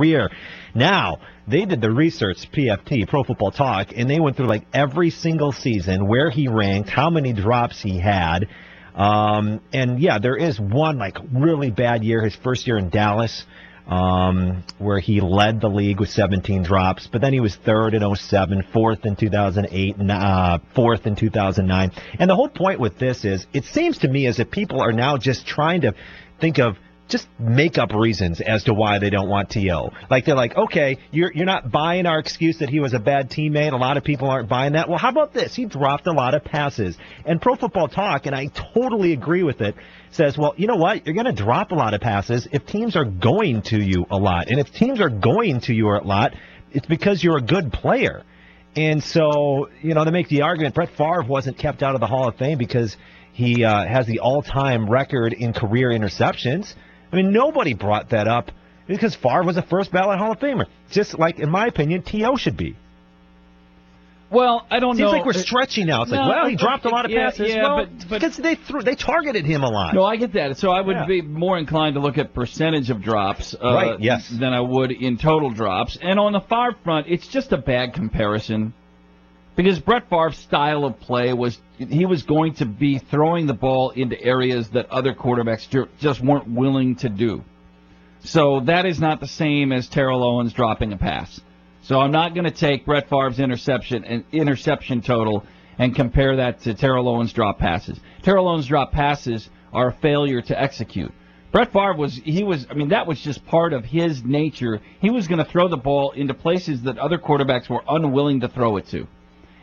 career. Now, they did the research, PFT, Pro Football Talk, and they went through like every single season, where he ranked, how many drops he had. And yeah, there is one like really bad year, his first year in Dallas, where he led the league with 17 drops, but then he was third in 2007, fourth in 2008, and fourth in 2009. And the whole point with this is, it seems to me as if people are now just trying to think of just make up reasons as to why they don't want T.O. Like, they're like, okay, you're not buying our excuse that he was a bad teammate. A lot of people aren't buying that. Well, how about this? He dropped a lot of passes. And Pro Football Talk, and I totally agree with it, says, well, you know what? You're going to drop a lot of passes if teams are going to you a lot. And if teams are going to you a lot, it's because you're a good player. And so, you know, to make the argument, Brett Favre wasn't kept out of the Hall of Fame because he has the all-time record in career interceptions. I mean, nobody brought that up because Favre was a first-ballot Hall of Famer. Just like, in my opinion, T.O. should be. Well, I don't know. Seems like we're stretching now. It's he dropped a lot of passes. Yeah, well, but because they targeted him a lot. No, I get that. So I would be more inclined to look at percentage of drops than I would in total drops. And on the Favre front, it's just a bad comparison. Because Brett Favre's style of play was he was going to be throwing the ball into areas that other quarterbacks just weren't willing to do. So that is not the same as Terrell Owens dropping a pass. So I'm not going to take Brett Favre's interception total and compare that to Terrell Owens' drop passes. Terrell Owens' drop passes are a failure to execute. Brett Favre that was just part of his nature. He was going to throw the ball into places that other quarterbacks were unwilling to throw it to.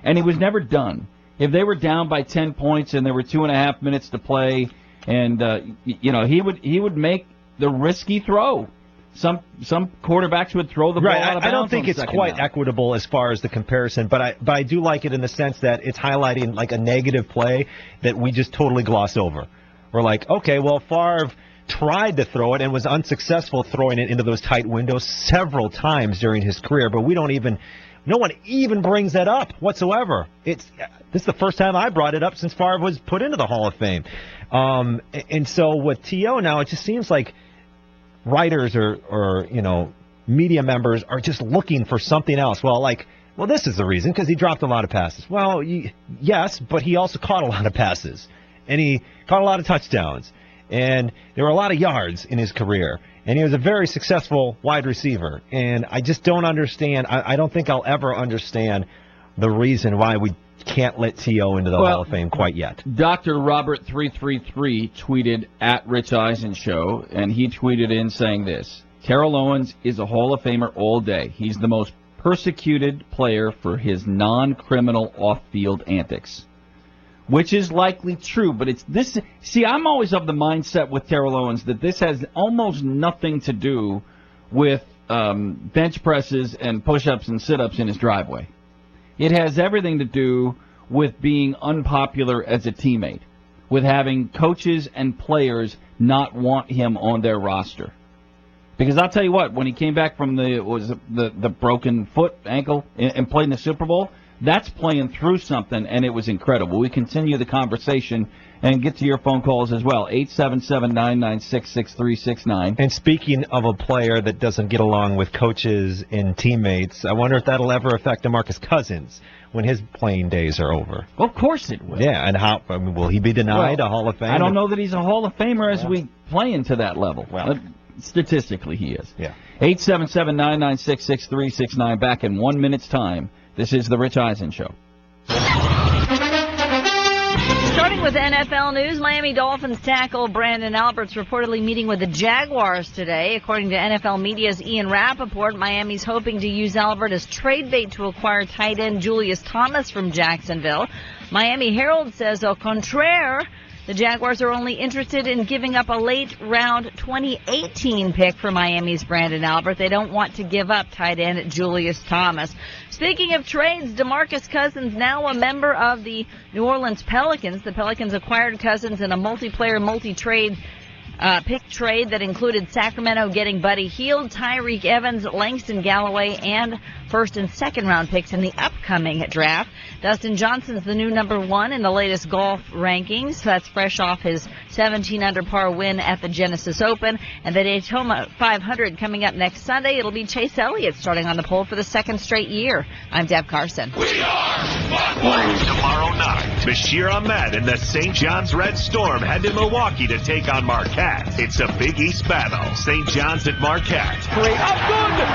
And he was never done. If they were down by 10 points and there were 2.5 minutes to play, and he would make the risky throw. Some quarterbacks would throw the ball out of bounds. I don't think it's quite equitable as far as the comparison, but I do like it in the sense that it's highlighting like a negative play that we just totally gloss over. We're like, okay, well, Favre tried to throw it and was unsuccessful throwing it into those tight windows several times during his career, but no one even brings that up whatsoever. This is the first time I brought it up since Favre was put into the Hall of Fame. And so with T.O. now, it just seems like writers or media members are just looking for something else. Well, this is the reason, because he dropped a lot of passes. Well, yes, but he also caught a lot of passes. And he caught a lot of touchdowns. And there were a lot of yards in his career. And he was a very successful wide receiver. And I just don't understand. I don't think I'll ever understand the reason why we can't let T.O. into the Hall of Fame quite yet. Dr. Robert 333 tweeted at Rich Eisen Show, and he tweeted in saying this: Terrell Owens is a Hall of Famer all day. He's the most persecuted player for his non-criminal off-field antics. Which is likely true, but it's this. See, I'm always of the mindset with Terrell Owens that this has almost nothing to do with bench presses and push-ups and sit-ups in his driveway. It has everything to do with being unpopular as a teammate, with having coaches and players not want him on their roster. Because I'll tell you what, when he came back from the broken foot, ankle, and played in the Super Bowl, that's playing through something, and it was incredible. We continue the conversation and get to your phone calls as well, 877-996-6369. And speaking of a player that doesn't get along with coaches and teammates, I wonder if that'll ever affect DeMarcus Cousins when his playing days are over. Well, of course it will. Yeah, and will he be denied a Hall of Fame? I don't know that he's a Hall of Famer as we play into that level. Well, statistically, he is. Yeah. 877-996-6369. Back in 1 minute's time. This is the Rich Eisen Show. Starting with NFL news, Miami Dolphins tackle Brandon Albert's reportedly meeting with the Jaguars today. According to NFL Media's Ian Rappaport, Miami's hoping to use Albert as trade bait to acquire tight end Julius Thomas from Jacksonville. Miami Herald says, au contraire, the Jaguars are only interested in giving up a late-round 2018 pick for Miami's Brandon Albert. They don't want to give up tight end Julius Thomas. Speaking of trades, DeMarcus Cousins now a member of the New Orleans Pelicans. The Pelicans acquired Cousins in a multiplayer, multi-trade pick trade that included Sacramento getting Buddy Hield, Tyreek Evans, Langston Galloway, and first and second round picks in the upcoming draft. Dustin Johnson's the new number 1 in the latest golf rankings. That's fresh off his 17 under par win at the Genesis Open. And the Daytona 500 coming up next Sunday. It'll be Chase Elliott starting on the pole for the second straight year. I'm Deb Carson. We are tomorrow night. Bashir Ahmed and the St. John's Red Storm head to Milwaukee to take on Marquette. It's a Big East battle. St. John's at Marquette. Great. Up good.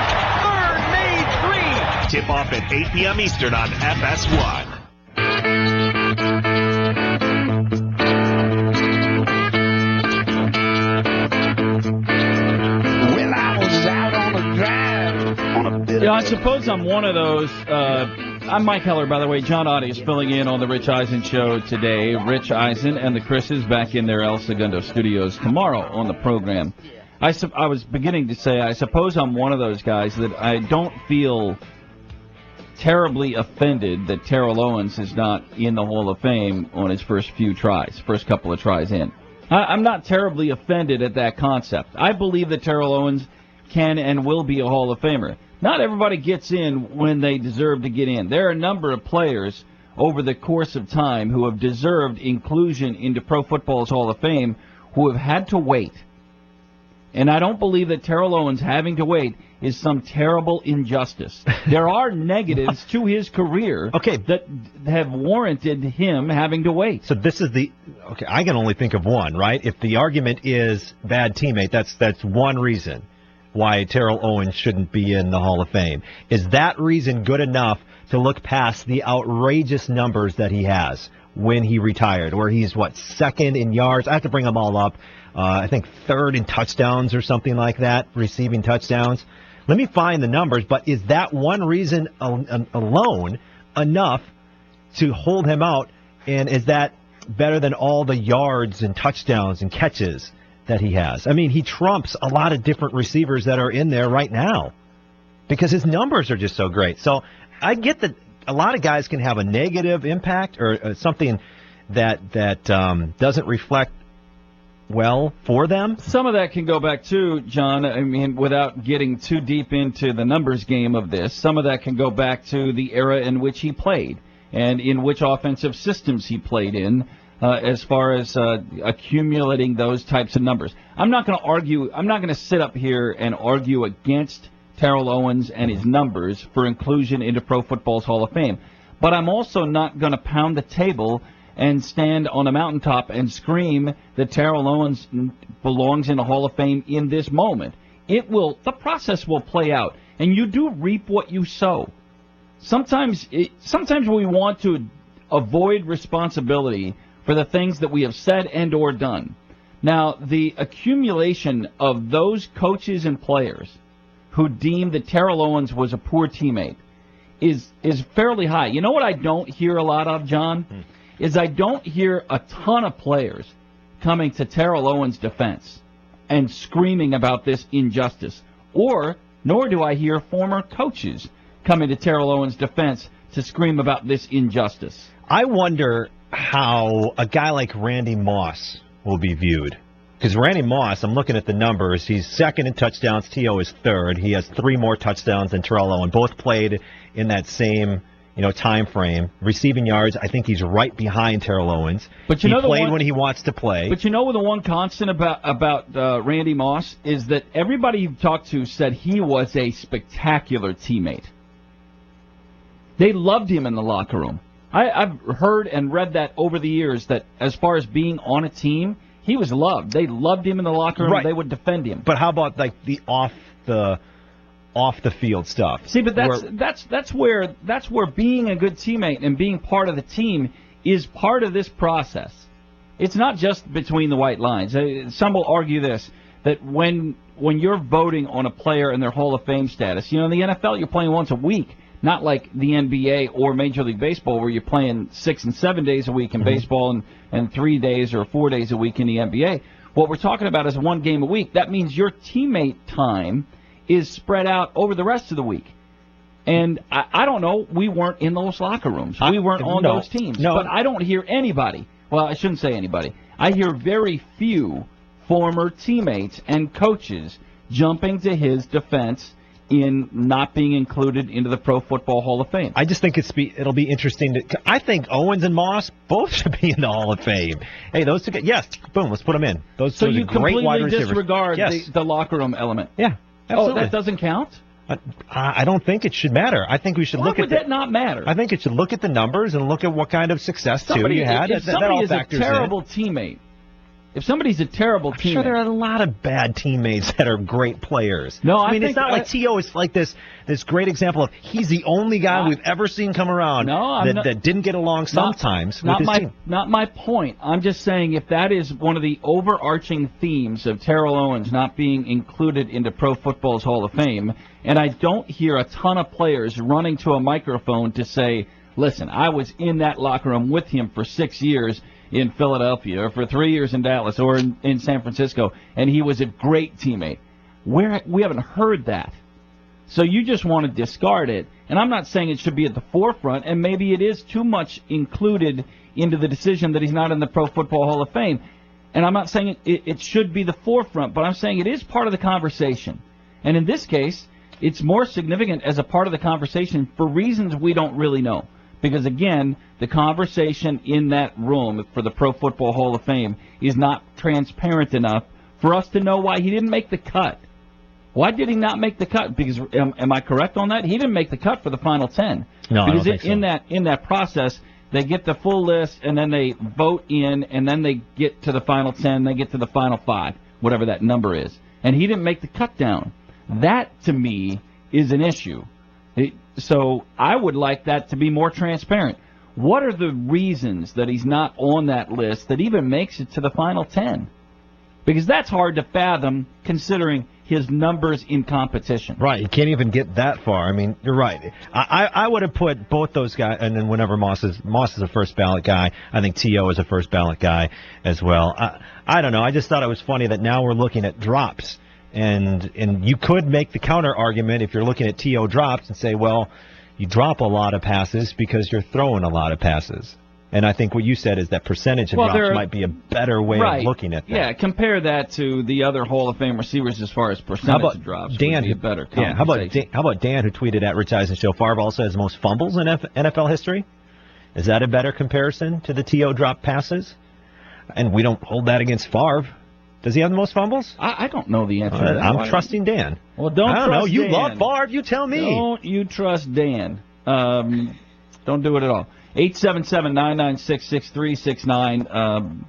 Third made 3. Tip off at 8 p.m. Eastern on FS1. Well, I was out on a drive on a bit. Yeah, I suppose I'm one of those. I'm Mike Heller, by the way. John Otte is filling in on the Rich Eisen show today. Rich Eisen and the Chris's back in their El Segundo studios tomorrow on the program. I was beginning to say, I suppose I'm one of those guys that I don't feel terribly offended that Terrell Owens is not in the Hall of Fame on his first couple of tries in. I'm not terribly offended at that concept. I believe that Terrell Owens can and will be a Hall of Famer. Not everybody gets in when they deserve to get in. There are a number of players over the course of time who have deserved inclusion into Pro Football's Hall of Fame who have had to wait. And I don't believe that Terrell Owens having to wait is some terrible injustice. There are negatives to his career that have warranted him having to wait. So this is I can only think of one, right? If the argument is bad teammate, that's one reason why Terrell Owens shouldn't be in the Hall of Fame. Is that reason good enough to look past the outrageous numbers that he has when he retired, where he's, second in yards? I have to bring them all up. I think third in touchdowns or something like that, receiving touchdowns. Let me find the numbers, but is that one reason alone enough to hold him out, and is that better than all the yards and touchdowns and catches that he has? I mean, he trumps a lot of different receivers that are in there right now because his numbers are just so great. So I get that a lot of guys can have a negative impact or something that doesn't reflect well for them. Some of that can go back to, John, I mean, without getting too deep into the numbers game of this, some of that can go back to the era in which he played and in which offensive systems he played in as far as accumulating those types of numbers. I'm not going to argue, I'm not going to sit up here and argue against Terrell Owens and his numbers for inclusion into Pro Football's Hall of Fame. But I'm also not going to pound the table and stand on a mountaintop and scream that Terrell Owens belongs in the Hall of Fame in this moment. The process will play out, and you do reap what you sow. Sometimes we want to avoid responsibility for the things that we have said and or done. Now, the accumulation of those coaches and players who deemed that Terrell Owens was a poor teammate is fairly high. You know what I don't hear a lot of, John? Is I don't hear a ton of players coming to Terrell Owens' defense and screaming about this injustice. Nor do I hear former coaches coming to Terrell Owens' defense to scream about this injustice. I wonder how a guy like Randy Moss will be viewed. Because Randy Moss, I'm looking at the numbers, he's second in touchdowns, T.O. is third. He has 3 more touchdowns than Terrell Owens. Both played in that same time frame. Receiving yards, I think he's right behind Terrell Owens. But he played when he wants to play. But the one constant about Randy Moss is that everybody you've talked to said he was a spectacular teammate. They loved him in the locker room. I've heard and read that over the years, that as far as being on a team, he was loved. They loved him in the locker room. Right. They would defend him. But how about the off the field stuff? See, but that's where being a good teammate and being part of the team is part of this process. It's not just between the white lines. Some will argue this, that when you're voting on a player and their Hall of Fame status, in the NFL you're playing once a week, not like the NBA or Major League Baseball where you're playing 6 and 7 days a week in baseball and 3 days or 4 days a week in the NBA. What we're talking about is 1 game a week. That means your teammate time is spread out over the rest of the week. And I don't know. We weren't in those locker rooms. We weren't on those teams. No. But I don't hear anybody. Well, I shouldn't say anybody. I hear very few former teammates and coaches jumping to his defense in not being included into the Pro Football Hall of Fame. I just think it'll be interesting. I think Owens and Moss both should be in the Hall of Fame. Hey, those two guys, yes, boom, let's put them in. Those so are you great wide completely receivers. Disregard the locker room element? Yeah, absolutely. Oh, that doesn't count? I don't think it should matter. I think we should look at that not matter? I think it should look at the numbers and look at what kind of success you had. If somebody is a terrible teammate, if somebody's a terrible teammate, I'm sure there are a lot of bad teammates that are great players. No, I mean it's not like T.O. is like this great example of he's the only guy we've ever seen come around that didn't get along sometimes with his team. Not my point. I'm just saying if that is one of the overarching themes of Terrell Owens not being included into Pro Football's Hall of Fame, and I don't hear a ton of players running to a microphone to say, listen, I was in that locker room with him for 6 years in Philadelphia, or for 3 years in Dallas, or in San Francisco, and he was a great teammate. We haven't heard that. So you just want to discard it. And I'm not saying it should be at the forefront, and maybe it is too much included into the decision that he's not in the Pro Football Hall of Fame. And I'm not saying it should be the forefront, but I'm saying it is part of the conversation. And in this case, it's more significant as a part of the conversation for reasons we don't really know. Because, again, the conversation in that room for the Pro Football Hall of Fame is not transparent enough for us to know why he didn't make the cut. Why did he not make the cut? Because am I correct on that? He didn't make the cut for the final 10. No, because I don't think so. In that process, they get the full list, and then they vote in, and then they get to the final 10, they get to the final 5, whatever that number is. And he didn't make the cut down. That, to me, is an issue. So I would like that to be more transparent. What are the reasons that he's not on that list that even makes it to the final 10? Because that's hard to fathom considering his numbers in competition. Right, you can't even get that far. I mean, you're right. I would have put both those guys, and then whenever Moss is a first ballot guy, I think T.O. is a first ballot guy as well. I don't know. I just thought it was funny that now we're looking at drops. And you could make the counter argument if you're looking at T.O. drops and say, well, you drop a lot of passes because you're throwing a lot of passes. And I think what you said is that percentage of drops might be a better way of looking at that. Yeah, compare that to the other Hall of Fame receivers as far as percentage of drops. Dan, would be a better how about Dan, who tweeted at Rich Eisen Show, Favre also has the most fumbles in NFL history? Is that a better comparison to the T.O. drop passes? And we don't hold that against Favre. Does he have the most fumbles? I don't know the answer to that. I'm trusting Dan. Well, don't I don't trust know. You Dan. love Favre. You tell me. Don't you trust Dan. Don't do it at all. 877-996-6369.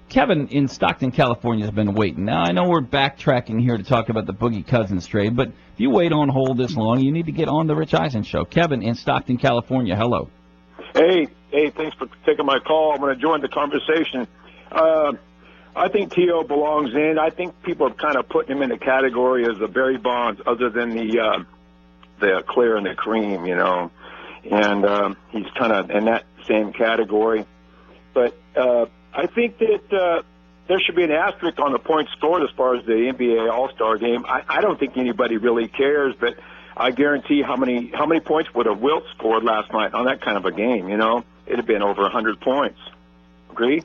Kevin in Stockton, California has been waiting. Now, I know we're backtracking here to talk about the Boogie Cousins trade, but if you wait on hold this long, you need to get on the Rich Eisen Show. Kevin in Stockton, California, hello. Hey, thanks for taking my call. I'm going to join the conversation. I think T.O. belongs in. I think people are kind of putting him in the category as the Barry Bonds, other than the clear and the cream, you know. And he's kind of in that same category. But I think that there should be an asterisk on the points scored as far as the NBA All-Star game. I don't think anybody really cares, but I guarantee how many points would have Wilt scored last night on that kind of a game, you know? It'd have been over 100 points. Agree?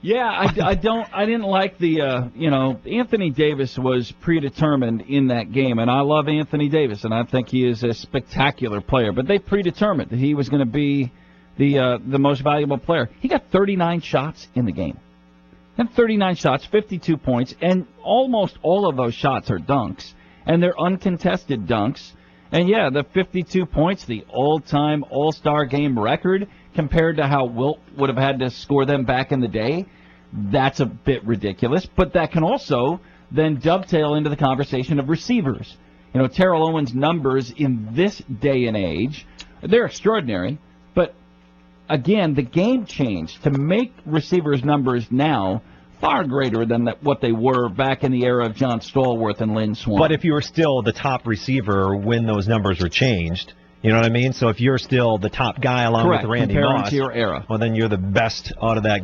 Yeah, I didn't like the, Anthony Davis was predetermined in that game, and I love Anthony Davis, and I think he is a spectacular player, but they predetermined that he was going to be the most valuable player. He got 39 shots in the game. And 39 shots, 52 points, and almost all of those shots are dunks, and they're uncontested dunks. And, yeah, the 52 points, the all-time All-Star game record, compared to how Wilt would have had to score them back in the day, that's a bit ridiculous. But that can also then dovetail into the conversation of receivers. You know, Terrell Owens' numbers in this day and age, they're extraordinary. But, again, the game changed to make receivers' numbers now far greater than what they were back in the era of John Stallworth and Lynn Swann. But if you were still the top receiver when those numbers were changed, you know what I mean? So if you're still the top guy along with Randy Moss, to your era. Well, then you're the best out of that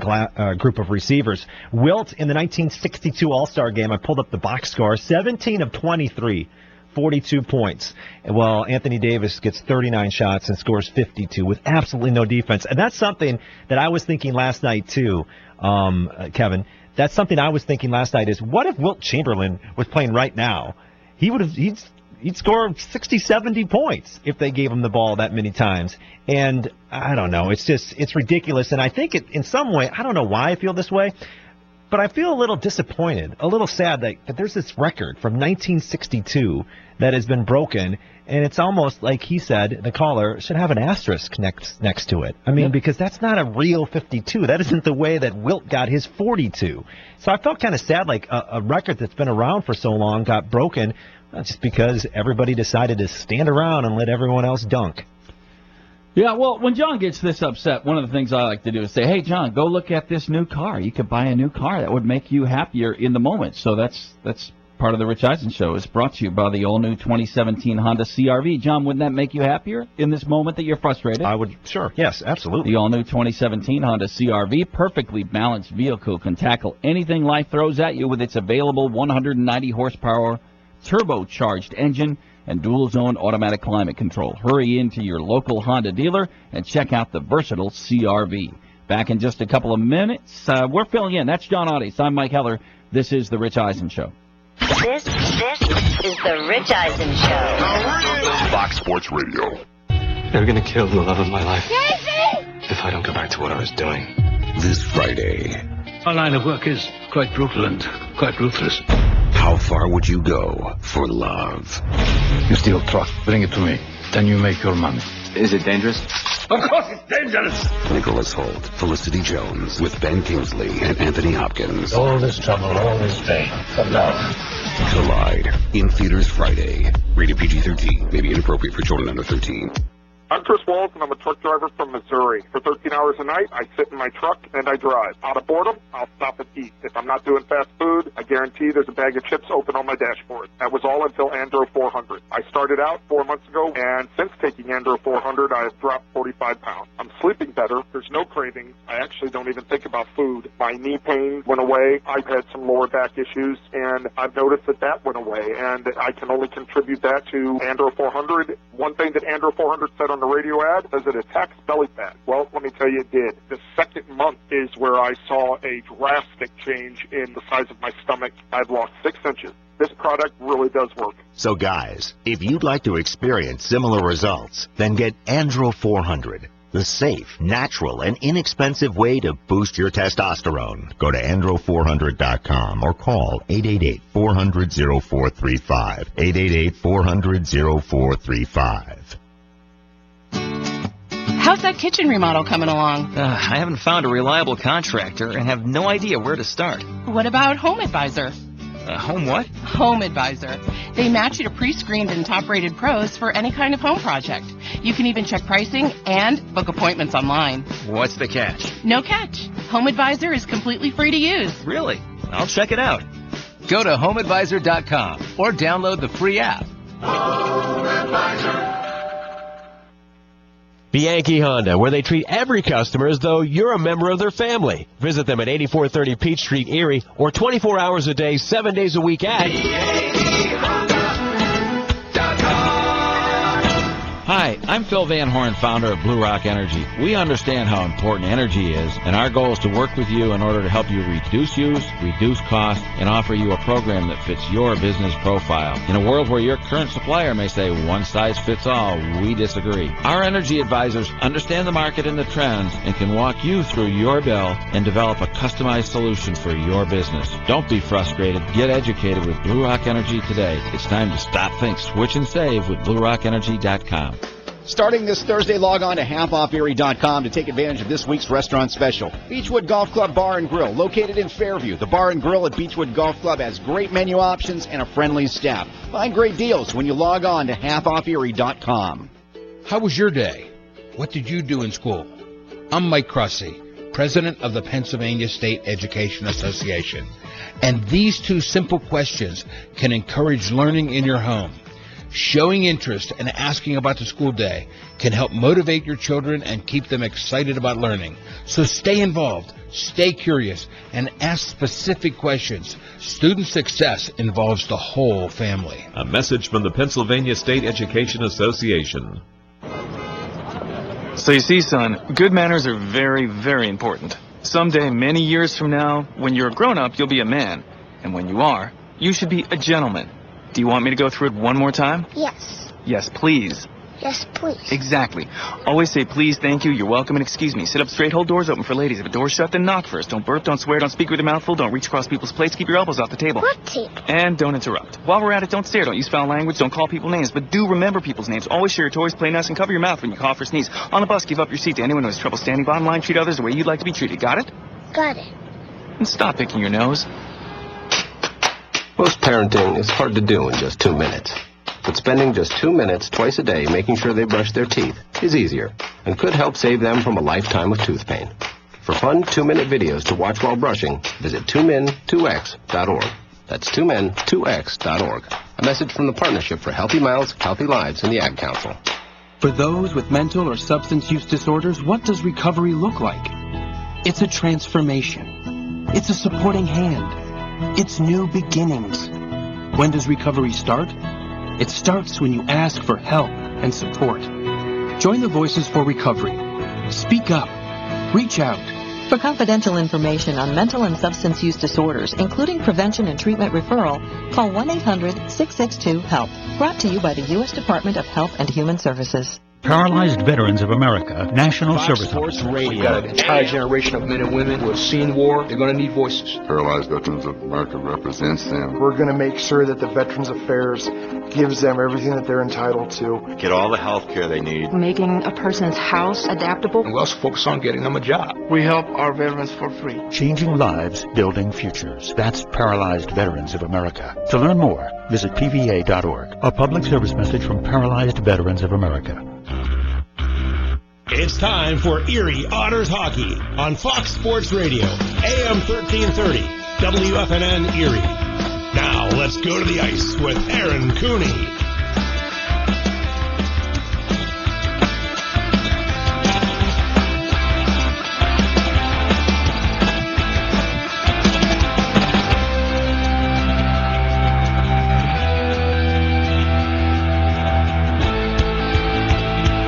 group of receivers. Wilt in the 1962 All-Star game, I pulled up the box score, 17 of 23, 42 points. Well, Anthony Davis gets 39 shots and scores 52 with absolutely no defense. And that's something that I was thinking last night, too, Kevin, that's something I was thinking last night is, what if Wilt Chamberlain was playing right now? He'd score 60, 70 points if they gave him the ball that many times. And I don't know. It's ridiculous. And I think in some way, I don't know why I feel this way, but I feel a little disappointed, a little sad that there's this record from 1962 that has been broken. And it's almost like he said, the caller should have an asterisk next to it. I mean, because that's not a real 52. That isn't the way that Wilt got his 42. So I felt kind of sad, like a record that's been around for so long got broken just because everybody decided to stand around and let everyone else dunk. Yeah, well, when John gets this upset, one of the things I like to do is say, hey, John, go look at this new car. You could buy a new car. That would make you happier in the moment. So that's part of the Rich Eisen Show. Is brought to you by the all-new 2017 Honda CR-V. John, wouldn't that make you happier in this moment that you're frustrated? I would, sure. Yes, absolutely. The all-new 2017 Honda CR-V, perfectly balanced vehicle, can tackle anything life throws at you with its available 190 horsepower turbocharged engine and dual-zone automatic climate control. Hurry into your local Honda dealer and check out the versatile CR-V. Back in just a couple of minutes. We're filling in. That's John Otis. I'm Mike Heller. This is the Rich Eisen Show. This is the Rich Eisen Show. Fox Sports Radio. They're going to kill the love of my life. Casey! If I don't go back to what I was doing. This Friday. Our line of work is quite brutal and quite ruthless. How far would you go for love? You steal trust, bring it to me. Then you make your money. Is it dangerous? Of course it's dangerous! Nicholas Hoult, Felicity Jones, with Ben Kingsley and Anthony Hopkins. All this trouble, all this pain, for love. Collide. In theaters Friday. Rated PG-13. May be inappropriate for children under 13. I'm Chris Walls, and I'm a truck driver from Missouri. For 13 hours a night, I sit in my truck and I drive. Out of boredom, I'll stop and eat. If I'm not doing fast food, I guarantee there's a bag of chips open on my dashboard. That was all until Andro 400. I started out 4 months ago, and since taking Andro 400, I have dropped 45 pounds. I'm sleeping better. There's no cravings. I actually don't even think about food. My knee pain went away. I've had some lower back issues, and I've noticed that went away, and I can only contribute that to Andro 400. One thing that Andro 400 said on the radio ad is it attacks belly fat. Well, let me tell you, it did. The second month is where I saw a drastic change in the size of my stomach. I've lost 6 inches. This product really does work. So guys, if you'd like to experience similar results, then get Andro 400. The safe, natural, and inexpensive way to boost your testosterone. Go to andro400.com or call 888-400-0435. 888-400-0435. How's that kitchen remodel coming along? I haven't found a reliable contractor and have no idea where to start. What about Home Advisor? Home what? Home Advisor. They match you to pre-screened and top-rated pros for any kind of home project. You can even check pricing and book appointments online. What's the catch? No catch. Home Advisor is completely free to use. Really? I'll check it out. Go to HomeAdvisor.com or download the free app. Home Advisor. Bianchi Honda, where they treat every customer as though you're a member of their family. Visit them at 8430 Peach Street, Erie, or 24 hours a day, 7 days a week at Hi, I'm Phil Van Horn, founder of Blue Rock Energy. We understand how important energy is, and our goal is to work with you in order to help you reduce use, reduce cost, and offer you a program that fits your business profile. In a world where your current supplier may say one size fits all, we disagree. Our energy advisors understand the market and the trends and can walk you through your bill and develop a customized solution for your business. Don't be frustrated. Get educated with Blue Rock Energy today. It's time to stop, think, switch, and save with BlueRockEnergy.com. Starting this Thursday, log on to halfofferie.com to take advantage of this week's restaurant special. Beechwood Golf Club Bar and Grill, located in Fairview. The Bar and Grill at Beechwood Golf Club has great menu options and a friendly staff. Find great deals when you log on to halfofferie.com. How was your day? What did you do in school? I'm Mike Crossie, president of the Pennsylvania State Education Association. And these two simple questions can encourage learning in your home. Showing interest and asking about the school day can help motivate your children and keep them excited about learning. So stay involved, stay curious, and ask specific questions. Student success involves the whole family. A message from the Pennsylvania State Education Association. So you see, son, good manners are very, very important. Someday, many years from now, when you're a grown-up, you'll be a man. And when you are, you should be a gentleman. Do you want me to go through it one more time? Yes. Yes, please. Yes, please. Exactly. Always say please, thank you, you're welcome, and excuse me. Sit up straight, hold doors open for ladies. If a door's shut, then knock first. Don't burp, don't swear, don't speak with your mouth full, don't reach across people's plates, keep your elbows off the table. What table? And don't interrupt. While we're at it, don't stare, don't use foul language, don't call people names, but do remember people's names. Always share your toys, play nice, and cover your mouth when you cough or sneeze. On the bus, give up your seat to anyone who has trouble standing. Bottom line, treat others the way you'd like to be treated. Got it? Got it. And stop picking your nose. Most parenting is hard to do in just 2 minutes. But spending just 2 minutes twice a day making sure they brush their teeth is easier and could help save them from a lifetime of tooth pain. For fun 2-minute videos to watch while brushing, visit 2min2x.org. That's 2min2x.org. A message from the Partnership for Healthy Mouths, Healthy Lives, and the Ad Council. For those with mental or substance use disorders, what does recovery look like? It's a transformation. It's a supporting hand. It's new beginnings. When does recovery start? It starts when you ask for help and support. Join the Voices for Recovery. Speak up. Reach out. For confidential information on mental and substance use disorders, including prevention and treatment referral, call 1-800-662-HELP. Brought to you by the U.S. Department of Health and Human Services. Paralyzed Veterans of America, National Service Officers. We've got an entire generation of men and women who have seen war. They're going to need voices. Paralyzed Veterans of America represents them. We're going to make sure that the Veterans Affairs gives them everything that they're entitled to. Get all the health care they need. Making a person's house adaptable. And we also focus on getting them a job. We help our veterans for free. Changing lives, building futures. That's Paralyzed Veterans of America. To learn more, visit PVA.org. A public service message from Paralyzed Veterans of America. It's time for Erie Otters Hockey on Fox Sports Radio, AM 1330, WFNN Erie. Now let's go to the ice with Aaron Cooney.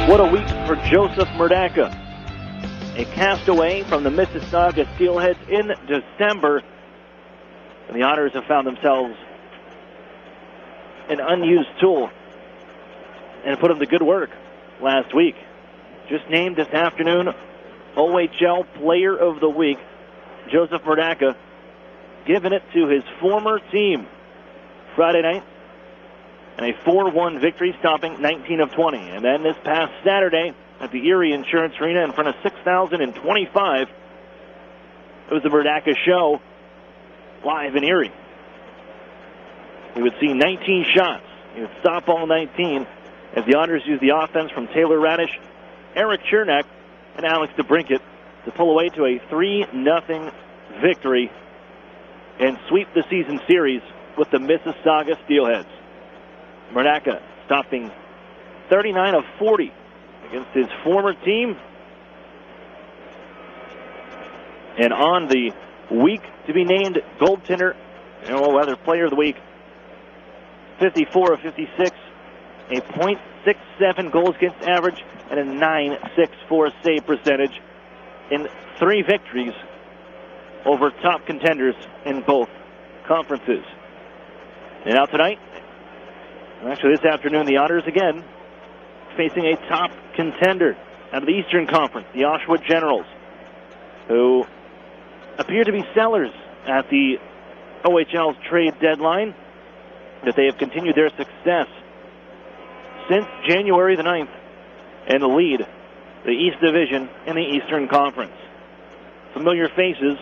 What a week for Joseph Murdaka. A castaway from the Mississauga Steelheads in December. And the Otters have found themselves an unused tool and put them to good work last week. Just named this afternoon OHL Player of the Week. Joseph Murdaka giving it to his former team Friday night. And a 4-1 victory, stopping 19 of 20. And then this past Saturday at the Erie Insurance Arena in front of 6,025, it was the Murdaka Show live in Erie. We would see 19 shots. He would stop all 19 as the Otters used the offense from Taylor Radish, Eric Chernak, and Alex DeBrincat to pull away to a 3-0 victory and sweep the season series with the Mississauga Steelheads. Murdaka stopping 39 of 40 against his former team. And on the week to be named goaltender, whether player of the week, 54 of 56, a .67 goals against average, and a .964 save percentage in 3 victories over top contenders in both conferences. And now tonight, actually this afternoon, the Otters again facing a top contender out of the Eastern Conference, the Oshawa Generals, who appear to be sellers at the OHL's trade deadline, that they have continued their success since January the 9th and lead the East Division in the Eastern Conference. Familiar faces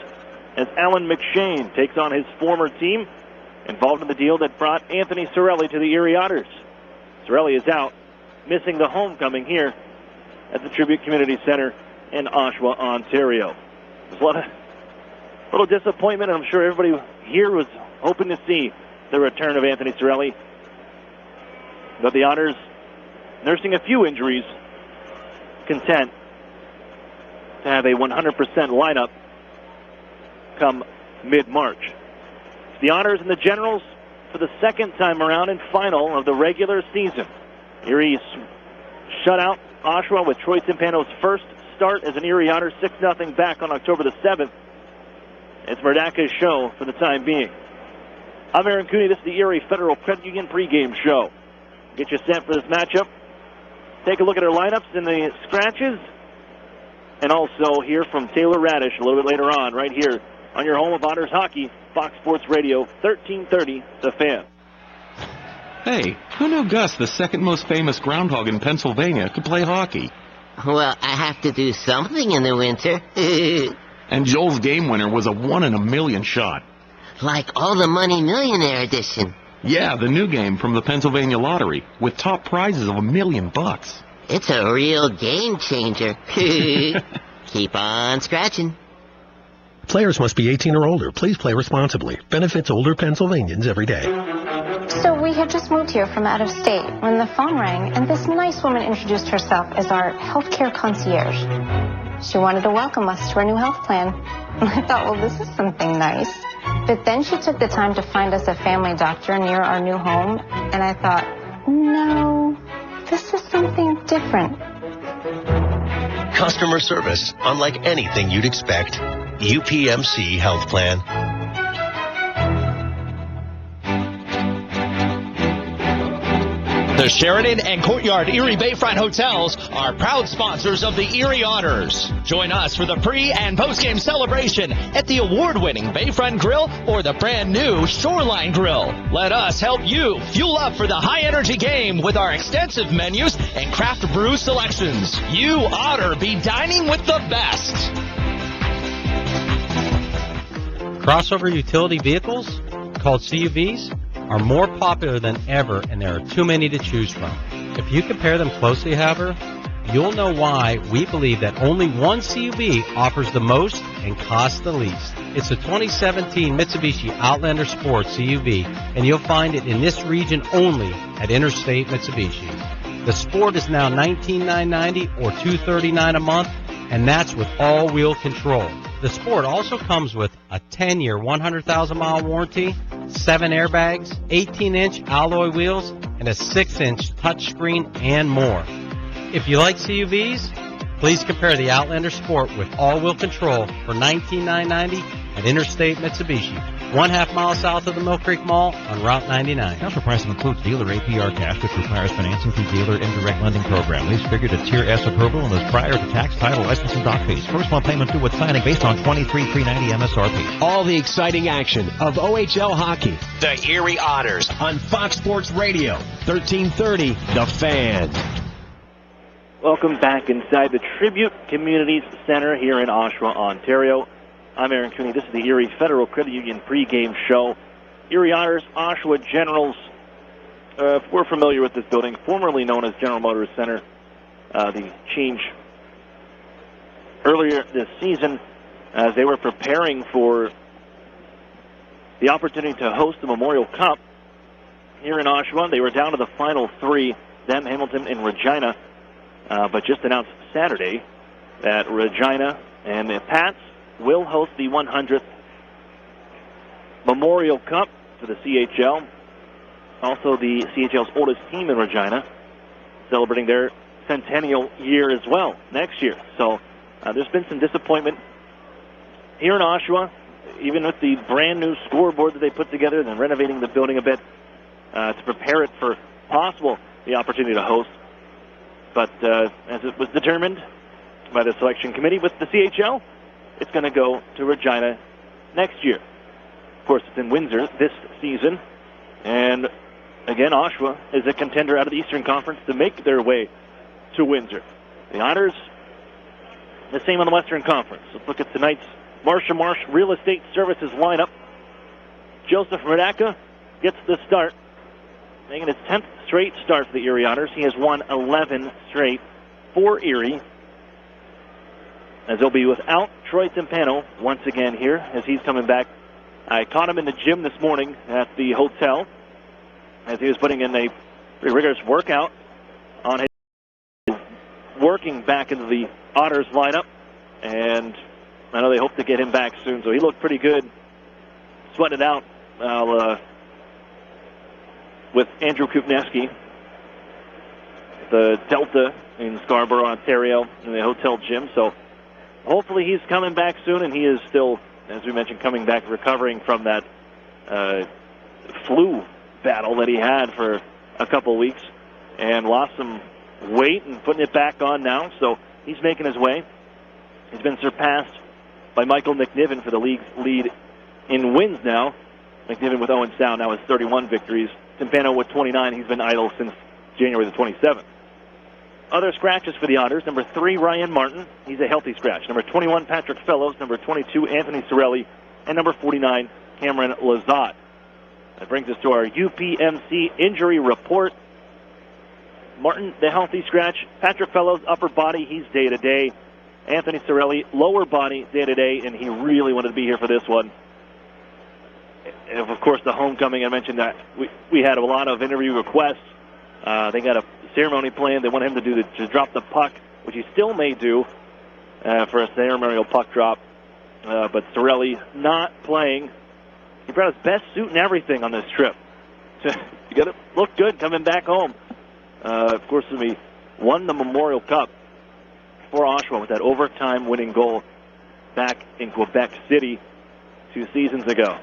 as Alan McShane takes on his former team, involved in the deal that brought Anthony Cirelli to the Erie Otters. Cirelli is out, missing the homecoming here at the Tribute Community Center in Oshawa, Ontario. There's a little disappointment, and I'm sure everybody here was hoping to see the return of Anthony Cirelli. But the Otters, nursing a few injuries, content to have a 100% lineup come mid-March. The Otters and the Generals for the second time around and final of the regular season. Erie shut out Oshawa with Troy Timpano's first start as an Erie Otters 6-0 back on October the 7th. It's Merdaka's show for the time being. I'm Aaron Cooney. This is the Erie Federal Credit Union pregame show. Get you set for this matchup. Take a look at our lineups in the scratches. And also hear from Taylor Radish a little bit later on, right here on your home of Otters hockey, Fox Sports Radio, 1330, The Fan. Hey, who knew Gus, the second most famous groundhog in Pennsylvania, could play hockey? Well, I have to do something in the winter. And Joel's game winner was a 1 in a million shot. Like All the Money Millionaire edition. Yeah, the new game from the Pennsylvania Lottery, with top prizes of $1 million. It's a real game changer. Keep on scratching. Players must be 18 or older. Please play responsibly. Benefits older Pennsylvanians every day. So we had just moved here from out of state when the phone rang and this nice woman introduced herself as our healthcare concierge. She wanted to welcome us to our new health plan. I thought, well, this is something nice. But then she took the time to find us a family doctor near our new home, and I thought, no, this is something different. Customer service, unlike anything you'd expect. UPMC Health Plan. The Sheridan and Courtyard Erie Bayfront Hotels are proud sponsors of the Erie Otters. Join us for the pre- and post-game celebration at the award-winning Bayfront Grill or the brand-new Shoreline Grill. Let us help you fuel up for the high-energy game with our extensive menus and craft brew selections. You Otter be dining with the best. Crossover utility vehicles, called CUVs, are more popular than ever, and there are too many to choose from. If you compare them closely, however, you'll know why we believe that only one CUV offers the most and costs the least. It's the 2017 Mitsubishi Outlander Sport CUV, and you'll find it in this region only at Interstate Mitsubishi. The Sport is now $19,990 or $239 a month, and that's with all-wheel control. The Sport also comes with a 10-year, 100,000-mile warranty, 7 airbags, 18-inch alloy wheels, and a 6-inch touchscreen, and more. If you like CUVs, please compare the Outlander Sport with all-wheel control for $19,990 at Interstate Mitsubishi, 1/2 mile south of the Mill Creek Mall on Route 99. Transfer pricing includes dealer APR cash, which requires financing through dealer indirect lending program. Lease figured at Tier S approval and is prior to tax, title, license, and dock fees. First month payment due with signing based on $23,390 MSRP. All the exciting action of OHL hockey. The Erie Otters On Fox Sports Radio, 1330, The Fan. Welcome back inside the Tribute Communities Center here in Oshawa, Ontario. I'm Aaron Cooney. This is the Erie Federal Credit Union pregame show. Erie Otters, Oshawa Generals. We're familiar with this building, formerly known as General Motors Center. The change earlier this season as they were preparing for the opportunity to host the Memorial Cup here in Oshawa. They were down to the final 3, them, Hamilton, and Regina, but just announced Saturday that Regina and the Pats will host the 100th Memorial Cup for the CHL. Also the CHL's oldest team in Regina, celebrating their centennial year as well next year. So there's been some disappointment here in Oshawa, even with the brand new scoreboard that they put together and renovating the building a bit to prepare it for possible the opportunity to host. But as it was determined by the selection committee with the CHL, it's going to go to Regina next year. Of course, it's in Windsor this season. And again, Oshawa is a contender out of the Eastern Conference to make their way to Windsor. The Otters, the same on the Western Conference. Let's look at tonight's Marsh & Marsh Real Estate Services lineup. Joseph Merdaka gets the start, making his 10th straight start for the Erie Otters. He has won 11 straight for Erie, as they'll be without Troy Timpano once again here as he's coming back. I caught him in the gym this morning at the hotel as he was putting in a pretty rigorous workout on his working back into the Otters lineup, and I know they hope to get him back soon, so he looked pretty good, sweating it out with Andrew Kupneski. the Delta in Scarborough, Ontario, in the hotel gym. So hopefully he's coming back soon, and he is still, as we mentioned, coming back, recovering from that flu battle that he had for a couple weeks and lost some weight and putting it back on now. So he's making his way. He's been surpassed by Michael McNiven for the league's lead in wins now. McNiven with Owens down now has 31 victories. Timpano with 29. He's been idle since January the 27th. Other scratches for the Otters. Number 3, Ryan Martin. He's a healthy scratch. Number 21, Patrick Fellows. Number 22, Anthony Sorelli. And number 49, Cameron Lazat. That brings us to our UPMC injury report. Martin, the healthy scratch. Patrick Fellows, upper body. He's day-to-day. Anthony Sorelli, lower body, day-to-day, and he really wanted to be here for this one. And of course, the homecoming, I mentioned that we had a lot of interview requests. They got a ceremony planned. They want him to drop the puck, which he still may do for a ceremonial puck drop. But Sorelli not playing. He brought his best suit and everything on this trip. So you got to look good coming back home. Of course, we won the Memorial Cup for Oshawa with that overtime winning goal back in Quebec City 2 seasons ago.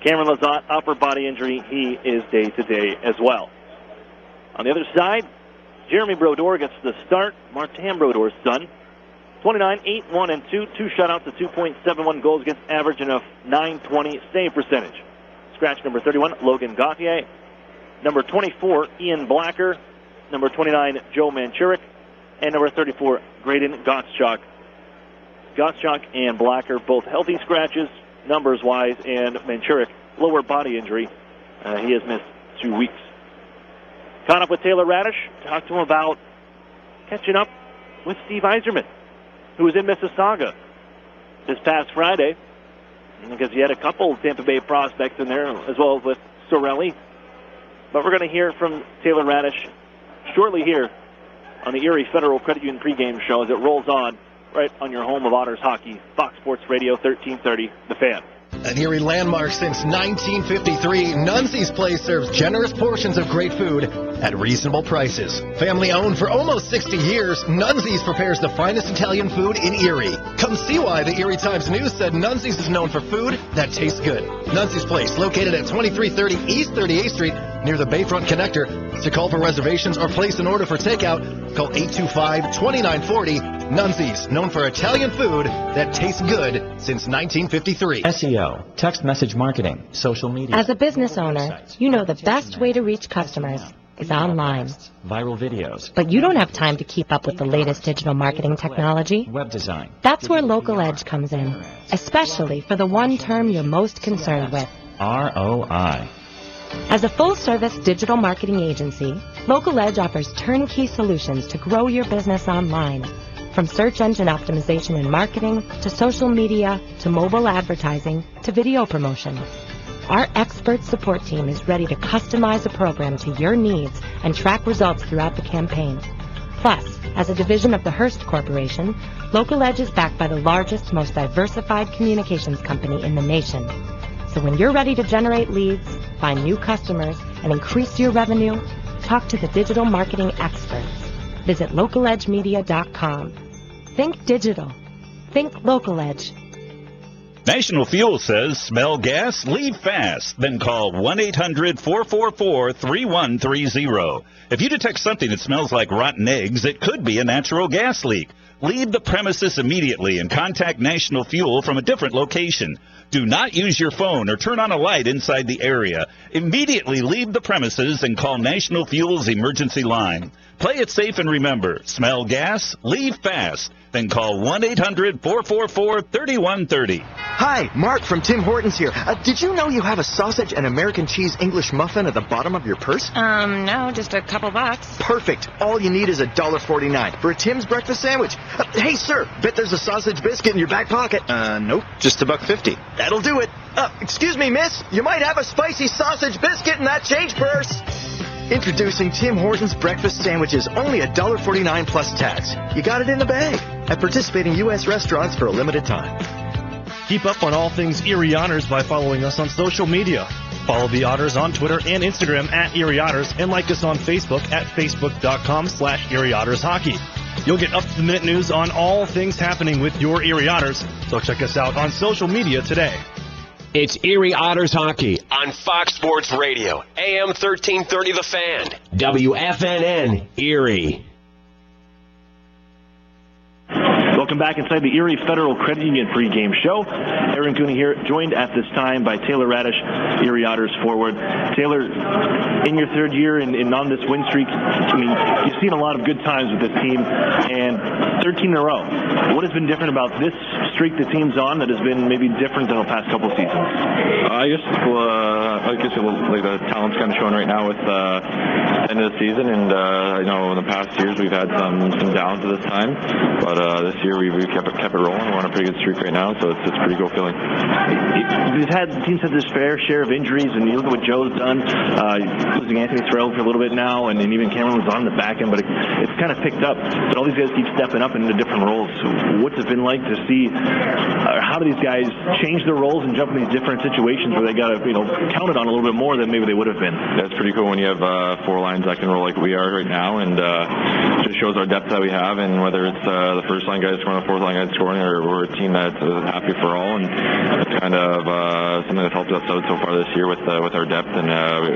Cameron Lazat, upper body injury. He is day-to-day as well. On the other side, Jeremy Brodeur gets the start. Martin Brodeur's son. 29, 8-1, and 2. 2 shutouts to 2.71 goals against average and a .920 save percentage. Scratch number 31, Logan Gauthier. Number 24, Ian Blacker. Number 29, Joe Manchurik. And number 34, Graydon Gottschalk. Gottschalk and Blacker, both healthy scratches, numbers-wise, and Manchurik, lower body injury. He has missed 2 weeks. Caught up with Taylor Radish, talked to him about catching up with Steve Yzerman, who was in Mississauga this past Friday, because he had a couple Tampa Bay prospects in there, as well as with Sorelli. But we're going to hear from Taylor Radish shortly here on the Erie Federal Credit Union pregame show as it rolls on right on your home of Otters hockey, Fox Sports Radio 1330, The Fan. An Erie landmark since 1953, Nunzi's Place serves generous portions of great food at reasonable prices. Family owned for almost 60 years, Nunzi's prepares the finest Italian food in Erie. Come see why the Erie Times News said Nunzi's is known for food that tastes good. Nunzi's Place, located at 2330 East 38th Street, near the Bayfront Connector. To call for reservations or place an order for takeout, call 825-2940. Nunzi's, known for Italian food that tastes good since 1953. SEO, text message marketing, social media. As a business owner, you know the best way to reach customers is online. Viral videos. But you don't have time to keep up with the latest digital marketing technology. Web design. That's where Local Edge comes in, especially for the one term you're most concerned with. ROI. As a full-service digital marketing agency, Local Edge offers turnkey solutions to grow your business online. From search engine optimization and marketing, to social media, to mobile advertising, to video promotion. Our expert support team is ready to customize a program to your needs and track results throughout the campaign. Plus, as a division of the Hearst Corporation, Local Edge is backed by the largest, most diversified communications company in the nation. So when you're ready to generate leads, find new customers, and increase your revenue, talk to the digital marketing experts. Visit localedgemedia.com. Think digital. Think Local Edge. National Fuel says, smell gas, leave fast. Then call 1-800-444-3130. If you detect something that smells like rotten eggs, it could be a natural gas leak. Leave the premises immediately and contact National Fuel from a different location. Do not use your phone or turn on a light inside the area. Immediately leave the premises and call National Fuel's emergency line. Play it safe and remember, smell gas, leave fast. Then call 1-800-444-3130. Hi, Mark from Tim Hortons here. Did you know you have a sausage and American cheese English muffin at the bottom of your purse? No, just a couple bucks. Perfect. All you need is $1.49 for a Tim's breakfast sandwich. Hey, sir, bet there's a sausage biscuit in your back pocket. Nope, just $1.50. That'll do it. Excuse me, miss. You might have a spicy sausage biscuit in that change purse. Introducing Tim Hortons breakfast sandwiches, only $1.49 plus tax. You got it in the bag at participating U.S. restaurants for a limited time. Keep up on all things Erie Otters by following us on social media. Follow the Otters on Twitter and Instagram at Erie Otters, and like us on Facebook at facebook.com/Erie Otters Hockey. You'll get up-to-the-minute news on all things happening with your Erie Otters, so check us out on social media today. It's Erie Otters Hockey on Fox Sports Radio, AM 1330 The Fan, WFNN, Erie. Welcome back inside the Erie Federal Credit Union pregame show. Aaron Cooney here, joined at this time by Taylor Radish, Erie Otters forward. Taylor, in your third year and on this win streak, I mean, you've seen a lot of good times with this team, and 13 in a row. What has been different about this streak the team's on that has been maybe different than the past couple seasons? I guess the talent's kind of showing right now with the end of the season, and in the past years we've had some downs at this time, but this year we've kept it rolling. We're on a pretty good streak right now, so it's pretty cool feeling. The team's had this fair share of injuries, and you look at what Joe's done, losing Anthony Terrell for a little bit now, and even Cameron was on the back end, but it's kind of picked up. But all these guys keep stepping up into different roles. So what's it been like to see? How do these guys change their roles and jump in these different situations where they got to count it on a little bit more than maybe they would have been? That's pretty cool when you have four lines that can roll like we are right now, and just shows our depth that we have. And whether it's the first line guys scoring, the fourth line guys scoring, or we're a team that's happy for all, and it's kind of something that's helped us out so far this year with our depth, and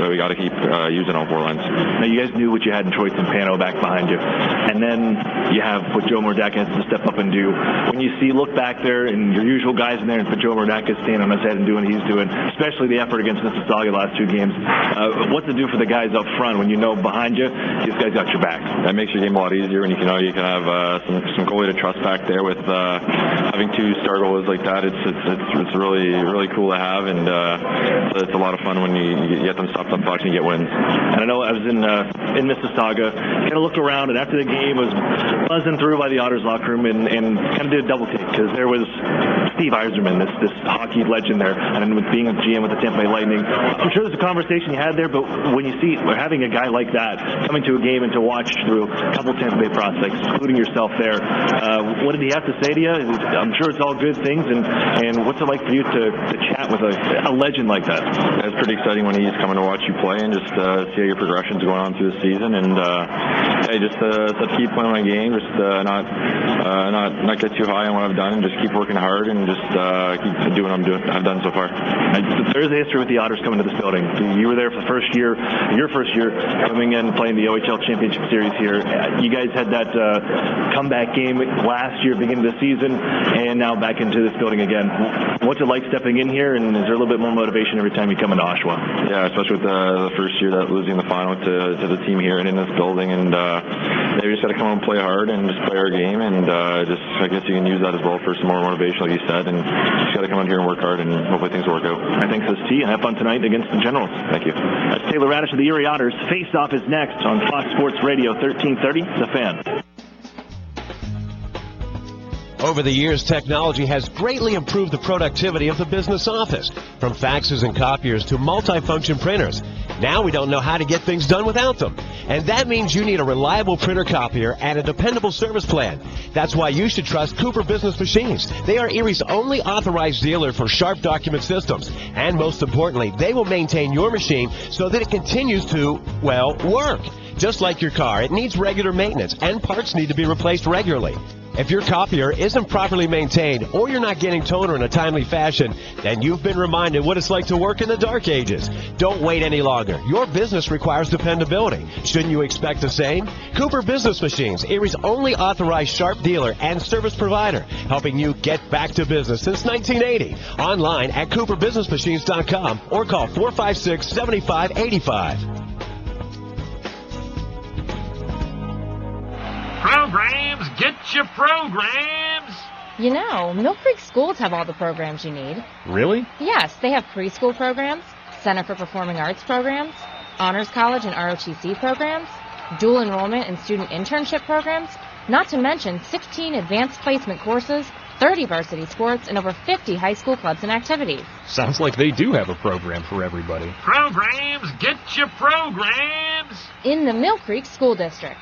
we got to keep using all four lines. Now you guys knew what you had in Troy Timpano back behind you, and then you have what Joe Mordaka has to step up and do. When you look back there and your usual guys in there, and Joe Mordaka standing on his head and doing what he's doing, especially the effort against Mississauga last two games, what's it do for the guys up front when you know behind you these guys got your back? That makes your game a lot easier when you can have some goalie to trust back there with having two star goalies like that. It's really cool to have, and it's a lot of fun when you get them stopped up pucks and you get wins. And I know I was in Mississauga, kind of looked around, and after the game was buzzing through by the Otters locker room and kind of did a double take, because there was Steve Yzerman, this hockey legend there, and then with being a GM with the Tampa Bay Lightning, I'm sure there's a conversation you had there, but when you see having a guy like that coming to a game and to watch through a couple Tampa Bay prospects, including yourself there, what did he have to say to you? I'm sure it's all good things, and what's it like for you to chat with a legend like that? It's pretty exciting when he's coming to watch you play and just see how your progression's going on through the season, and just keep playing my game, just not get too high on what I've done, and just keep working hard, and just keep doing what I've done so far. There's a history with the Otters coming to this building. You were there for your first year coming in playing the OHL Championship Series here. You guys had that comeback game last year, beginning of the season, and now back into this building again. What's it like stepping in here, and is there a little bit more motivation every time you come into Oshawa? Yeah, especially with the first year that losing the final to the team here and in this building, and we just got to come out and play hard and just play our game, and I guess you can use that as well for some more motivation, like you said, and just got to come out here and work hard, and hopefully things will work out. Thanks to T, and have fun tonight against the Generals. Thank you. That's Taylor Radish of the Erie Otters. Face-Off is next on Fox Sports Radio 1330, The Fan. Over the years, technology has greatly improved the productivity of the business office, from faxes and copiers to multifunction printers. Now we don't know how to get things done without them. And that means you need a reliable printer copier and a dependable service plan. That's why you should trust Cooper Business Machines. They are Erie's only authorized dealer for Sharp document systems. And most importantly, they will maintain your machine so that it continues to, work. Just like your car, it needs regular maintenance, and parts need to be replaced regularly. If your copier isn't properly maintained, or you're not getting toner in a timely fashion, then you've been reminded what it's like to work in the dark ages. Don't wait any longer. Your business requires dependability. Shouldn't you expect the same? Cooper Business Machines, Erie's only authorized Sharp dealer and service provider, helping you get back to business since 1980. Online at cooperbusinessmachines.com or call 456-7585. Programs, get your programs! You know, Mill Creek schools have all the programs you need. Really? Yes, they have preschool programs, Center for Performing Arts programs, Honors College and ROTC programs, dual enrollment and student internship programs, not to mention 16 advanced placement courses, 30 varsity sports, and over 50 high school clubs and activities. Sounds like they do have a program for everybody. Programs, get your programs! In the Mill Creek School District.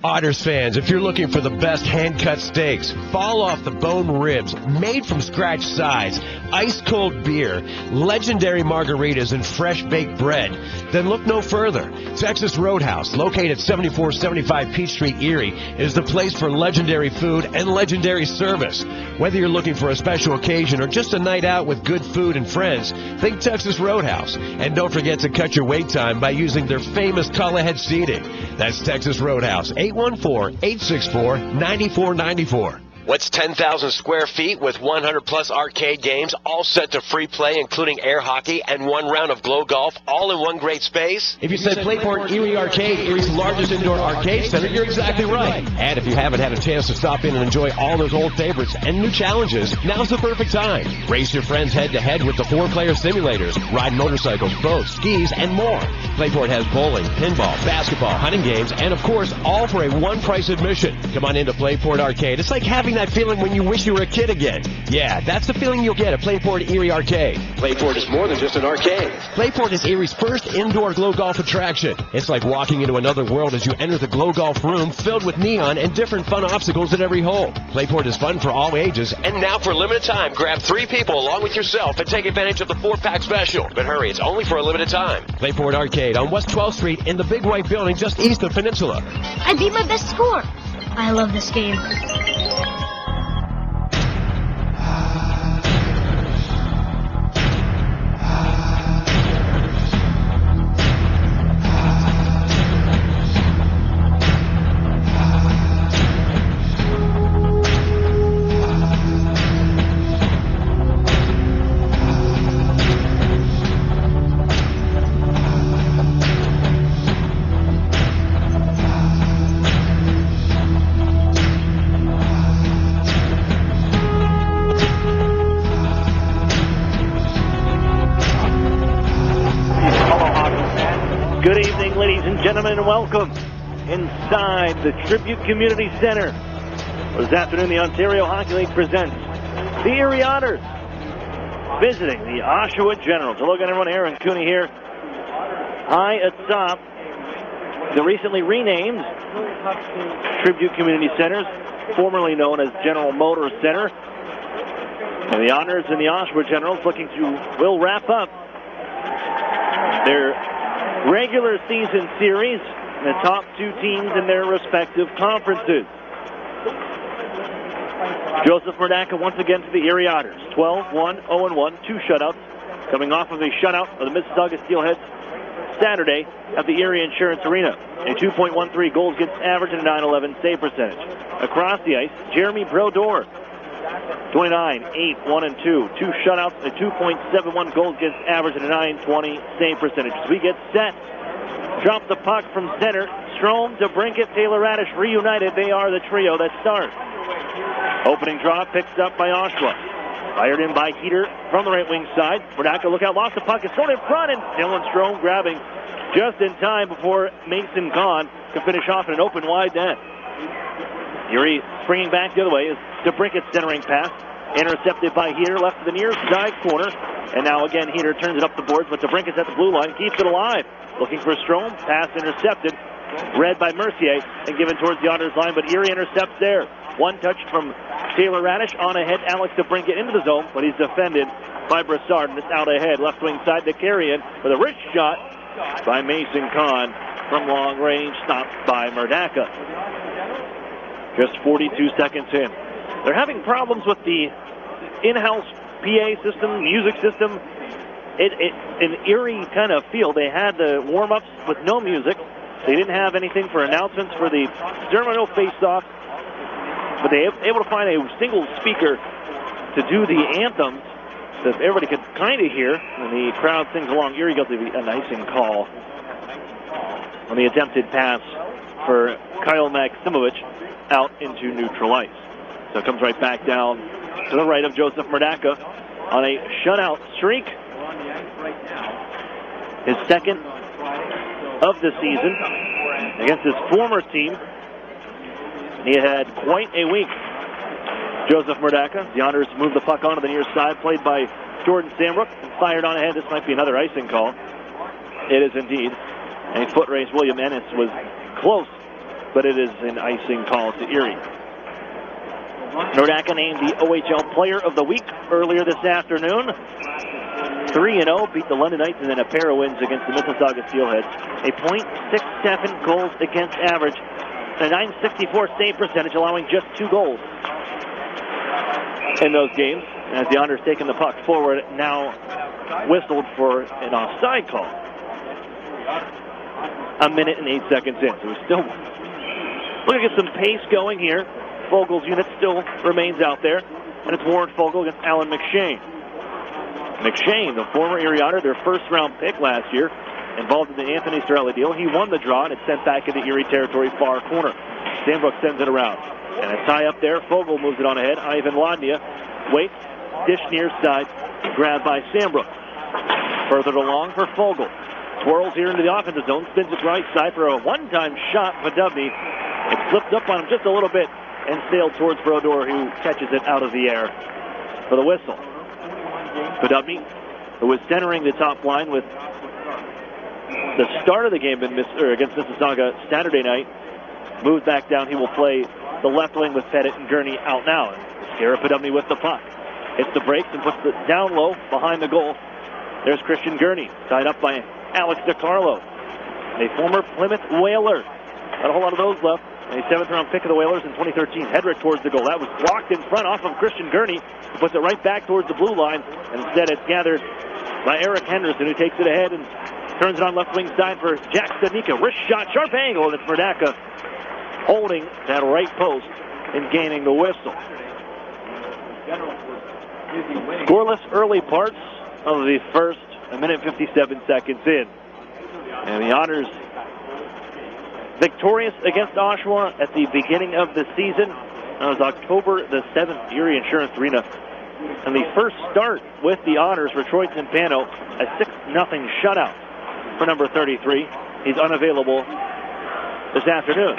Otters fans, if you're looking for the best hand-cut steaks, fall-off-the-bone ribs, made-from-scratch sides, ice-cold beer, legendary margaritas, and fresh-baked bread, then look no further. Texas Roadhouse, located at 7475 Peach Street, Erie, is the place for legendary food and legendary service. Whether you're looking for a special occasion or just a night out with good food and friends, think Texas Roadhouse. And don't forget to cut your wait time by using their famous call-ahead seating. That's Texas Roadhouse, 814-864-9494. What's 10,000 square feet with 100-plus arcade games, all set to free play, including air hockey and one round of glow golf, all in one great space? If you said Playport Erie Arcade, Erie's largest indoor arcade center, you're exactly right. And if you haven't had a chance to stop in and enjoy all those old favorites and new challenges, now's the perfect time. Race your friends head-to-head with the 4-player simulators, ride motorcycles, boats, skis, and more. Playport has bowling, pinball, basketball, hunting games, and of course, all for a one-price admission. Come on into Playport Arcade. It's like having that feeling when you wish you were a kid again. Yeah, that's the feeling you'll get at Playport Erie Arcade. Playport is more than just an arcade. Playport is Erie's first indoor glow golf attraction. It's like walking into another world as you enter the glow golf room filled with neon and different fun obstacles at every hole. Playport is fun for all ages, and now for a limited time, grab 3 people along with yourself and take advantage of the 4-pack special. But hurry, it's only for a limited time. Playport Arcade on West 12th Street in the big white building just east of Peninsula. I beat my best score. I love this game. Gentlemen, and welcome inside the Tribute Community Center. This afternoon, the Ontario Hockey League presents the Erie Otters visiting the Oshawa Generals. Hello again, everyone. Aaron Cooney here. High atop the recently renamed Tribute Community Centers, formerly known as General Motors Center. And the Otters and the Oshawa Generals will wrap up their regular season series, the top 2 teams in their respective conferences. Joseph Murdaka once again to the Erie Otters. 12-1, 0-1, 2 shutouts. Coming off of a shutout of the Mississauga Steelheads Saturday at the Erie Insurance Arena. A 2.13 goals against average and a 9.11 save percentage. Across the ice, Jeremy Brodeur. 29, 8, 1 and 2. 2 shutouts, a 2.71 goals against average and a 9.20 save percentage. As we get set, drop the puck from center. Strome, DeBrincat, Taylor Radish reunited. They are the trio that starts. Opening draw picked up by Oshawa. Fired in by Heater from the right wing side. Murdaka, look out, lost the puck. It's thrown in front, and Dylan Strome grabbing just in time before Mason Kahn can finish off in an open wide net. Erie springing back the other way is DeBrincat's centering pass. Intercepted by Heater, left to the near side corner. And now again, Heater turns it up the boards, but DeBrincat's at the blue line, keeps it alive. Looking for Strome, pass intercepted. Read by Mercier and given towards the Otters line, but Erie intercepts there. One touch from Taylor Radish, on ahead, Alex DeBrincat into the zone, but he's defended by Brassard, and it's out ahead. Left wing side to Carrion with a wrist shot by Mason Kahn from long range, stopped by Murdaka. Just 42 seconds in. They're having problems with the in-house PA system, music system. In Erie kind of feel, they had the warm-ups with no music. They didn't have anything for announcements for the ceremonial face-off, but they were able to find a single speaker to do the anthems that everybody could kind of hear, and the crowd sings along. Erie got an icing call on the attempted pass for Kyle Maximovich out into neutral ice. So it comes right back down to the right of Joseph Murdaka on a shutout streak. His second of the season against his former team. He had quite a week. Joseph Murdaka. The Otters moved the puck onto the near side, played by Jordan Sambrook, and fired on ahead. This might be another icing call. It is indeed. A foot race. William Ennis was close but it is an icing call to Erie. Merdaka named the OHL Player of the Week earlier this afternoon. 3-0, beat the London Knights, and then a pair of wins against the Mississauga Steelheads. A .67 goals against average, and a .964 save percentage, allowing just 2 goals in those games. As the Otters taking the puck forward, now whistled for an offside call. 1 minute and 8 seconds in, so we're still looking at some pace going here. Fogel's unit still remains out there, and it's Warren Fogel against Alan McShane. McShane, the former Erie Otter, their first-round pick last year, involved in the Anthony Terrell deal. He won the draw, and it's sent back into Erie territory, far corner. Sandbrook sends it around. And a tie up there. Fogel moves it on ahead. Ivan Ladnia waits. Dish near side. Grabbed by Sandbrook. Further along for Fogel. Twirls here into the offensive zone. Spins it right side for a one-time shot. Podubny. It slipped up on him just a little bit and sailed towards Brodeur, who catches it out of the air for the whistle. Podubny, who was centering the top line with the start of the game against Mississauga Saturday night, moved back down. He will play the left wing with Pettit and Gurney out now. Garrett Podubny with the puck. Hits the brakes and puts it down low behind the goal. There's Christian Gurney, tied up by Alex DiCarlo, a former Plymouth Whaler. Not a whole lot of those left. A 7th-round pick of the Whalers in 2013. Hedrick towards the goal. That was blocked in front off of Christian Gurney. Puts it right back towards the blue line. And instead it's gathered by Eric Henderson, who takes it ahead and turns it on left wing side for Jack Stanika. Wrist shot, sharp angle, and it's Merdaka holding that right post and gaining the whistle. Scoreless early parts of the first, 1 minute 57 seconds in. And the Otters victorious against Oshawa at the beginning of the season. That was October the 7th, Erie Insurance Arena. And the first start with the Otters for Troy Timpano, a 6-0 shutout for number 33. He's unavailable this afternoon.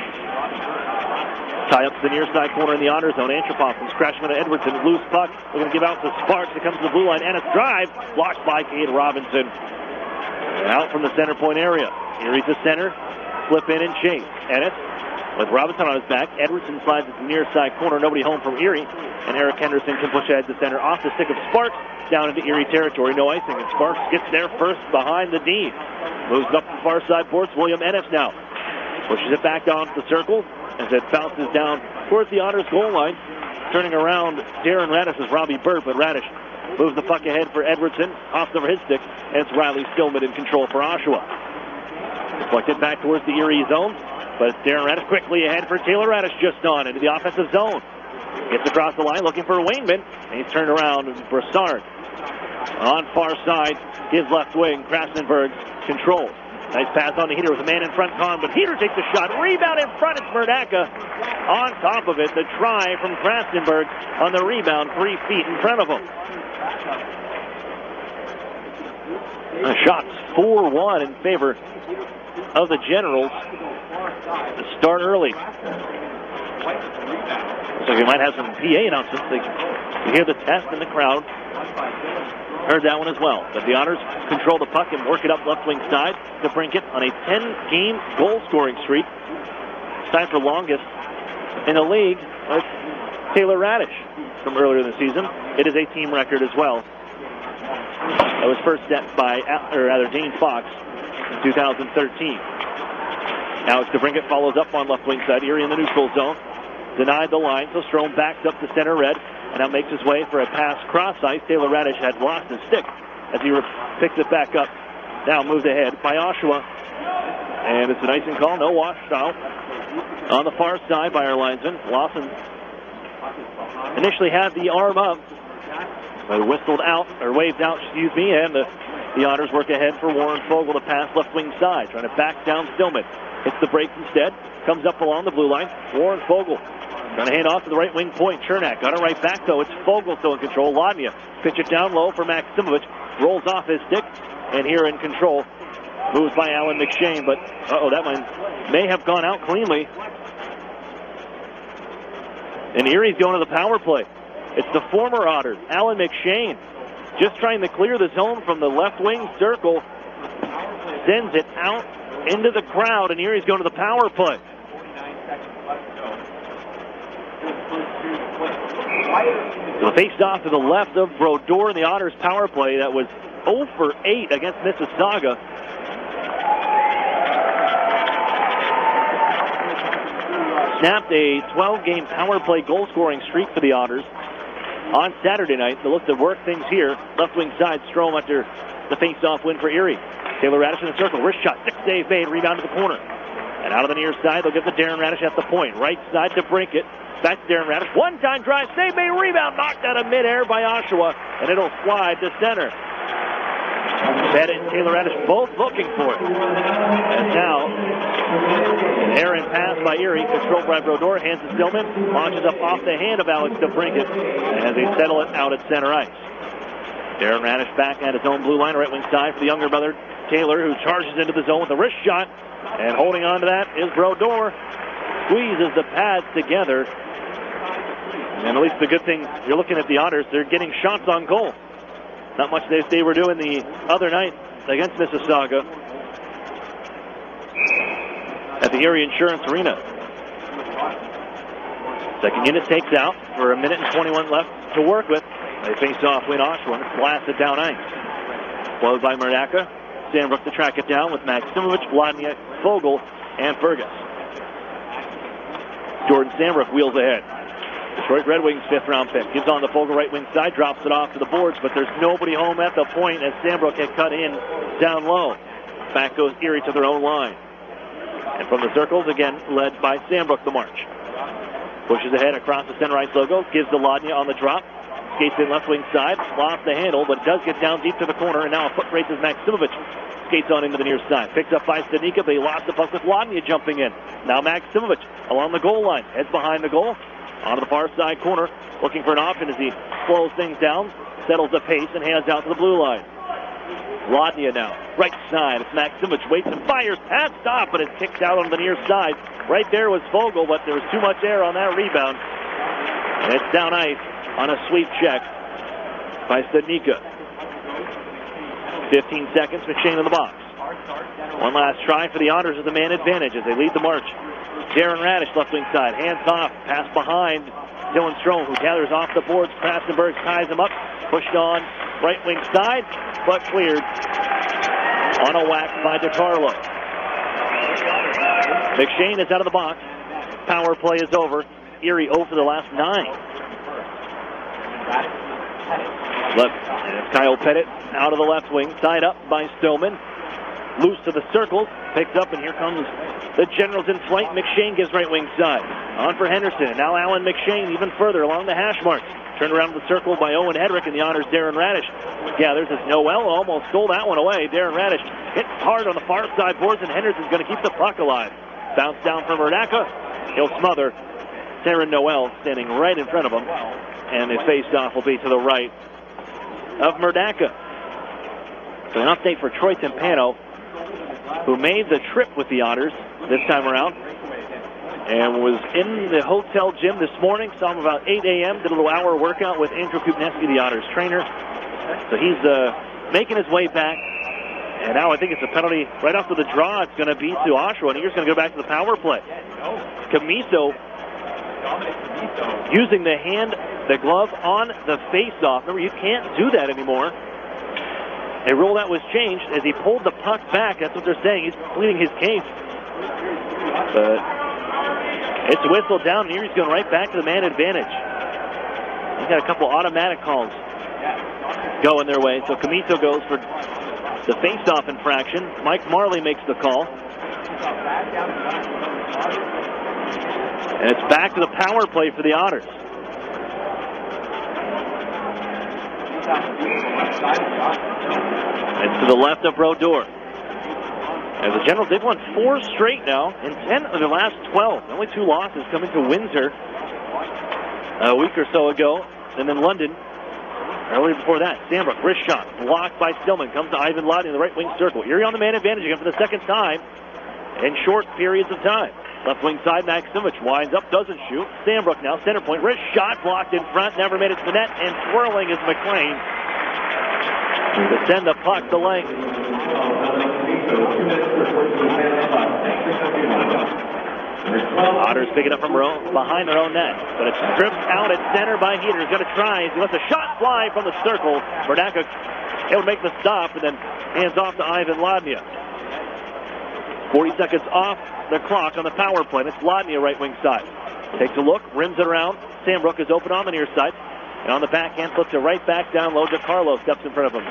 Tie up to the near side corner in the honor zone. Antropov comes crashing into Edwardson. Loose puck. We're going to give out to Sparks. It comes to the blue line. And a drive blocked by Cade Robinson. And out from the center point area. Erie's the center. Flip in and chase. Ennis with Robinson on his back. Edwardson slides at the near side corner. Nobody home from Erie. And Eric Henderson can push ahead to center off the stick of Sparks down into Erie territory. No icing. And Sparks gets there first behind the D. Moves up to the far side for it's William Ennis now. Pushes it back down to the circle as it bounces down towards the Otters goal line. Turning around, Darren Radish is Robbie Bird, but Radish moves the puck ahead for Edwardson. Hops over his stick, and it's Riley Stillman in control for Oshawa. Deflected back towards the Erie zone, but it's Darren Radish quickly ahead for Taylor Radish just on into the offensive zone. Gets across the line looking for Wingman, and he's turned around and Broussard on far side, his left wing, Krasnenberg's control. Nice pass on to Heater with a man in front, Kahn, but Heater takes a shot. Rebound in front, it's Merdaka. On top of it, the try from Krasnenberg on the rebound, 3 feet in front of him. The shot's 4-1 in favor of the Generals to start early. Looks like we might have some PA announcements. You hear the test in the crowd. Heard that one as well. But the Otters control the puck and work it up left wing side to Brinkett on a 10-game goal-scoring streak. It's time for longest in the league. That's Taylor Radish from earlier in the season. It is a team record as well. That was first set by, Dane Fox in 2013. Alex DeBrinket follows up on left wing side. Erie in the neutral zone. Denied the line, so Strome backs up to center red. And now makes his way for a pass cross ice. Taylor Radish had lost his stick as he picks it back up. Now moved ahead by Oshawa. And it's an icing call. No wash foul. On the far side by our linesman. Lawson initially had the arm up, but whistled out, or waved out, and the Otters work ahead for Warren Fogel to pass left wing side. Trying to back down Stillman. Hits the brakes instead. Comes up along the blue line. Warren Fogel trying to hand off to the right wing point. Chernak got it right back, though. It's Fogel still in control. Ladnia pitch it down low for Maximovich. Rolls off his stick. And here in control. Moves by Alan McShane. But, that one may have gone out cleanly. And Erie's going to the power play. It's the former Otters, Alan McShane. Just trying to clear the zone from the left wing circle. Sends it out into the crowd. And Erie's going to the power play. So the face-off to the left of Brodeur in the Otters power play that was 0 for 8 against Mississauga. Snapped a 12-game power play goal-scoring streak for the Otters on Saturday night. They look to work things here. Left wing side, Strom after the face-off win for Erie. Taylor Radish in the circle. Wrist shot, 6-save fade, rebound to the corner. And out of the near side, they'll give to Darren Radish at the point. Right side to Brinkett. Back to Darren Radish. One-time drive, save made, rebound, knocked out of midair by Oshawa, and it'll slide to center. Bennett and Taylor Radish both looking for it. And now, an errant pass by Erie, controlled by Brodeur, hands to Stillman, launches up off the hand of Alex to Brinkett, as they settle it out at center ice. Darren Radish back at his own blue line, right wing side for the younger brother, Taylor, who charges into the zone with a wrist shot. And holding on to that is Brodeur. Squeezes the pads together. And at least the good thing, you're looking at the Otters, they're getting shots on goal. Not much as they were doing the other night against Mississauga at the Erie Insurance Arena. Second unit takes out for a minute and 21 left to work with. They face off Win Oshawa and blasted down ice. Followed by Murdaka. Sandbrook to track it down with Maximovich, Vladimir, Vogel, and Fergus. Jordan Sandbrook wheels ahead. Detroit Red Wings 5th round pick. Gives on the Vogel right wing side, drops it off to the boards, but there's nobody home at the point as Sandbrook had cut in down low. Back goes Erie to their own line. And from the circles, again, led by Sandbrook the march. Pushes ahead across the center ice logo, gives to Ladnia on the drop. Skates in left wing side, lost the handle, but does get down deep to the corner, and now a foot race is Maximovich. Skates on into the near side. Picked up by Stanika, but he lost the puck with Ladnia jumping in. Now Maximovich along the goal line, heads behind the goal, onto the far side corner, looking for an option as he slows things down, settles the pace, and hands out to the blue line. Ladnia now, right side, it's Maximovich, waits and fires, pass stop, but it's kicked out on the near side. Right there was Vogel, but there was too much air on that rebound. And it's down ice on a sweep check by Stanika. 15 seconds, McShane in the box. One last try for the Otters with the man advantage as they lead the march. Darren Radish, left wing side, hands off, pass behind Dylan Strom, who gathers off the boards. Krastenberg ties him up, pushed on right wing side, but cleared on a whack by DiCarlo. McShane is out of the box. Power play is over. Erie 0 for the last 9. Look, Kyle Pettit out of the left wing, tied up by Stillman. Loose to the circle, picked up, and here comes the Generals in flight. McShane gives right wing side. On for Henderson, and now Alan McShane even further along the hash marks. Turned around to the circle by Owen Hedrick, and the Otters' Darren Radish gathers as Noel almost stole that one away. Darren Radish hits hard on the far side boards, and Henderson's going to keep the puck alive. Bounce down from Murdaka. He'll smother Taryn Noel standing right in front of him, and the face-off will be to the right of Murdaka. So an update for Troy Timpano, who made the trip with the Otters this time around and was in the hotel gym this morning. Saw him about 8 a.m., did a little hour workout with Andrew Kubneski, the Otters trainer. So he's making his way back, and now I think it's a penalty right after the draw. It's going to be to Oshawa, and he's going to go back to the power play. Camiso using the glove on the face-off. Remember, you can't do that anymore. A rule that was changed as he pulled the puck back. That's what they're saying. He's pleading his case. But it's whistled down, and Erie's going right back to the man advantage. He's got a couple automatic calls going their way. So Camiso goes for the face-off infraction. Mike Marley makes the call. And it's back to the power play for the Otters. It's to the left of Brodeur. As the Generals, they've won 4 straight now in 10 of the last 12. Only 2 losses coming to Windsor a week or so ago. And then London earlier before that. Sandbrook, wrist shot, blocked by Stillman. Comes to Ivan Lodney in the right wing circle. Erie on the man advantage again for the second time in short periods of time. Left wing side, Maximovich winds up, doesn't shoot. Sandbrook now, center point, wrist shot, blocked in front, never made it to the net, and swirling is McLean to send the puck to length. Otters pick it up from behind their own net, but it's stripped out at center by Heater. He's going to try. He lets a shot fly from the circle. Bernacka able to make the stop, and then hands off to Ivan Lodnia. 40 seconds off the clock on the power play. It's Lodnia right wing side. Takes a look, rims it around. Sambrook is open on the near side. And on the backhand, flips it right back down low to Carlo. Steps in front of him.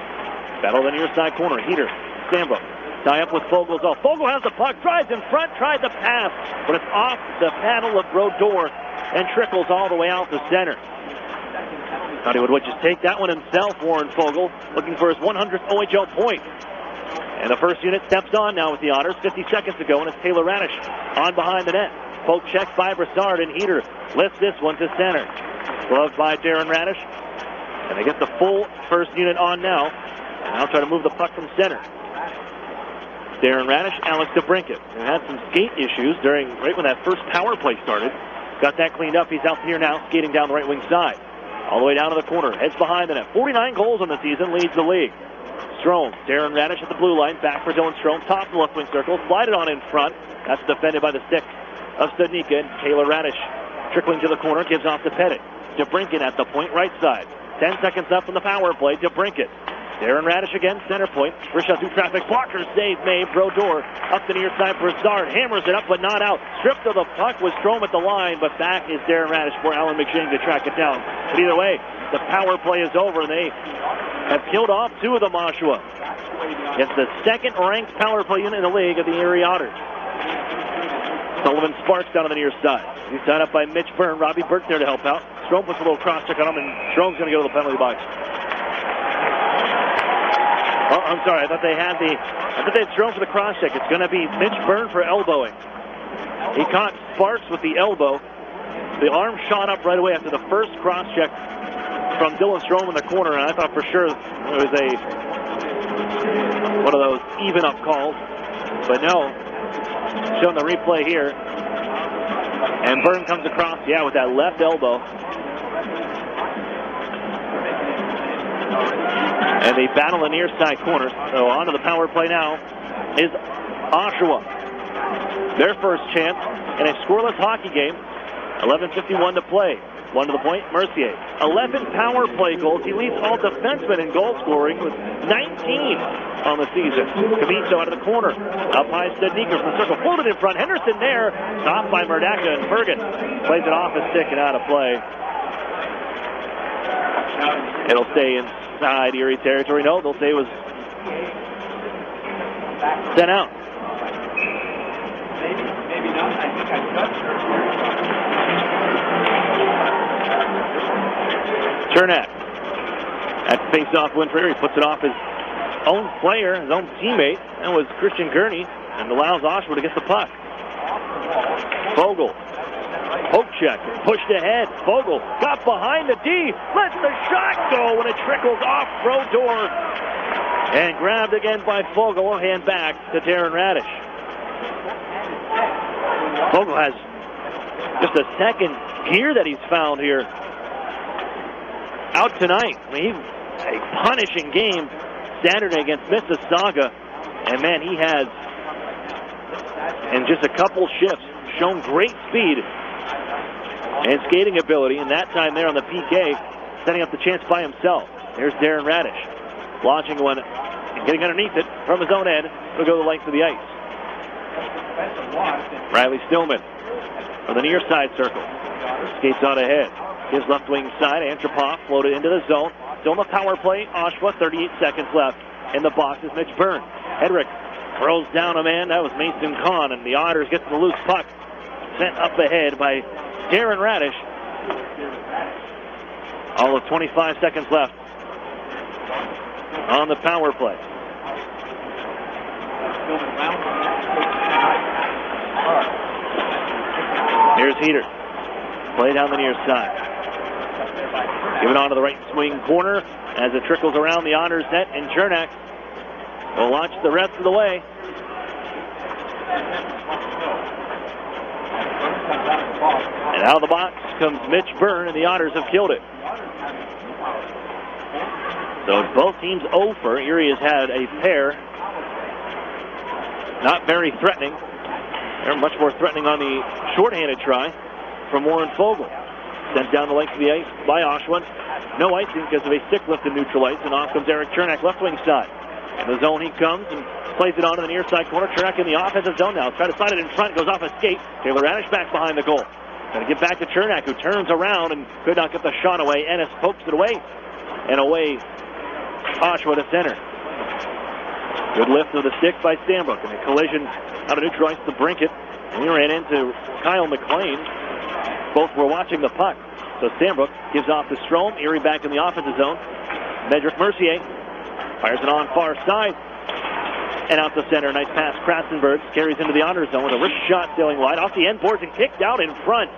Battle the near side corner. Heater, Sambrook. Tie up with Fogel's off. Fogel has the puck, drives in front, tried to pass, but it's off the paddle of Brodeur and trickles all the way out to center. Thought he would just take that one himself, Warren Fogel, looking for his 100th OHL point. And the first unit steps on now with the Otters. 50 seconds to go, and it's Taylor Radish on behind the net. Poke check by Brassard, and Heater lifts this one to center. Gloved by Darren Radish. And they get the full first unit on now. And now try to move the puck from center. Darren Radish, Alex DeBrincat, who had some skate issues right when that first power play started. Got that cleaned up. He's out here now, skating down the right wing side. All the way down to the corner, heads behind the net. 49 goals on the season, leads the league. Strome, Darren Radish at the blue line, back for Dylan Strome, top of the left wing circle, slide it on in front. That's defended by the stick of Studnicka, and Taylor Radish trickling to the corner, gives off to Pettit. DeBrincat at the point, right side. 10 seconds up on the power play, DeBrincat. Darren Radish again, center point. First shot through traffic, blocker save made. Brodeur up the near side for Brassard, hammers it up but not out. Stripped of the puck was Strome at the line, but back is Darren Radish for Alan McShane to track it down. But either way, the power play is over. They have killed off two of them, Oshawa. It's the second-ranked power play unit in the league of the Erie Otters. Sullivan Sparks down on the near side. He's tied up by Mitch Byrne. Robbie Burke there to help out. Strome puts a little cross-check on him, and Strome's going to go to the penalty box. Oh, I'm sorry. I thought they had Strome for the cross-check. It's going to be Mitch Byrne for elbowing. He caught Sparks with the elbow. The arm shot up right away after the first cross-check from Dylan Strome in the corner, and I thought for sure it was one of those even-up calls. But no. Showing the replay here. And Byrne comes across, with that left elbow. And they battle the near side corner. So onto the power play now is Oshawa. Their first chance in a scoreless hockey game. 11:51 to play. One to the point, Mercier. 11 power play goals. He leads all defensemen in goal scoring with 19 on the season. Cavito out of the corner. Up high, Studnicka from the circle. Floated in front. Henderson there. Stopped by Merdaka, and Fergus plays it off his stick and out of play. It'll stay inside Erie territory. No, they'll say it was sent out. Maybe not. I think I touched her. Turnak at face-off win for Erie. Puts it off his own player, his own teammate. That was Christian Gurney, and allows Oshawa to get the puck. Fogel. Poke check. Pushed ahead. Fogel got behind the D. Lets the shot go when it trickles off Brodeur. And grabbed again by Fogel. Hand back to Darren Radish. Fogel has just a second gear that he's found here. Out tonight. I mean, a punishing game Saturday against Mississauga. And man, he has, in just a couple shifts, shown great speed and skating ability. And that time there on the PK, setting up the chance by himself. Here's Darren Radish. Launching one and getting underneath it from his own end. He'll go the length of the ice. Riley Stillman from the near side circle. Skates on ahead. His left wing side, Antropov floated into the zone. Still in the power play. Oshawa, 38 seconds left. In the box is Mitch Byrne. Hedrick throws down a man. That was Mason Kahn, and the Otters get the loose puck. Sent up ahead by Darren Radish. All of 25 seconds left on the power play. Here's Heater. Play down the near side. Give it on to the right swing corner as it trickles around the Otters net, and Chernak will launch the rest of the way. And out of the box comes Mitch Byrne, and the Otters have killed it. So both teams 0 for. Erie has had a pair. Not very threatening. They're much more threatening on the shorthanded try from Warren Fogle. Sent down the length of the ice by Oshawa. No icing because of a stick lift in neutral ice, and off comes Eric Chernak, left wing side. In the zone he comes and plays it on to the near side corner. Chernak in the offensive zone now. Try to slide it in front, goes off a skate. Taylor Radish back behind the goal. Going to get back to Chernak, who turns around and could not get the shot away. Ennis pokes it away, and away Oshawa to center. Good lift of the stick by Stanbrook, and a collision out of neutral ice to Brinkett. And he ran into Kyle McLean. Both were watching the puck. So Stanbrook gives off to Strome. Erie back in the offensive zone. Medrick Mercier fires it on far side. And out to center. Nice pass. Krasenberg carries into the honor zone with a wrist shot sailing wide. Off the end boards and kicked out in front.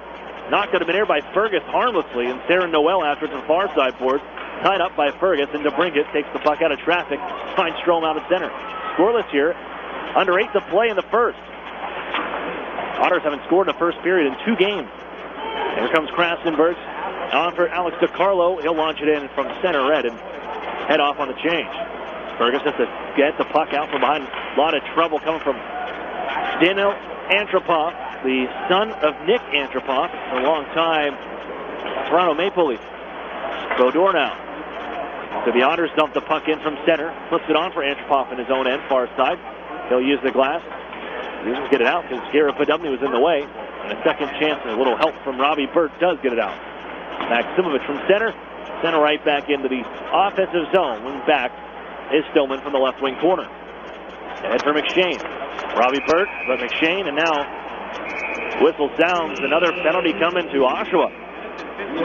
Knocked out of midair by Fergus harmlessly. And Sarah Noel after to the far side board. Tied up by Fergus. And DeBrinket takes the puck out of traffic. Finds Strome out of center. Scoreless here. Under 8 to play in the first. Otters haven't scored in the first period in 2 games. Here comes Krasenberg. On for Alex DiCarlo. He'll launch it in from center red and head off on the change. Fergus has to get the puck out from behind. A lot of trouble coming from Daniel Antropov, the son of Nick Antropov, for a long time Toronto Maple Leaf. Bodor now. So the Otters dump the puck in from center. Flips it on for Antropov in his own end, far side. He'll use the glass. He doesn't get it out because Garrett Podubny was in the way. And a second chance and a little help from Robbie Burt does get it out. Maximovich from center. Center right back into the offensive zone. Wing back is Stillman from the left wing corner. Ahead for McShane. Robbie Burt, but McShane, and now whistle sounds. Another penalty coming to Oshawa.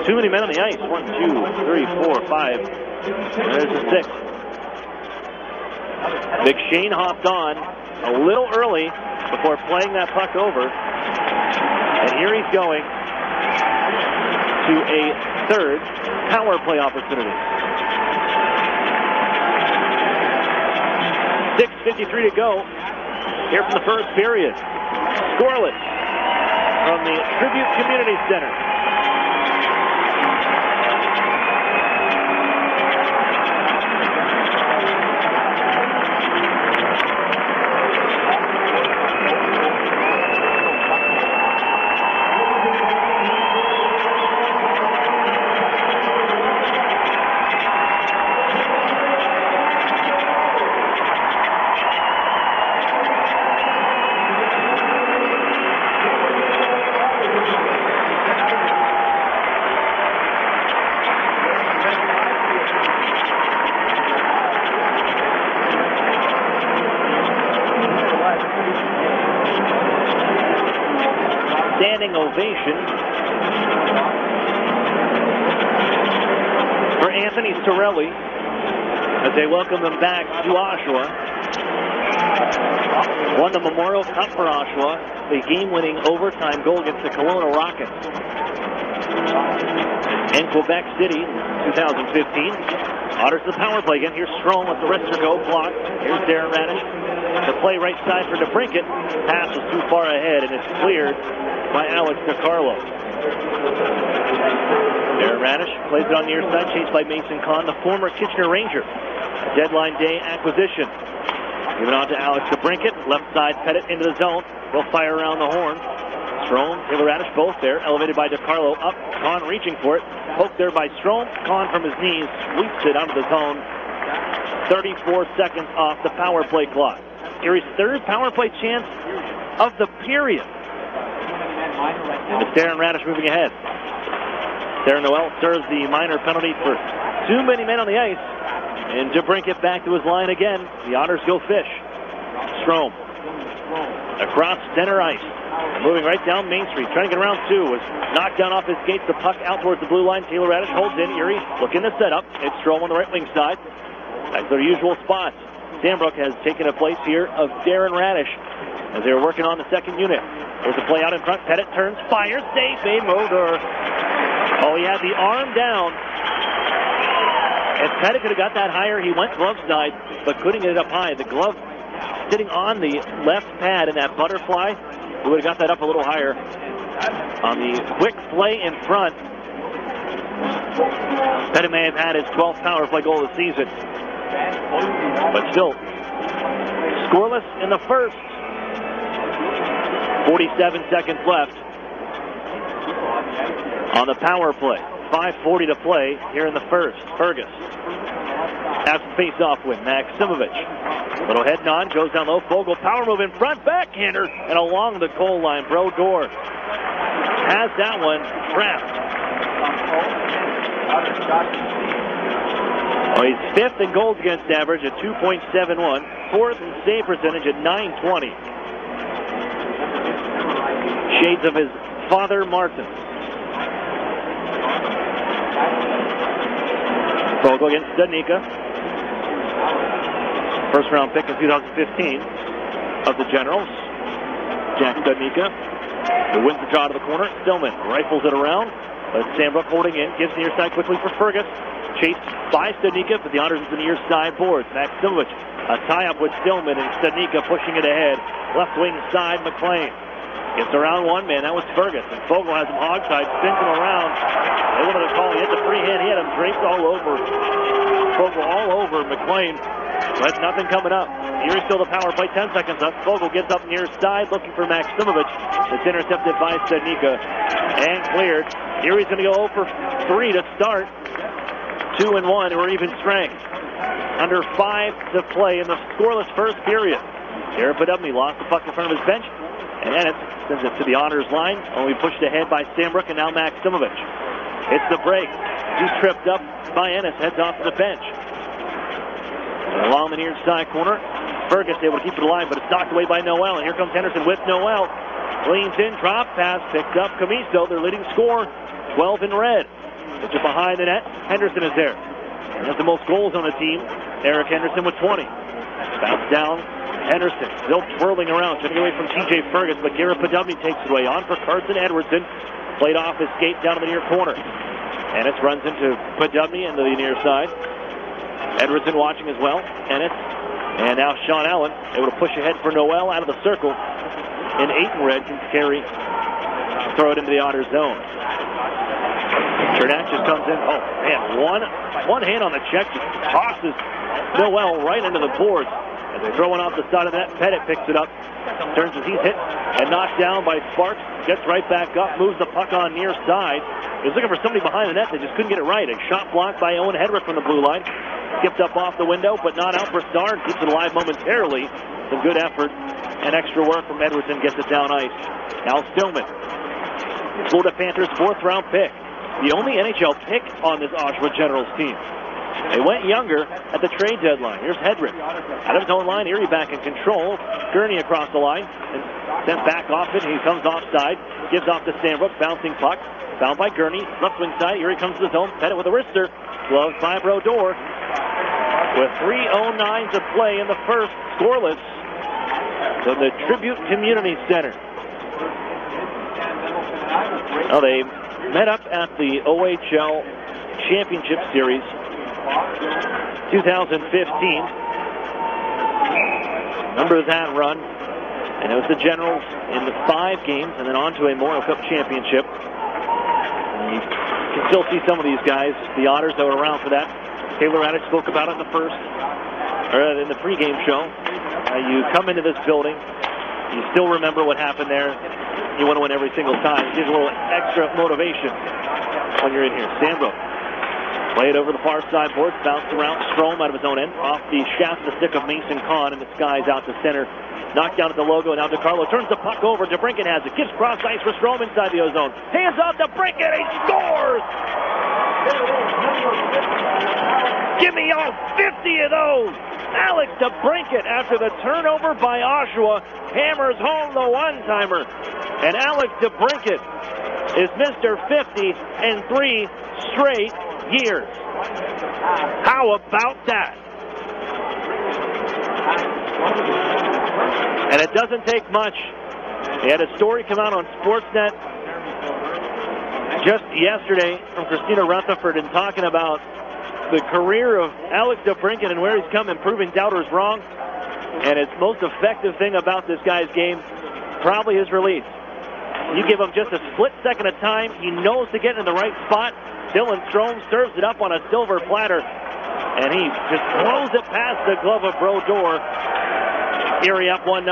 Too many men on the ice. 1, 2, 3, 4, 5. There's the 6. McShane hopped on a little early before playing that puck over. And here he's going to a third power play opportunity. 6:53 to go here from the first period. Scoreless from the Tribute Community Center. Standing ovation for Anthony Torelli as they welcome him back to Oshawa. Won the Memorial Cup for Oshawa, the game-winning overtime goal against the Kelowna Rockets in Quebec City, 2015. Otters the power play again. Here's Strome with the wrister go blocked. Here's Darren Radish. The play right side for DeBrinket. Pass was too far ahead and it's cleared by Alex DiCarlo. Darren Radish plays it on the near side, chased by Mason Kahn, the former Kitchener Ranger. Deadline day acquisition. Give it on to Alex DeBrinket. Left side, Pettit into the zone. He'll fire around the horn. Strome, Taylor Radish both there. Elevated by DiCarlo. Up, Kahn reaching for it. Poked there by Strome. Kahn from his knees sweeps it out of the zone. 34 seconds off the power play clock. Erie's third power play chance of the period. And it's Darren Radish moving ahead. Sarah Noel serves the minor penalty for too many men on the ice. And DeBrinket back to his line again. The Otters go fish. Strome across center ice. Moving right down Main Street. Trying to get around 2. Was knocked down off his skates. The puck out towards the blue line. Taylor Radish holds in. Erie looking to set up. It's Strome on the right wing side. Back to their usual spots. Stanbrook has taken a place here of Darren Radish as they were working on the second unit. There's a play out in front. Pettit turns, fires, save, made Mulder. Oh, he had the arm down. If Pettit could have got that higher, he went glove side, but couldn't get it up high. The glove sitting on the left pad in that butterfly, he would have got that up a little higher. On the quick play in front, Pettit may have had his 12th power play goal of the season. But still, scoreless in the first. 47 seconds left on the power play. 5:40 to play here in the first. Fergus has the face-off win. Maximovich. Little head nod, goes down low. Fogle, power move in front, backhander, and along the goal line. Brodeur has that one trapped. Oh, he's fifth in goals against average at 2.71. Fourth in save percentage at 920. Shades of his father, Martin. Fogle against Studnicka. First round pick in 2015 of the Generals. Jack Studnicka, who wins the draw to the corner. Stillman rifles it around, but Sandbrook holding in, gives near side quickly for Fergus. Chased by Studnicka, but the Otters is the near side boards. Maximovich, a tie-up with Stillman, and Studnicka pushing it ahead. Left wing side, McLean. Gets around one man, that was Fergus, and Fogle has him hogside, spins him around. They wanted to call, he had the free hand, he had him draped all over. Fogle all over McLean, but nothing coming up. Erie still the power play, 10 seconds up. Fogle gets up near side, looking for Maximovich. It's intercepted by Studnicka, and cleared. Erie's going to go 0 for 3 to start. 2-1, or even strength. Under 5 to play in the scoreless first period. Jared Podubny lost the puck in front of his bench, and Ennis sends it to the Otters line, only pushed ahead by Sandbrook, and now Maximovich. It's the break. He's tripped up by Ennis, heads off to the bench. And along the near side corner, Fergus able to keep it alive, but it's knocked away by Noel, and here comes Henderson with Noel. Leans in, drop pass, picked up Camiso, their leading scorer, 12 in red. It's just behind the net. Henderson is there. He has the most goals on the team. Eric Henderson with 20. Bounce down. Henderson still twirling around, trying to get away from TJ Fergus, but Garrett Podubny takes it away. On for Carson Edwardson. Played off his skate down to the near corner. Ennis runs into Podubny into the near side. Edwardson watching as well. Ennis. And now Sean Allen able to push ahead for Noel out of the circle. And 8 in red can carry, throw it into the Otters zone. Chernak just comes in. Oh, man, one hand on the check, just tosses Noel right into the boards. As they throw one off the side of the net, Pettit picks it up. Turns as he's hit and knocked down by Sparks. Gets right back up, moves the puck on near side. He was looking for somebody behind the net. They just couldn't get it right. A shot blocked by Owen Hedrick from the blue line. Skipped up off the window, but not out for Starr. Keeps it alive momentarily. Some good effort and extra work from Edwardson. Gets it down ice. Now Stillman. Florida Panthers' 4th round pick. The only NHL pick on this Oshawa Generals team. They went younger at the trade deadline. Here's Hedrick. Out of his own line, Erie back in control. Gurney across the line and sent back off it. He comes offside. Gives off to Sandbrook. Bouncing puck. Found by Gurney. Left wing side. Erie comes to the zone. Pettit with a wrister. Gloved by Brodeur. With 3:09 to play in the first, scoreless. So the Tribute Community Center. Well, they met up at the OHL Championship Series 2015. Remember that run? And it was the Generals in the 5 games and then on to a Memorial Cup Championship. And you can still see some of these guys, the Otters that were around for that. Taylor Radish spoke about it in the in the pregame show. You come into this building, you still remember what happened there. You want to win every single time. It gives a little extra motivation when you're in here. Sandbrook played over the far side boards, bounced around Strome out of his own end, off the shaft of the stick of Mason Kahn, and the skies out to center. Knocked down at the logo, and now DeCarlo turns the puck over. DeBrincat has it, gives cross ice for Strome inside the ozone. Hands off DeBrincat, he scores! Give me all 50 of those! Alex DeBrincat, after the turnover by Oshawa, hammers home the one-timer. And Alex DeBrincat is Mr. 50 in 3 straight years. How about that? And it doesn't take much. They had a story come out on Sportsnet just yesterday from Christina Rutherford and talking about the career of Alex DeBrincat and where he's come and proving doubters wrong. And its most effective thing about this guy's game, probably his release. You give him just a split second of time, he knows to get in the right spot. Dylan Strome serves it up on a silver platter, and he just throws it past the glove of Brodeur. Erie up 1-0.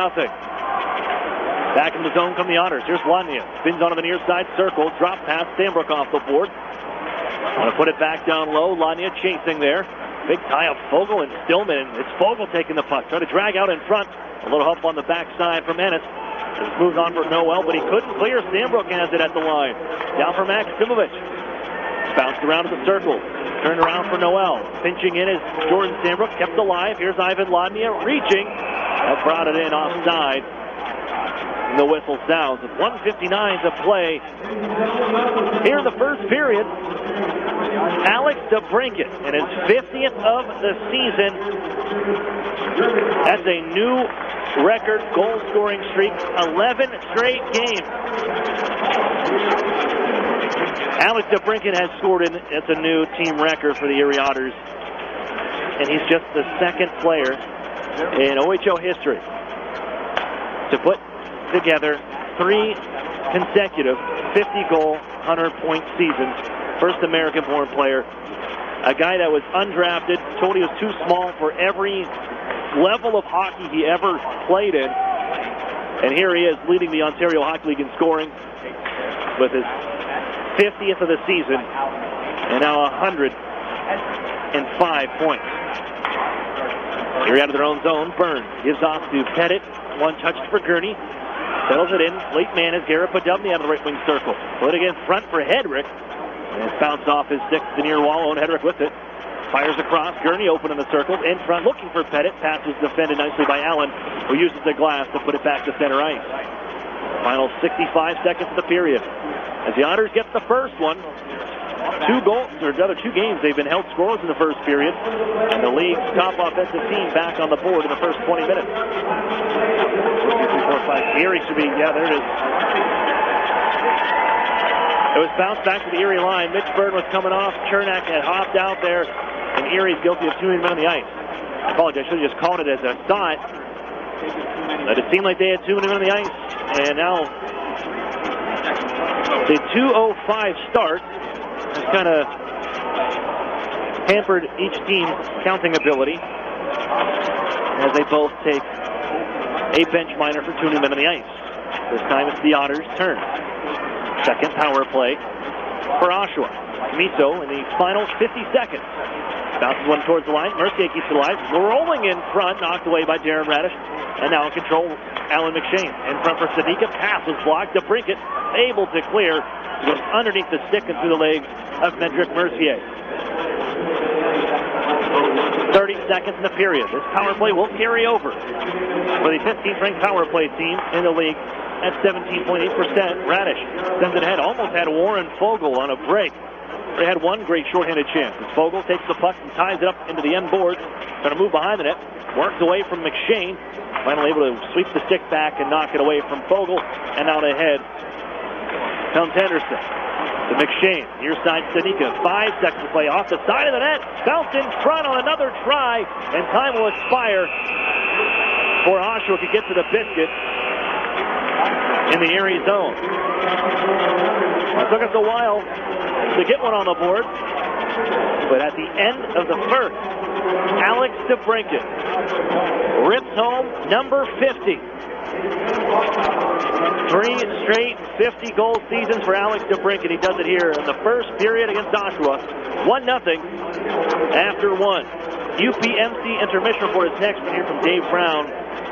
Back in the zone come the Otters. Here's Lania. Spins onto the near side circle. Drop pass. Sandbrook off the board. Want to put it back down low. Lania chasing there. Big tie of Fogle and Stillman. It's Fogle taking the puck. Trying to drag out in front. A little help on the backside from Ennis. It's moved on for Noel, but he couldn't clear. Sandbrook has it at the line. Down for Maximovich. Bounced around to the circle. Turned around for Noel. Pinching in is Jordan Sandbrook. Kept alive. Here's Ivan Lania reaching. That brought it in offside. And the whistle sounds. With 1:59 to play here in the first period. Alex DeBrincat in his 50th of the season. That's a new record goal-scoring streak. 11 straight games. Alex DeBrincat has scored in. It's a new team record for the Erie Otters. And he's just the second player in OHL history to put together 3 consecutive 50-goal, 100-point seasons. First American-born player. A guy that was undrafted, told he was too small for every level of hockey he ever played in. And here he is leading the Ontario Hockey League in scoring with his 50th of the season and now 105 points. Here out of their own zone, Burns gives off to Pettit. One touch for Gurney. Settles it in. Late man is Garrett Podubny out of the right wing circle. Put it in front for Hedrick. And it's bounced off his stick to the near wall. Owen Hedrick with it. Fires across. Gurney open in the circle. In front looking for Pettit. Pass is defended nicely by Allen, who uses the glass to put it back to center ice. Final 65 seconds of the period. As the Otters get the first one. 2 goals, or the other 2 games, they've been held scoreless in the first period. And the league's top offensive team back on the board in the first 20 minutes. 1, 2, 3, 4, 5. Erie should be, yeah, there it is. It was bounced back to the Erie line. Mitch Byrne was coming off. Chernak had hopped out there. And Erie's guilty of too many men on the ice. I apologize. I should have just called it as I saw it. But it seemed like they had too many men on the ice. And now the 2:05 start has kind of hampered each team's counting ability as they both take a bench minor for too many men on the ice. This time it's the Otters' turn. Second power play for Oshawa. Miso in the final 50 seconds. Bounces one towards the line. Mercier keeps it alive. Rolling in front, knocked away by Taylor Radish. And now in control, Alan McShane. In front for Sadika. Pass was blocked. DeBrincat able to clear. Goes underneath the stick and through the legs of Medrick Mercier. 30 seconds in the period. This power play will carry over for the 15th ranked power play team in the league at 17.8%. Radish sends it ahead. Almost had Warren Fogle on a break. They had one great shorthanded chance. As Fogle takes the puck and ties it up into the end boards. Going to move behind the net. Works away from McShane. Finally able to sweep the stick back and knock it away from Fogle. And out ahead comes Henderson. To McShane. Near side Stanika. 5 seconds to play off the side of the net. Bounced in front on another try. And time will expire before Oshawa could get to the biscuit in the Erie zone. It took us a while to get one on the board. But at the end of the first, Alex DeBrincat rips home number 50. 3 straight 50-goal seasons for Alex DeBrincat. He does it here in the first period against Oshawa. 1-0 after 1. UPMC intermission report is next. We'll hear from Dave Brown,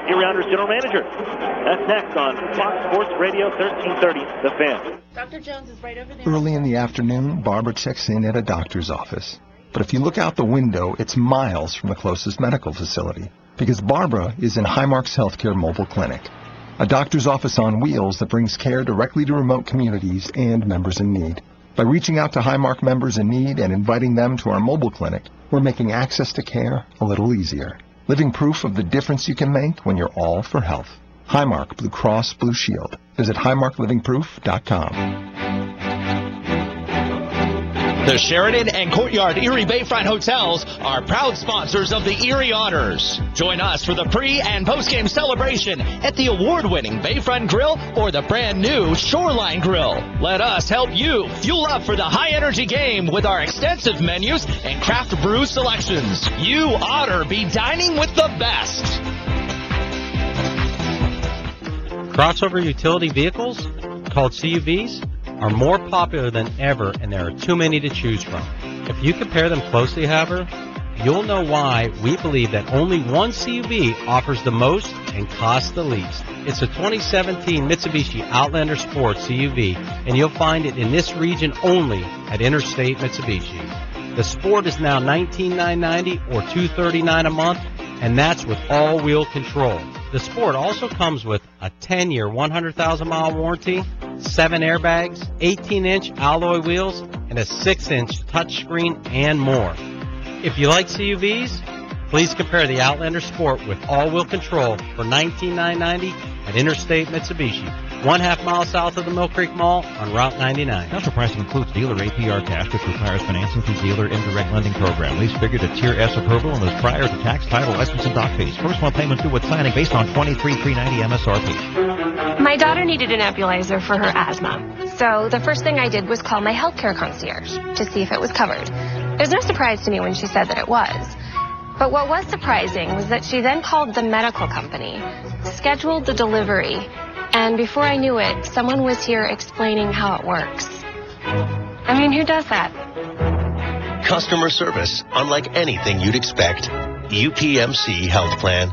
Erie Otters general manager. That's next on Fox Sports Radio 1330, The Fan. Dr. Jones is right over there. Early in the afternoon, Barbara checks in at a doctor's office. But if you look out the window, it's miles from the closest medical facility. Because Barbara is in Highmark's Healthcare Mobile Clinic, a doctor's office on wheels that brings care directly to remote communities and members in need. By reaching out to Highmark members in need and inviting them to our mobile clinic, we're making access to care a little easier. Living proof of the difference you can make when you're all for health. Highmark Blue Cross Blue Shield. Visit highmarklivingproof.com. The Sheridan and Courtyard Erie Bayfront Hotels are proud sponsors of the Erie Otters. Join us for the pre- and post-game celebration at the award-winning Bayfront Grill or the brand-new Shoreline Grill. Let us help you fuel up for the high-energy game with our extensive menus and craft brew selections. You Otter be dining with the best. Crossover utility vehicles, called CUVs, are more popular than ever, and there are too many to choose from. If you compare them closely, however, you'll know why we believe that only one CUV offers the most and costs the least. It's a 2017 Mitsubishi Outlander Sport CUV, and you'll find it in this region only at Interstate Mitsubishi. The Sport is now $19,990 or $239 a month, and that's with all-wheel control. The Sport also comes with a 10-year, 100,000-mile warranty, 7 airbags, 18-inch alloy wheels, and a 6-inch touchscreen, and more. If you like CUVs, please compare the Outlander Sport with all-wheel control for $19,990 at Interstate Mitsubishi, 1/2 mile south of the Mill Creek Mall on Route 99. Special pricing includes dealer APR cash, which requires financing through dealer indirect lending program. Lease figured at Tier S approval and is prior to tax, title, license, and dock fees. First one payment due with signing based on $23,390 MSRP. My daughter needed a nebulizer for her asthma, so the first thing I did was call my healthcare concierge to see if it was covered. It was no surprise to me when she said that it was. But what was surprising was that she then called the medical company, scheduled the delivery, and before I knew it, someone was here explaining how it works. I mean, who does that? Customer service, unlike anything you'd expect. UPMC Health Plan.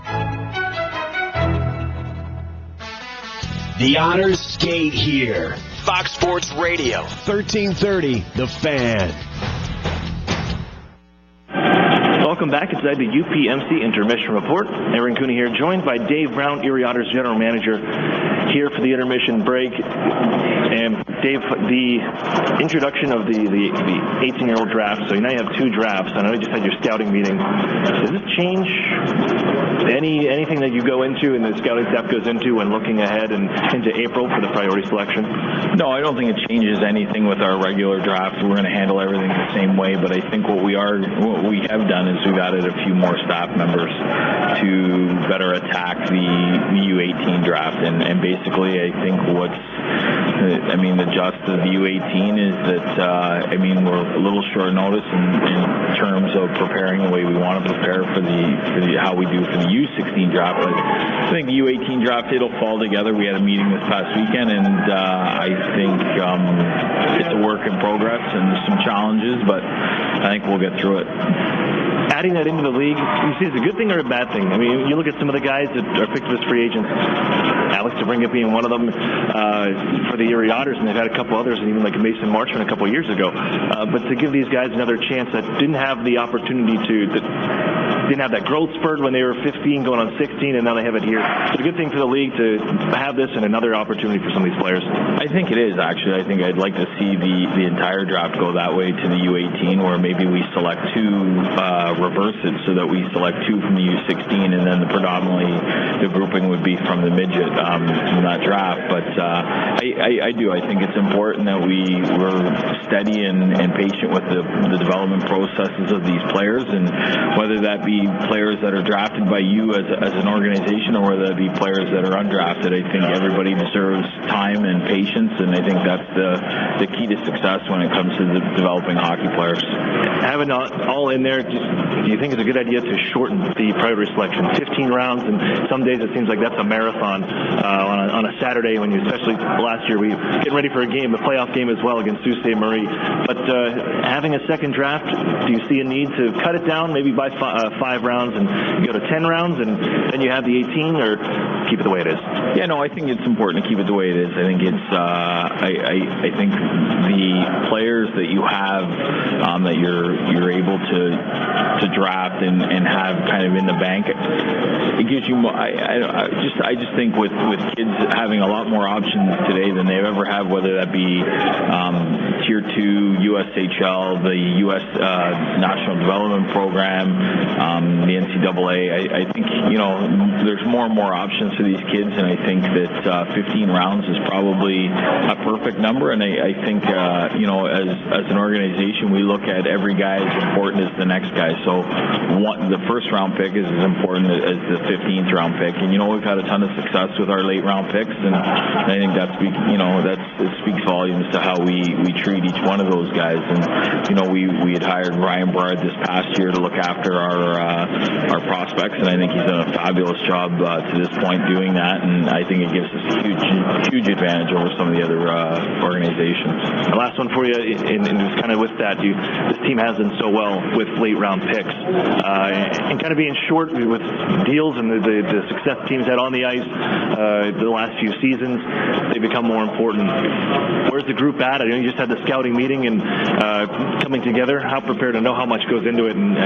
The Otters skate here. Fox Sports Radio, 1330, The Fan. Welcome back inside the UPMC Intermission Report. Aaron Cooney here, joined by Dave Brown, Erie Otters General Manager, here for the intermission break. And Dave, the introduction of the 18-year-old draft, so now you have 2 drafts. I know you just had your scouting meeting. Does this change anything that you go into and the scouting staff goes into when looking ahead and into April for the priority selection? No, I don't think it changes anything with our regular draft. We're going to handle everything the same way, but I think what we have done is we've added a few more staff members to better attack the U18 draft. And basically, I think the gist of the U18 is that, we're a little short notice in terms of preparing the way we want to prepare for the how we do for the U16 draft. But I think the U18 draft, it'll fall together. We had a meeting this past weekend, and I think it's a work in progress and some challenges, but I think we'll get through it. Adding that into the league, you see, it's a good thing or a bad thing? I mean, you look at some of the guys that are picked as free agents, Alex DeBrincat being one of them for the Erie Otters, and they've had a couple others, and even like Mason Marchman a couple years ago. But to give these guys another chance that didn't have the opportunity didn't have that growth spurt when they were 15 going on 16, and now they have it here. It's a good thing for the league to have this and another opportunity for some of these players. I think it is, actually. I think I'd like to see the entire draft go that way to the U18, where maybe we select 2, reverse it so that we select 2 from the U16, and then predominantly the grouping would be from the midget from that draft. But I do. I think it's important that we're steady and patient with the development processes of these players, and whether that be players that are drafted by you as an organization or whether that be players that are undrafted. I think everybody deserves time and patience, and I think that's the key to success when it comes to developing hockey players. Having all in there, do you think it's a good idea to shorten the priority selection? 15 rounds, and some days it seems like that's a marathon on a Saturday when especially last year, we getting ready for a game, a playoff game as well against Sault Ste. Marie. But having a second draft, do you see a need to cut it down, maybe by 5 rounds and go to 10 rounds, and then you have the 18, or keep it the way it is? Yeah, no, I think it's important to keep it the way it is. I think it's I think the players that you have that you're able to draft and have kind of in the bank, it gives you more. I just think with kids having a lot more options today than they've ever had, whether that be Tier 2, USHL, the U.S. National Development Program, the NCAA. I think there's more and more options for these kids, and I think that 15 rounds is probably a perfect number. And I think as an organization, we look at every guy as important as the next guy. So the first round pick is as important as the 15th round pick. And, we've had a ton of success with our late round picks. And I think it speaks volumes to how we treat each one of those guys. And, we had hired Ryan Brard this past year to look after our prospects. And I think he's done a fabulous job to this point doing that. And I think it gives us a huge advantage over some of the other organizations. The last one for you, and just kind of with that, this team has done so well with late round picks, and kind of being short with deals and the success teams had on the ice the last few seasons, they become more important. Where's the group at? I know you just had the scouting meeting and coming together. How prepared to know how much goes into it? And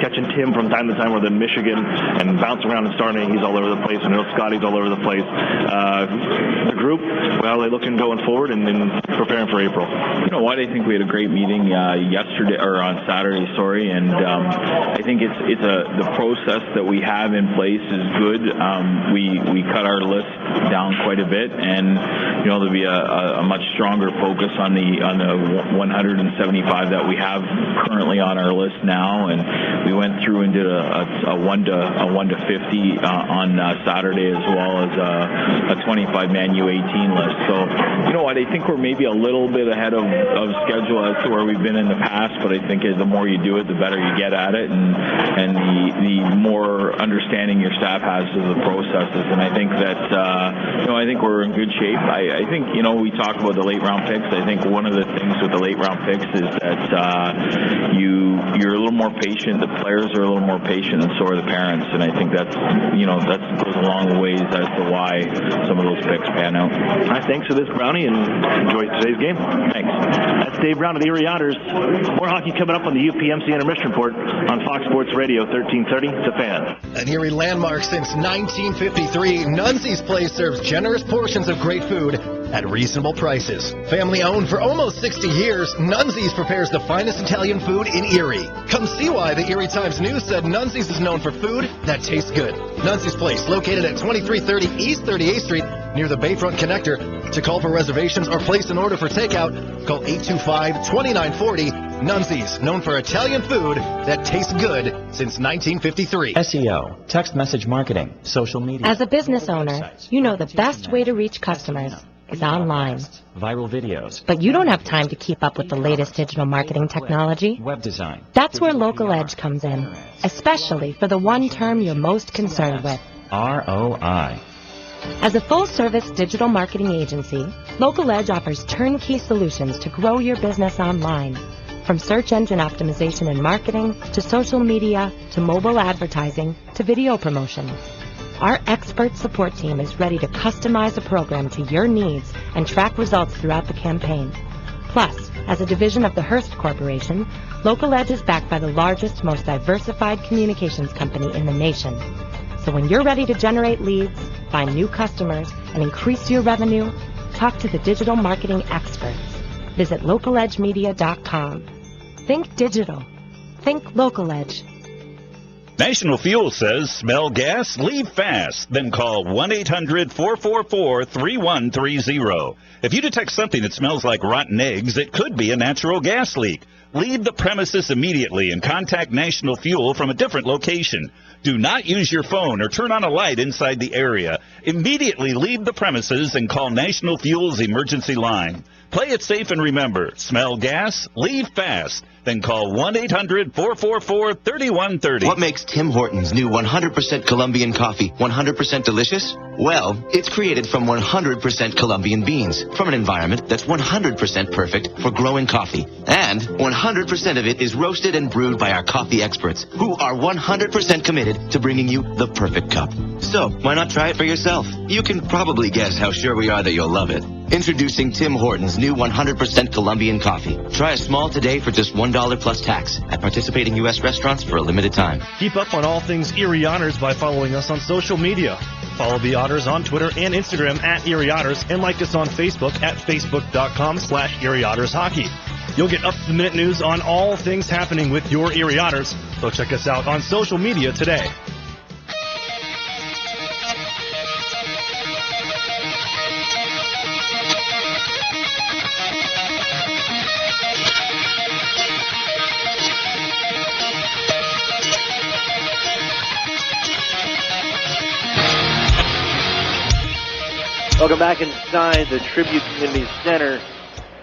catching Tim from time to time with in Michigan and bouncing around and starting, he's all over the place. I know Scotty's all over the place. The group, well, they're looking going forward and preparing for April. You know what? I think we had a great meeting on Saturday. And I think the process that we have in place is good. We cut our list down quite a bit, and there'll be a much stronger focus on the 175 that we have currently on our list now. And we went through and did a 1 to 50 on Saturday, as well as a 25-man U18 list. So I think we're maybe a little bit ahead of schedule as to where we've been in the past, but I think the more you do it, the better you get at it, and the more understanding your staff has of the processes. And I think that I think we're in good shape. I think we talk about the late round picks. I think one of the things with the late round picks is that you're a little more patient. The players are a little more patient, and so are the parents. And I think that goes a long ways as to why some of those picks pan out. All right, thanks for this, Brownie, and enjoy today's game. Thanks. That's Dave Brown of the Erie Otters. More hockey coming up on the UPMC Intermission Report on Fox Sports Radio 1330. The Fan. An Erie landmark since 1953, Nunzi's Place serves generous portions of great food at reasonable prices. Family owned for almost 60 years, Nunzi's prepares the finest Italian food in Erie. Come see why the Erie Times News said Nunzi's is known for food that tastes good. Nunzi's Place, located at 2330 East 38th Street, near the Bayfront Connector. To call for reservations or place an order for takeout, call 825-2940. Nunzi's, known for Italian food that tastes good since 1953. SEO, text message marketing, social media. As a business owner, you know the best way to reach customers is online. Viral videos. But you don't have time to keep up with the latest digital marketing technology. Web design. That's where Local Edge comes in, especially for the one term you're most concerned with. ROI. As a full-service digital marketing agency, Local Edge offers turnkey solutions to grow your business online. From search engine optimization and marketing, to social media, to mobile advertising, to video promotion. Our expert support team is ready to customize a program to your needs and track results throughout the campaign. Plus, as a division of the Hearst Corporation, Local Edge is backed by the largest, most diversified communications company in the nation. So when you're ready to generate leads, find new customers, and increase your revenue, talk to the digital marketing experts. Visit localedgemedia.com. Think digital. Think Local Edge. National Fuel says, smell gas? Leave fast. Then call 1-800-444-3130. If you detect something that smells like rotten eggs, it could be a natural gas leak. Leave the premises immediately and contact National Fuel from a different location. Do not use your phone or turn on a light inside the area. Immediately leave the premises and call National Fuel's emergency line. Play it safe and remember, smell gas? Leave fast. Then call 1-800-444-3130. What makes Tim Hortons' new 100% Colombian coffee 100% delicious? Well, it's created from 100% Colombian beans, from an environment that's 100% perfect for growing coffee. And 100% of it is roasted and brewed by our coffee experts, who are 100% committed to bringing you the perfect cup. So, why not try it for yourself? You can probably guess how sure we are that you'll love it. Introducing Tim Hortons' new 100% Colombian coffee. Try a small today for just $1 plus tax at participating U.S. restaurants for a limited time. Keep up on all things Erie Otters by following us on social media. Follow the Otters on Twitter and Instagram at Erie Otters, and like us on Facebook at facebook.com/Erie Otters Hockey. You'll get up-to-the-minute news on all things happening with your Erie Otters, so check us out on social media today. Welcome back inside the Tribute Community Center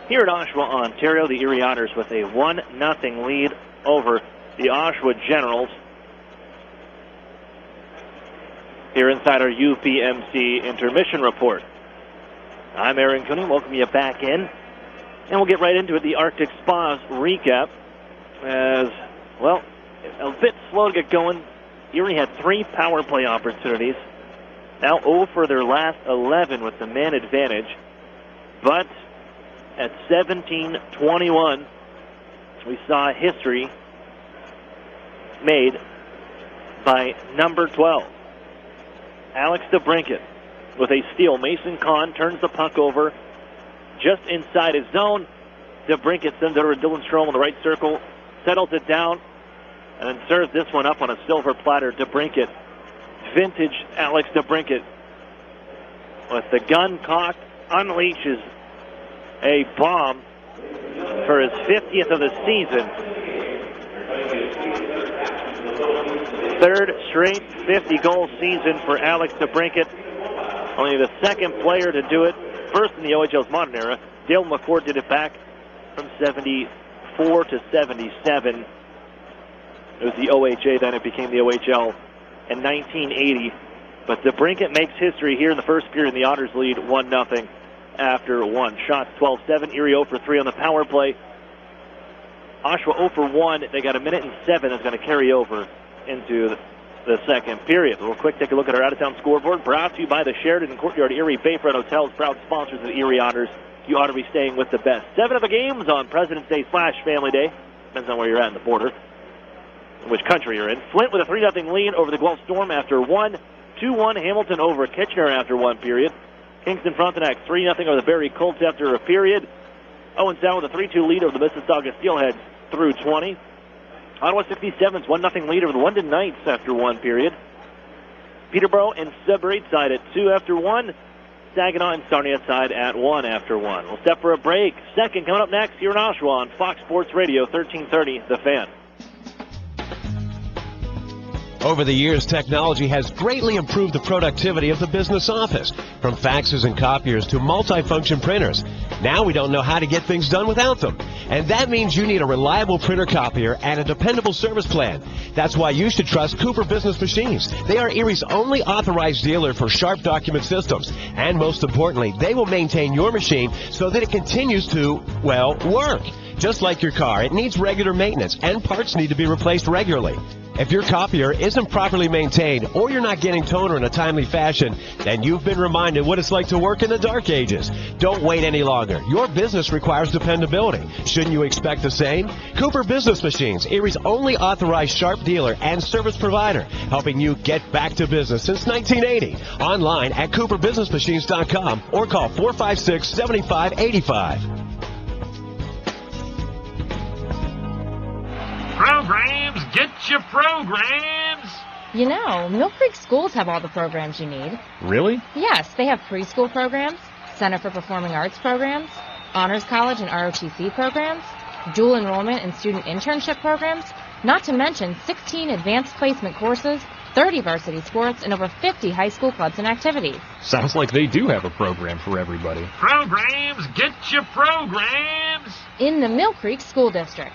here at Oshawa, Ontario. The Erie Otters with a 1-0 lead over the Oshawa Generals. Here inside our UPMC intermission report. I'm Aaron Cooney. Welcome you back in. And we'll get right into it. The Arctic Spas recap. As, well, a bit slow to get going. Erie had 3 power play opportunities. Now 0 for their last 11 with the man advantage. But at 17-21, we saw history made by number 12. Alex DeBrincat with a steal. Mason Kahn turns the puck over just inside his zone. DeBrincat sends it over to Dylan Strom in the right circle, settles it down, and then serves this one up on a silver platter. DeBrincat, vintage Alex DeBrincat, with the gun cocked, unleashes a bomb for his 50th of the season. Third straight 50-goal season for Alex DeBrincat. Only the second player to do it. First in the OHL's modern era. Dale McCord did it back from 74 to 77. It was the OHA, then it became the OHL in 1980. But DeBrincat makes history here in the first period, and the Otters lead 1-0 after 1. Shots 12-7. Erie 0 for 3 on the power play. Oshawa 0 for 1. They got 1:07 that's going to carry over into the second period. Real quick, take a look at our out-of-town scoreboard. Brought to you by the Sheridan and Courtyard Erie Bayfront Hotels, proud sponsors of the Erie Otters. You ought to be staying with the best. 7 of the games on President's Day / Family Day. Depends on where you're at in the border, which country you're in. Flint with a 3-0 lead over the Guelph Storm after 1. 2-1 Hamilton over Kitchener after 1 period. Kingston Frontenac 3-0 over the Barrie Colts after a period. Owens down with a 3-2 lead over the Mississauga Steelheads through 20. Ottawa 67's 1-0 lead over the London Knights after 1 period. Peterborough and Sudbury tied at 2 after 1. Saginaw and Sarnia tied at 1 after 1. We'll step for a break. Second coming up next here in Oshawa on Fox Sports Radio 1330 The Fan. Over the years, technology has greatly improved the productivity of the business office, from faxes and copiers to multifunction printers. Now we don't know how to get things done without them. And that means you need a reliable printer copier and a dependable service plan. That's why you should trust Cooper Business Machines. They are Erie's only authorized dealer for Sharp document systems. And most importantly, they will maintain your machine so that it continues to, well, work. Just like your car, it needs regular maintenance and parts need to be replaced regularly. If your copier isn't properly maintained or you're not getting toner in a timely fashion, then you've been reminded what it's like to work in the dark ages. Don't wait any longer. Your business requires dependability. Shouldn't you expect the same? Cooper Business Machines, Erie's only authorized Sharp dealer and service provider, helping you get back to business since 1980. Online at cooperbusinessmachines.com or call 456-7585. Programs, get your programs! You know, Mill Creek schools have all the programs you need. Really? Yes, they have preschool programs, Center for Performing Arts programs, Honors College and ROTC programs, dual enrollment and student internship programs, not to mention 16 advanced placement courses, 30 varsity sports, and over 50 high school clubs and activities. Sounds like they do have a program for everybody. Programs, get your programs! In the Mill Creek School District.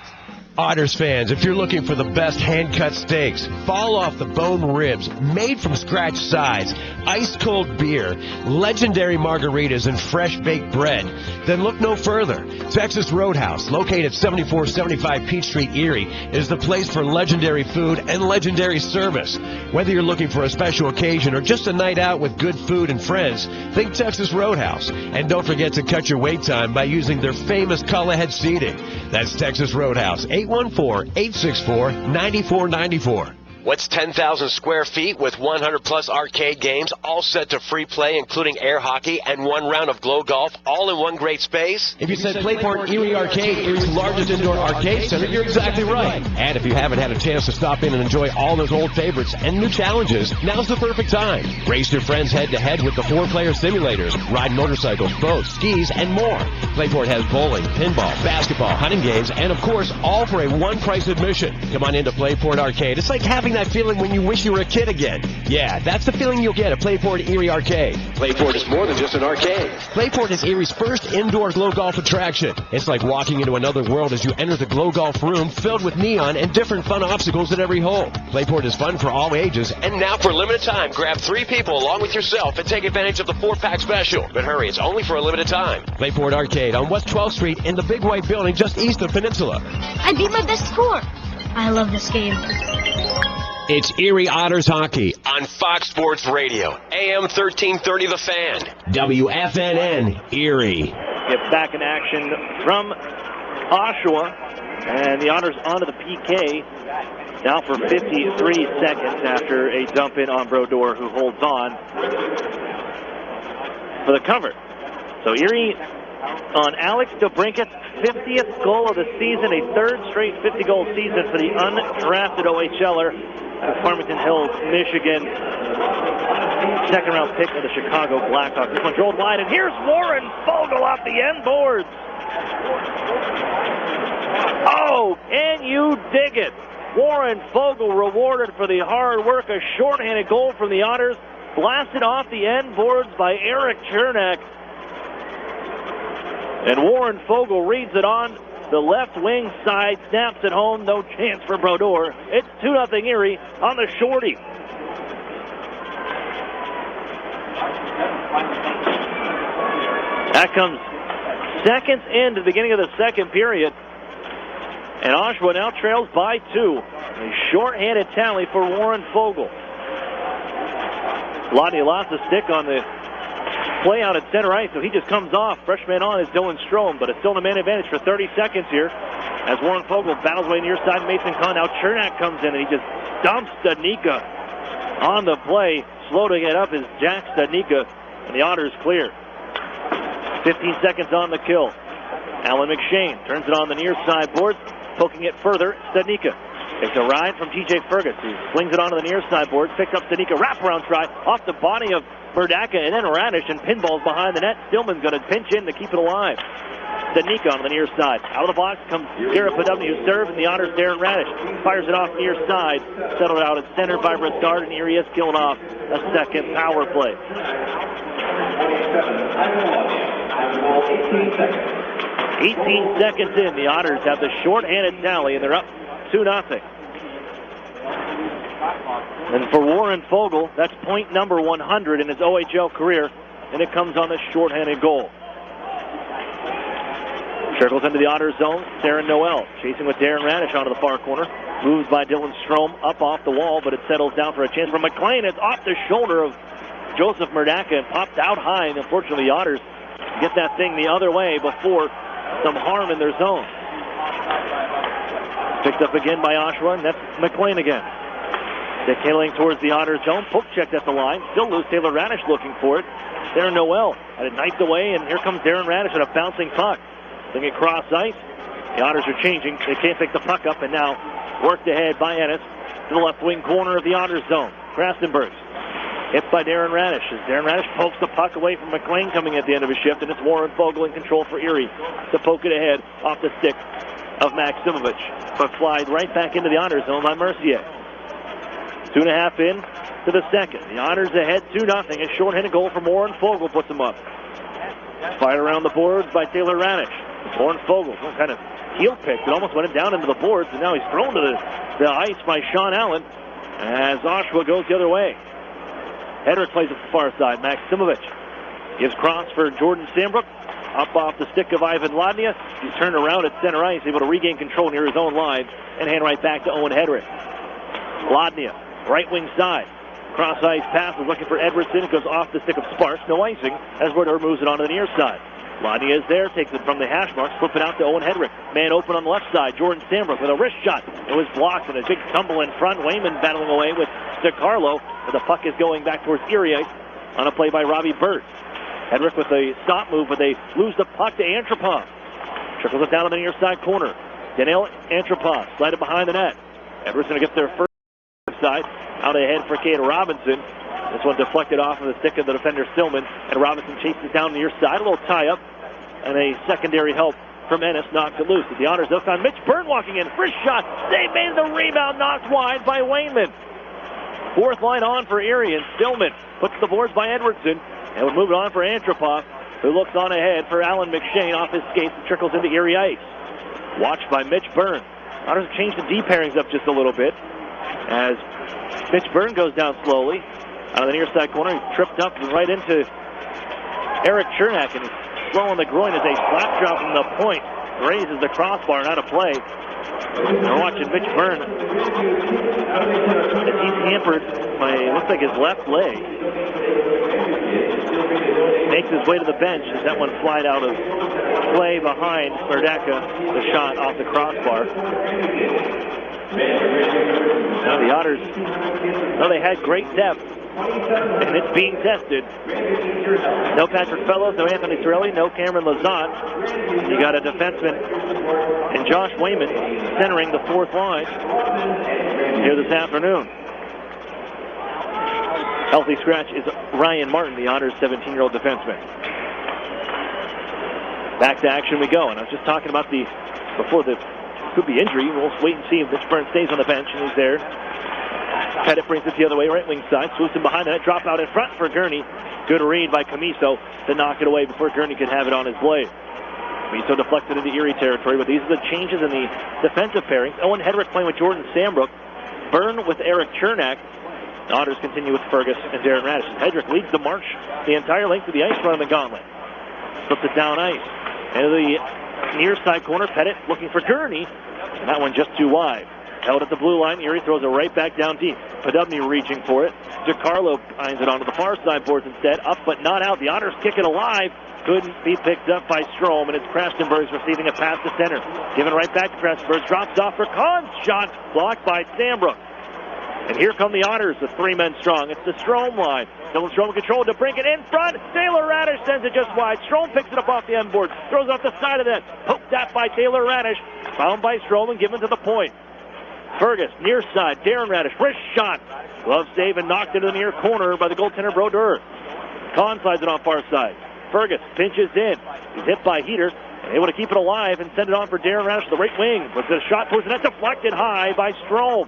Otters fans, if you're looking for the best hand-cut steaks, fall-off-the-bone ribs, made-from-scratch sides, ice-cold beer, legendary margaritas, and fresh-baked bread, then look no further. Texas Roadhouse, located at 7475 Peach Street, Erie, is the place for legendary food and legendary service. Whether you're looking for a special occasion or just a night out with good food and friends, think Texas Roadhouse. And don't forget to cut your wait time by using their famous call-ahead seating. That's Texas Roadhouse, 814-864-9494. What's 10,000 square feet with 100-plus arcade games, all set to free play, including air hockey and 1 round of glow golf, all in one great space? If you said Playport Erie Arcade, Erie's largest indoor arcade center, you're exactly right. And if you haven't had a chance to stop in and enjoy all those old favorites and new challenges, now's the perfect time. Race your friends head-to-head with the 4-player simulators, ride motorcycles, boats, skis, and more. Playport has bowling, pinball, basketball, hunting games, and of course, all for a one-price admission. Come on into Playport Arcade. It's like having getting that feeling when you wish you were a kid again. Yeah, that's the feeling you'll get at Playport Erie Arcade. Playport is more than just an arcade. Playport is Erie's first indoor glow golf attraction. It's like walking into another world as you enter the glow golf room filled with neon and different fun obstacles at every hole. Playport is fun for all ages. And now for a limited time, grab 3 people along with yourself and take advantage of the 4-pack special. But hurry, it's only for a limited time. Playport Arcade on West 12th Street in the big white building just east of Peninsula. I beat my best score. I love this game. It's Erie Otters hockey On Fox Sports Radio, AM 1330 The Fan. WFNN Erie. Get back in action from Oshawa, and the Otters onto the PK now for 53 seconds after a dump in on Brodeur, who holds on for the cover. So Erie on Alex DeBrinket's 50th goal of the season, a third straight 50-goal season for the undrafted OHLer of Farmington Hills, Michigan. Second-round pick of the Chicago Blackhawks. This one drilled wide, and here's Warren Fogle off the end boards. Oh, can you dig it? Warren Fogle rewarded for the hard work. A shorthanded goal from the Otters, blasted off the end boards by Eric Chernak. And Warren Fogle reads it on the left wing side, snaps it home. No chance for Brodeur. It's 2-0 Erie on the shorty. That comes seconds into the beginning of the second period. And Oshawa now trails by 2. A short-handed tally for Warren Fogle. Lottie lost the stick on the play out at center ice, so he just comes off. Freshman on is Dylan Strome, but it's still a man advantage for 30 seconds here as Warren Fogle battles away near side Mason Kahn. Now Chernak comes in and he just dumps Stanika on the play. Slow to get up is Jack Stanika, and the Otters clear. 15 seconds on the kill. Alan McShane turns it on the near side boards, poking it further. Stanika takes a ride from TJ Fergus, who slings it onto the near side boards, picks up Stanika, wraparound try off the body of Murdaka, and then Radish, and pinballs behind the net. Stillman's going to pinch in to keep it alive. Stanika on the near side. Out of the box comes Garrett Podubny, who serves, and the Otters, Darren Radish fires it off near side. Settled out at center by Broussard, and Erie has killed off a second power play. 18 seconds in, the Otters have the short-handed tally, and they're up 2-0. And for Warren Fogle, that's point number 100 in his OHL career, and it comes on the short-handed goal. Circles into the Otters zone. Darren Noel chasing with Darren Radish onto the far corner. Moves by Dylan Strome up off the wall, but it settles down for a chance for McLean. It's off the shoulder of Joseph Murdaka and popped out high, and unfortunately the Otters get that thing the other way before some harm in their zone. Picked up again by Oshawa, and that's McLean again. They're tailing towards the Otters zone. Poke checked at the line. Still loose. Taylor Radish looking for it. Darren Noel had it knifed away, and here comes Darren Radish with a bouncing puck. Looking at cross ice. The Otters are changing. They can't pick the puck up, and now worked ahead by Ennis to the left wing corner of the Otters zone. Krastenbergs hit by Darren Radish as Darren Radish pokes the puck away from McLean coming at the end of his shift, and it's Warren Fogle in control for Erie to poke it ahead off the stick of Maximovich, but flied right back into the Otters zone by Mercier. 2.5 in to the second. The Otters ahead 2-0. A short-handed goal from Warren Fogle puts them up. Fired around the boards by Taylor Radish. Warren Fogle, some kind of heel pick that almost went down into the boards, and now he's thrown to the ice by Sean Allen as Oshawa goes the other way. Hedrick plays it to the far side. Maximovich gives cross for Jordan Sambrook. Up off the stick of Ivan Ladnia. He's turned around at center ice, able to regain control near his own line and hand right back to Owen Hedrick. Ladnia, right wing side. Cross ice pass is looking for Edwardson. It goes off the stick of Sparks. No icing as Brodeur moves it onto the near side. Ladnia is there, takes it from the hash mark, flip it out to Owen Hedrick. Man open on the left side. Jordan Sambrook with a wrist shot. It was blocked and a big tumble in front. Wayman battling away with DeCarlo. But the puck is going back towards Erie ice on a play by Robbie Burt. Hedrick with a stop move, but they lose the puck to Antropov. Trickles it down on the near side corner. Daniel Antropov slided behind the net. Edwards going to get their first side. Out ahead for Cade Robinson. This one deflected off of the stick of the defender Stillman, and Robinson chases down the near side. A little tie-up, and a secondary help from Ennis, knocks it loose. The Otters just on Mitch Byrne walking in. First shot. They made the rebound, knocked wide by Wayman. Fourth line on for Erie, and Stillman puts the boards by Edwardson. And we'll move it on for Antropov, who looks on ahead for Alan McShane off his skates and trickles into Erie ice. Watched by Mitch Byrne. Otters changed the D pairings up just a little bit as Mitch Byrne goes down slowly out of the near side corner. He tripped up and right into Eric Chernak, and he's slow on the groin as a slap drop from the point raises the crossbar and out of play. We're watching Mitch Byrne as he's hampered by, looks like his left leg. Makes his way to the bench as that one flied out of play behind Spardaka, the shot off the crossbar. Now the Otters, well, they had great depth, and it's being tested. No Patrick Fellows, no Anthony Terrell, no Cameron Lazat. You got a defenseman and Josh Wayman centering the fourth line here this afternoon. Healthy scratch is Ryan Martin, the Otters' 17-year-old defenseman. Back to action we go, and I was just talking about before the could be injury. We'll wait and see if Mitch Byrne stays on the bench, and he's there. Pettit brings it the other way, right wing side, swoops him behind the net, drop out in front for Gurney. Good read by Camiso to knock it away before Gurney could have it on his blade. Camiso deflected into Erie territory, but these are the changes in the defensive pairings. Owen Hedrick playing with Jordan Sambrook. Byrne with Eric Chernak. The Otters continue with Fergus and Darren Radish. Hedrick leads the march the entire length of the ice run in the gauntlet. Flips it down ice. Into the near side corner, Pettit looking for Gurney. And that one just too wide. Held at the blue line. Erie throws it right back down deep. Podubny reaching for it. DiCarlo finds it onto the far side boards instead. Up but not out. The Otters kick it alive. Couldn't be picked up by Strome, and it's Krastenberg's receiving a pass to center. Given right back to Krastenberg. Drops off for Kahn's shot. Blocked by Sambrook. And here come the Otters, the 3 men strong. It's the Strome line. Dylan Strome controlled to bring it in front. Taylor Radish sends it just wide. Strome picks it up off the end board. Throws it off the side of that. Poked at by Taylor Radish. Found by Strome and given to the point. Fergus, near side. Darren Radish, wrist shot. Glove save and knocked into the near corner by the goaltender Brodeur. Kahn slides it on far side. Fergus pinches in. He's hit by Heater. And able to keep it alive and send it on for Darren Radish to the right wing. But the shot towards the net deflected high by Strome.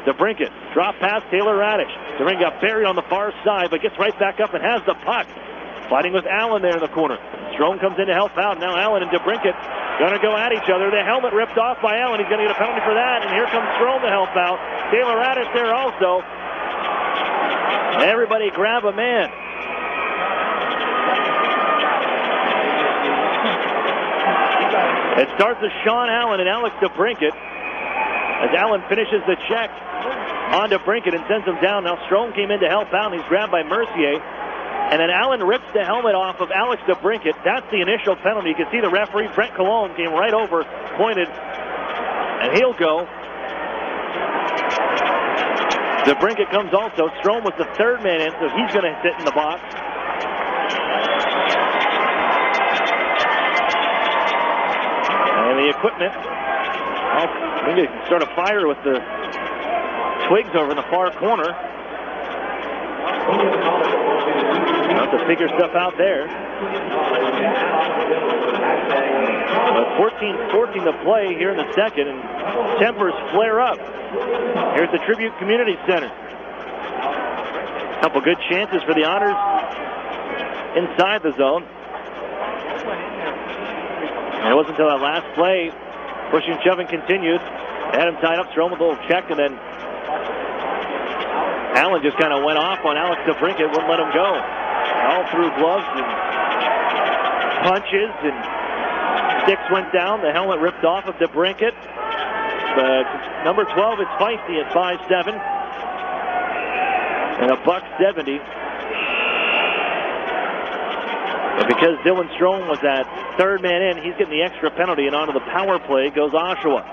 DeBrincat, drop past Taylor Radish. DeBrincat got buried on the far side, but gets right back up and has the puck. Fighting with Allen there in the corner. Strome comes in to help out. Now Allen and DeBrincat going to go at each other. The helmet ripped off by Allen. He's going to get a penalty for that. And here comes Strome to help out. Taylor Radish there also. Everybody grab a man. It starts with Sean Allen and Alex DeBrincat as Allen finishes the check on DeBrincat and sends him down. Now Strome came in to help out, and he's grabbed by Mercier. And then Allen rips the helmet off of Alex DeBrincat. That's the initial penalty. You can see the referee, Brent Cologne, came right over, pointed, and he'll go. DeBrincat comes also. Strome was the third man in, so he's going to sit in the box. And the equipment, I think they can start a fire with the twigs over in the far corner. Have to figure stuff out there. 14-14 to play here in the second, and tempers flare up here at the Tribute Community Center. Couple good chances for the Otters inside the zone. And it wasn't until that last play, pushing, shoving continued. Had him tied up, Strome with a little check, and then Allen just kind of went off on Alex DeBrincat, wouldn't let him go. All through gloves and punches, and sticks went down. The helmet ripped off of DeBrincat. But number 12 is feisty at 5'7". And $170. But because Dylan Strome was that third man in, he's getting the extra penalty, and onto the power play goes Oshawa.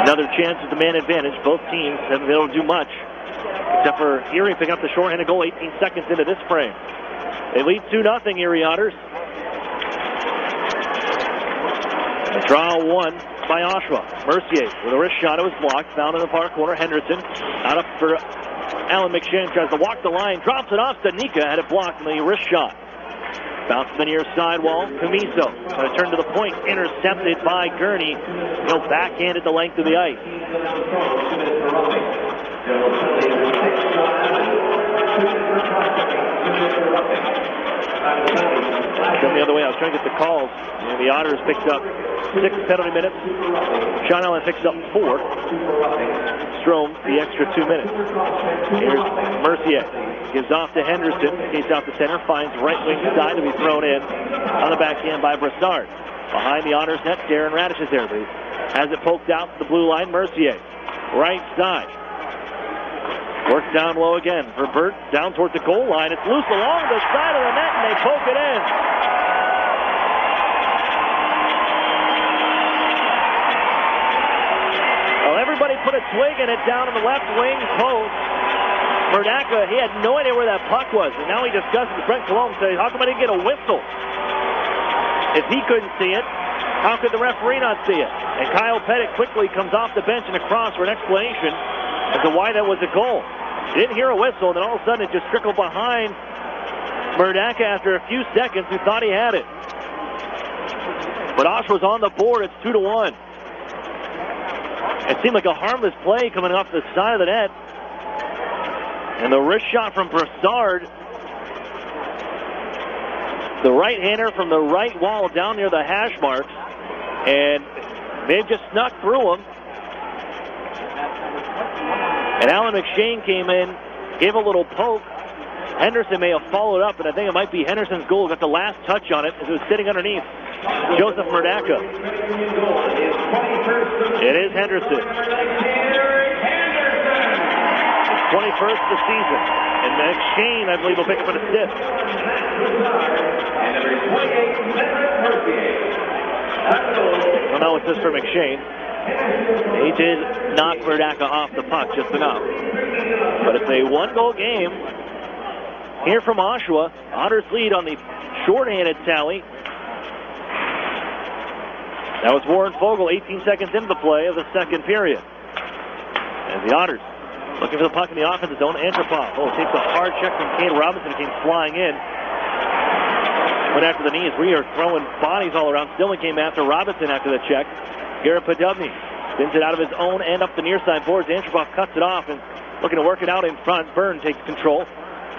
Another chance at the man advantage. Both teams haven't been able to do much, except for Erie picking up the shorthanded goal 18 seconds into this frame. They lead 2-0, Erie Otters. A draw one by Oshawa. Mercier with a wrist shot. It was blocked. Found in the far corner. Henderson out up for Alan McShane tries to walk the line, drops it off. Stanika had it blocked in the wrist shot. Bounce to the near sidewall. Camiso going to turn to the point. Intercepted by Gurney. He'll backhand at the length of the ice. Come the other way. I was trying to get the calls. And the Otters picked up 6 penalty minutes. Sean Allen picks up 4. Strome the extra 2 minutes. Here's Mercier. Gives off to Henderson. Skates out the center. Finds right wing side to be thrown in on the backhand by Brassard. Behind the Otters net, Taylor Radish is there. But he has it poked out to the blue line. Mercier. Right side. Work down low again for Burt. Down towards the goal line. It's loose along the side of the net, and they poke it in. Well, everybody put a twig in it down in the left wing post. Murdaka, he had no idea where that puck was, and now he discusses with Brent Cologne, saying, how come I didn't get a whistle? If he couldn't see it, how could the referee not see it? And Kyle Pettit quickly comes off the bench and across for an explanation as to why that was a goal. Didn't hear a whistle, and then all of a sudden it just trickled behind Murdaka after a few seconds, who thought he had it. But Oshawa's on the board. It's 2-1. It seemed like a harmless play coming off the side of the net. And the wrist shot from Brassard, the right-hander from the right wall down near the hash marks, and they've just snuck through him. And Alan McShane came in, gave a little poke. Henderson may have followed up, and I think it might be Henderson's goal. Got the last touch on it as it was sitting underneath Joseph Murdaka. It is Henderson. 21st of the season. And McShane, I believe, will pick up an assist. Well, no assist for McShane. He did knock Murdaka off the puck just enough. But it's a one-goal game here from Oshawa. Otters lead on the shorthanded tally. That was Warren Fogle 18 seconds into the play of the second period. And the Otters looking for the puck in the offensive zone. Antropov. Takes a hard check from Kane Robinson. Came flying in. Went after the knees. We are throwing bodies all around. Stillman came after Robinson after the check. Garrett Podubny spins it out of his own end up the near side boards. Antropov cuts it off and looking to work it out in front. Byrne takes control.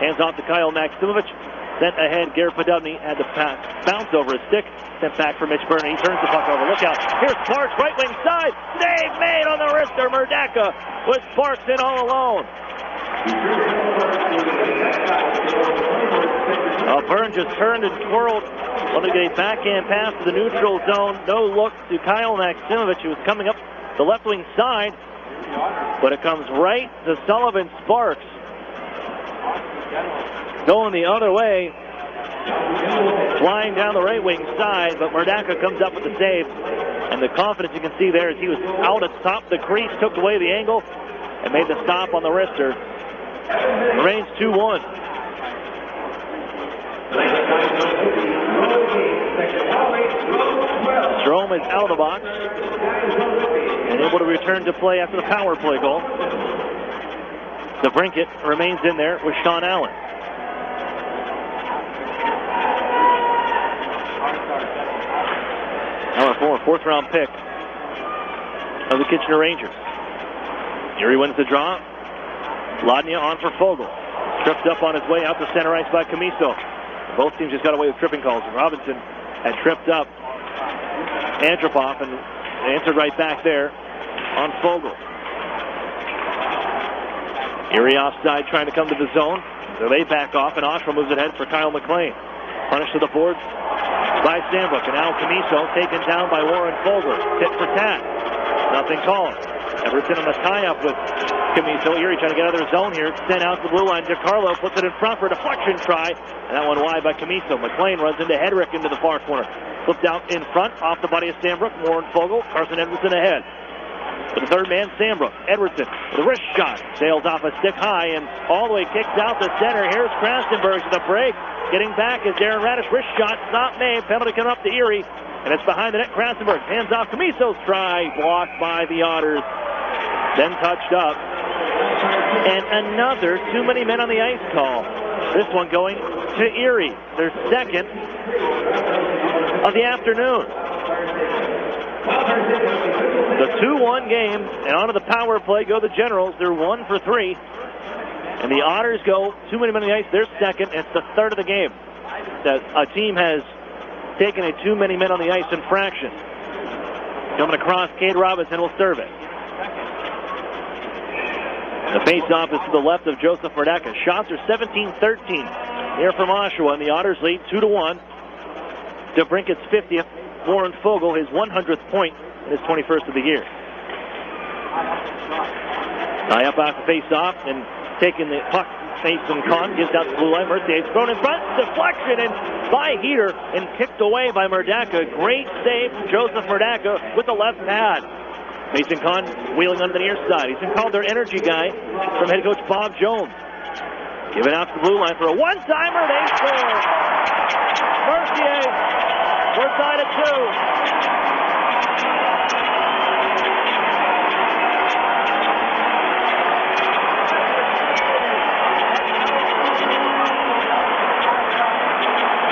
Hands off to Kyle Maximovich. Sent ahead. Garrett Podubny had the pass bounce over his stick. Sent back for Mitch Byrne. He turns the puck over. Look out. Here's Sparks, right wing side. Save made on the wrister. Murdaka with Sparks in all alone. Byrne just turned and twirled. Wanted to get a backhand pass to the neutral zone. No look to Kyle Maximovich, who was coming up the left wing side. But it comes right to Sullivan Sparks. Going the other way. Flying down the right wing side, but Murdaka comes up with the save. And the confidence you can see there as he was out atop the crease, took away the angle, and made the stop on the wrister. Remains 2-1. Strome is out of the box and able to return to play after the power play goal. DeBrincat remains in there with Sean Allen. Number 4, fourth round pick of the Kitchener Rangers. Erie wins the draw. Ladnia on for Fogle. Tripped up on his way out to center ice by Camiso. Both teams just got away with tripping calls. Robinson had tripped up Antropov and answered right back there on Fogle. Erie offside trying to come to the zone. So they back off and Oshawa moves ahead for Kyle McLean. Punished to the boards by Sandbrook. And now Camiso taken down by Warren Fogle. Tit for tat. Nothing called. Everton on the tie-up with Camiso. Erie trying to get out of their zone here. Sent out to the blue line. DiCarlo puts it in front for a deflection try. And that one wide by Camiso. McLean runs into Hedrick into the far corner. Flipped out in front off the body of Sandbrook. Warren Fogle. Carson Edwardson ahead. For the third man, Sandbrook. Edwardson with a wrist shot. Sails off a stick high and all the way kicks out the center. Here's Krastenberg to the break. Getting back is Darren Radish. Wrist shot. Not made. Penalty coming up to Erie. And it's behind the net. Krastenberg hands off Camiso's try. Blocked by the Otters. Then touched up And another too many men on the ice call. This one going to Erie, their second of the afternoon. The 2-1 game, and onto the power play go the Generals. They're 1 for 3. And the Otters go too many men on the ice, they're second. It's the third of the game that a team has taken a too many men on the ice infraction. Coming across, Cade Robinson will serve it. The face-off is to the left of Joseph Merdeka. Shots are 17-13 here from Oshawa, and the Otters lead 2-1. DeBrinket's 50th. Warren Fogle, his 100th point in his 21st of the year. Tie up off the face-off and taking the puck. Mason Kahn gives out the blue line. Mercier's thrown in front. Deflection and by Heater and kicked away by Merdeka. Great save from Joseph Merdeka with the left pad. Mason Kahn wheeling on the near side. He's been called their energy guy from head coach Bob Jones. Giving out to the blue line for a one-timer. They score. Mercier, we're tied at 2.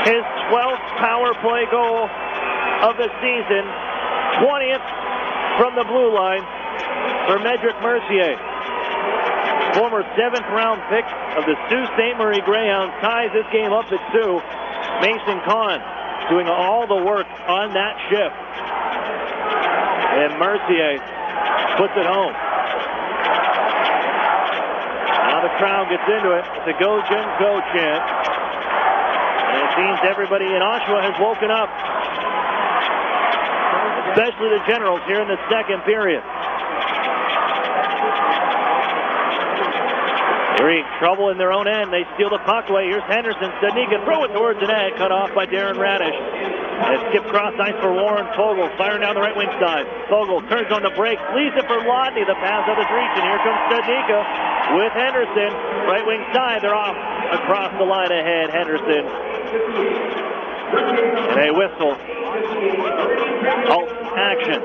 His 12th power play goal of the season, 20th from the blue line for Medrick Mercier. Former 7th round pick of the Sault Ste. Marie Greyhounds ties this game up at 2. Mason Kahn doing all the work on that shift. And Mercier puts it home. Now the crowd gets into it. It's a Go Gen Go chant. And it seems everybody in Oshawa has woken up. Especially the Generals here in the second period. Erie trouble in their own end. They steal the puck away. Here's Henderson. Stanika throw it towards the net. Cut off by Darren Radish. And it skipped cross ice for Warren Fogle. Firing down the right wing side. Fogle turns on the break. Leaves it for Lodney. The pass of his reach. And here comes Stanika with Henderson. Right wing side. They're off across the line ahead. Henderson. And a whistle. Halt action.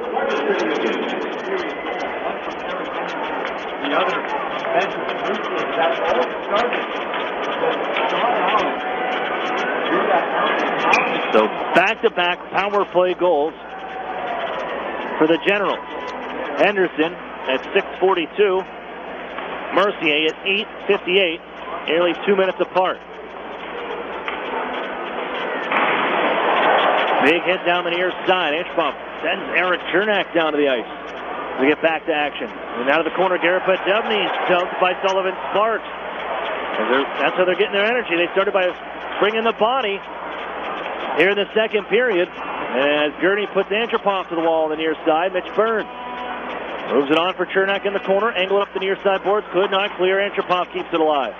So back-to-back power play goals for the Generals. Henderson at 6:42. Mercier at 8:58. Nearly 2 minutes apart. Big hit down the near side. Inchbump sends Eric Chernak down to the ice. We get back to action. And out of the corner, Garrett Podubny dumped by Sullivan Sparks. And that's how they're getting their energy. They started by bringing the body here in the second period. As Gurney puts Antropov to the wall on the near side, Mitch Byrne moves it on for Chernak in the corner. Angle up the near side boards. Could not clear. Antropov keeps it alive.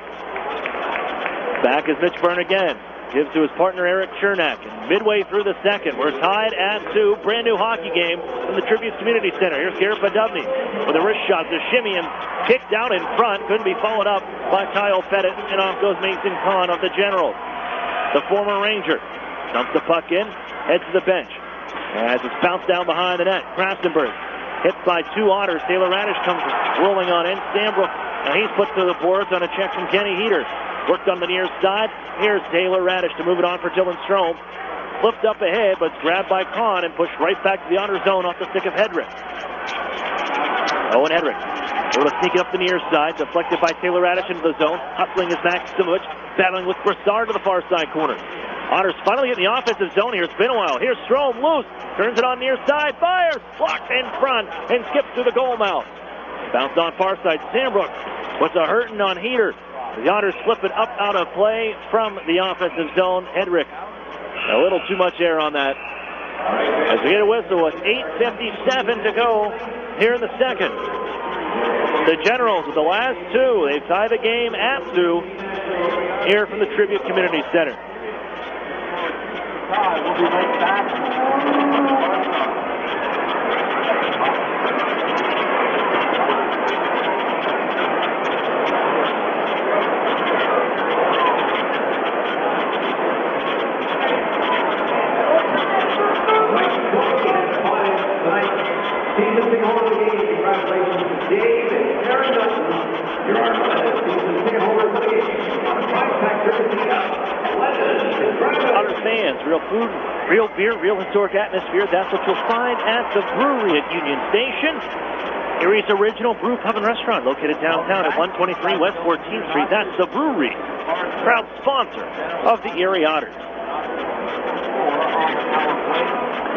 Back is Mitch Byrne again. Gives to his partner Eric Chernak. And midway through the second, we're tied at 2. Brand new hockey game from the Tribute Community Center. Here's Garrett Podubny with a wrist shot. The shimmy and kicked out in front. Couldn't be followed up by Kyle Pettit. And off goes Mason Kahn of the Generals. The former Ranger dumps the puck in, heads to the bench. As it's bounced down behind the net, Krastenberg hit by 2 Otters. Taylor Radish comes rolling on in. Stambrook, and he's put to the boards on a check from Kenny Heater. Worked on the near side. Here's Taylor Radish to move it on for Dylan Strome. Flipped up ahead, but grabbed by Kahn and pushed right back to the Otter zone off the stick of Hedrick. Owen Hedrick able to sneak it up the near side. Deflected by Taylor Radish into the zone. Hustling is Max Simovich. Battling with Broussard to the far side corner. Otters finally get in the offensive zone here. It's been a while. Here's Strome loose. Turns it on near side. Fires. Blocked in front and skips through the goal mouth. Bounced on far side. Stambrook puts a hurting on Heater. The Otters flip it up out of play from the offensive zone. Hedrick, a little too much air on that. As we get a whistle with 8:57 to go here in the second. The Generals with the last 2. They tie the game at 2 here from the Tribute Community Center. We'll be right back. Congratulations to Dave and Aaron Dutton, your fans. Real food, real beer, real historic atmosphere. That's what you'll find at the brewery at Union Station. Erie's original brew pub and restaurant located downtown at 123 West 14th Street. That's the brewery. Proud sponsor of the Erie Otters.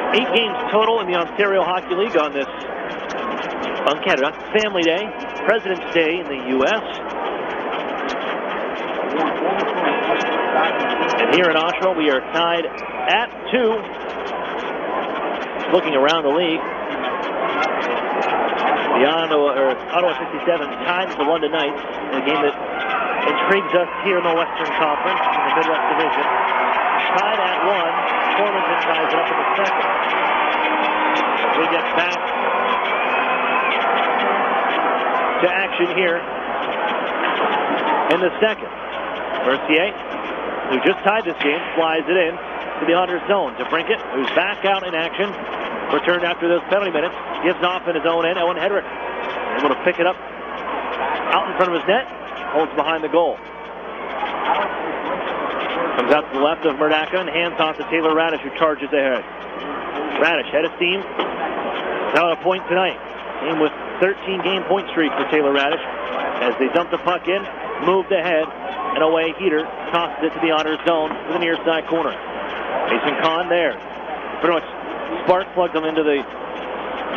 8 games total in the Ontario Hockey League on this, on Canada, Family Day, President's Day in the U.S. And here in Oshawa, we are tied at 2. Looking around the league, the Ottawa 67 tied with the London Knights in a game that intrigues us here in the Western Conference in the Midwest Division. Tied at 1. Torrington ties it up in the second. As we get back to action here in the second. Mercier, who just tied this game, flies it in to the Otters zone. To Brinkett, who's back out in action. Returned after those penalty minutes. Gives off in his own end. Owen Hedrick able to pick it up out in front of his net. Holds behind the goal. Comes out to the left of Murdaka and hands off to Taylor Radish, who charges ahead. Radish, head of steam. Without a point tonight. Game with 13 game point streak for Taylor Radish. As they dump the puck in, moved ahead, and away heater tosses it to the Otters zone to the near side corner. Mason Kahn there. Pretty much Sparks plugged him into the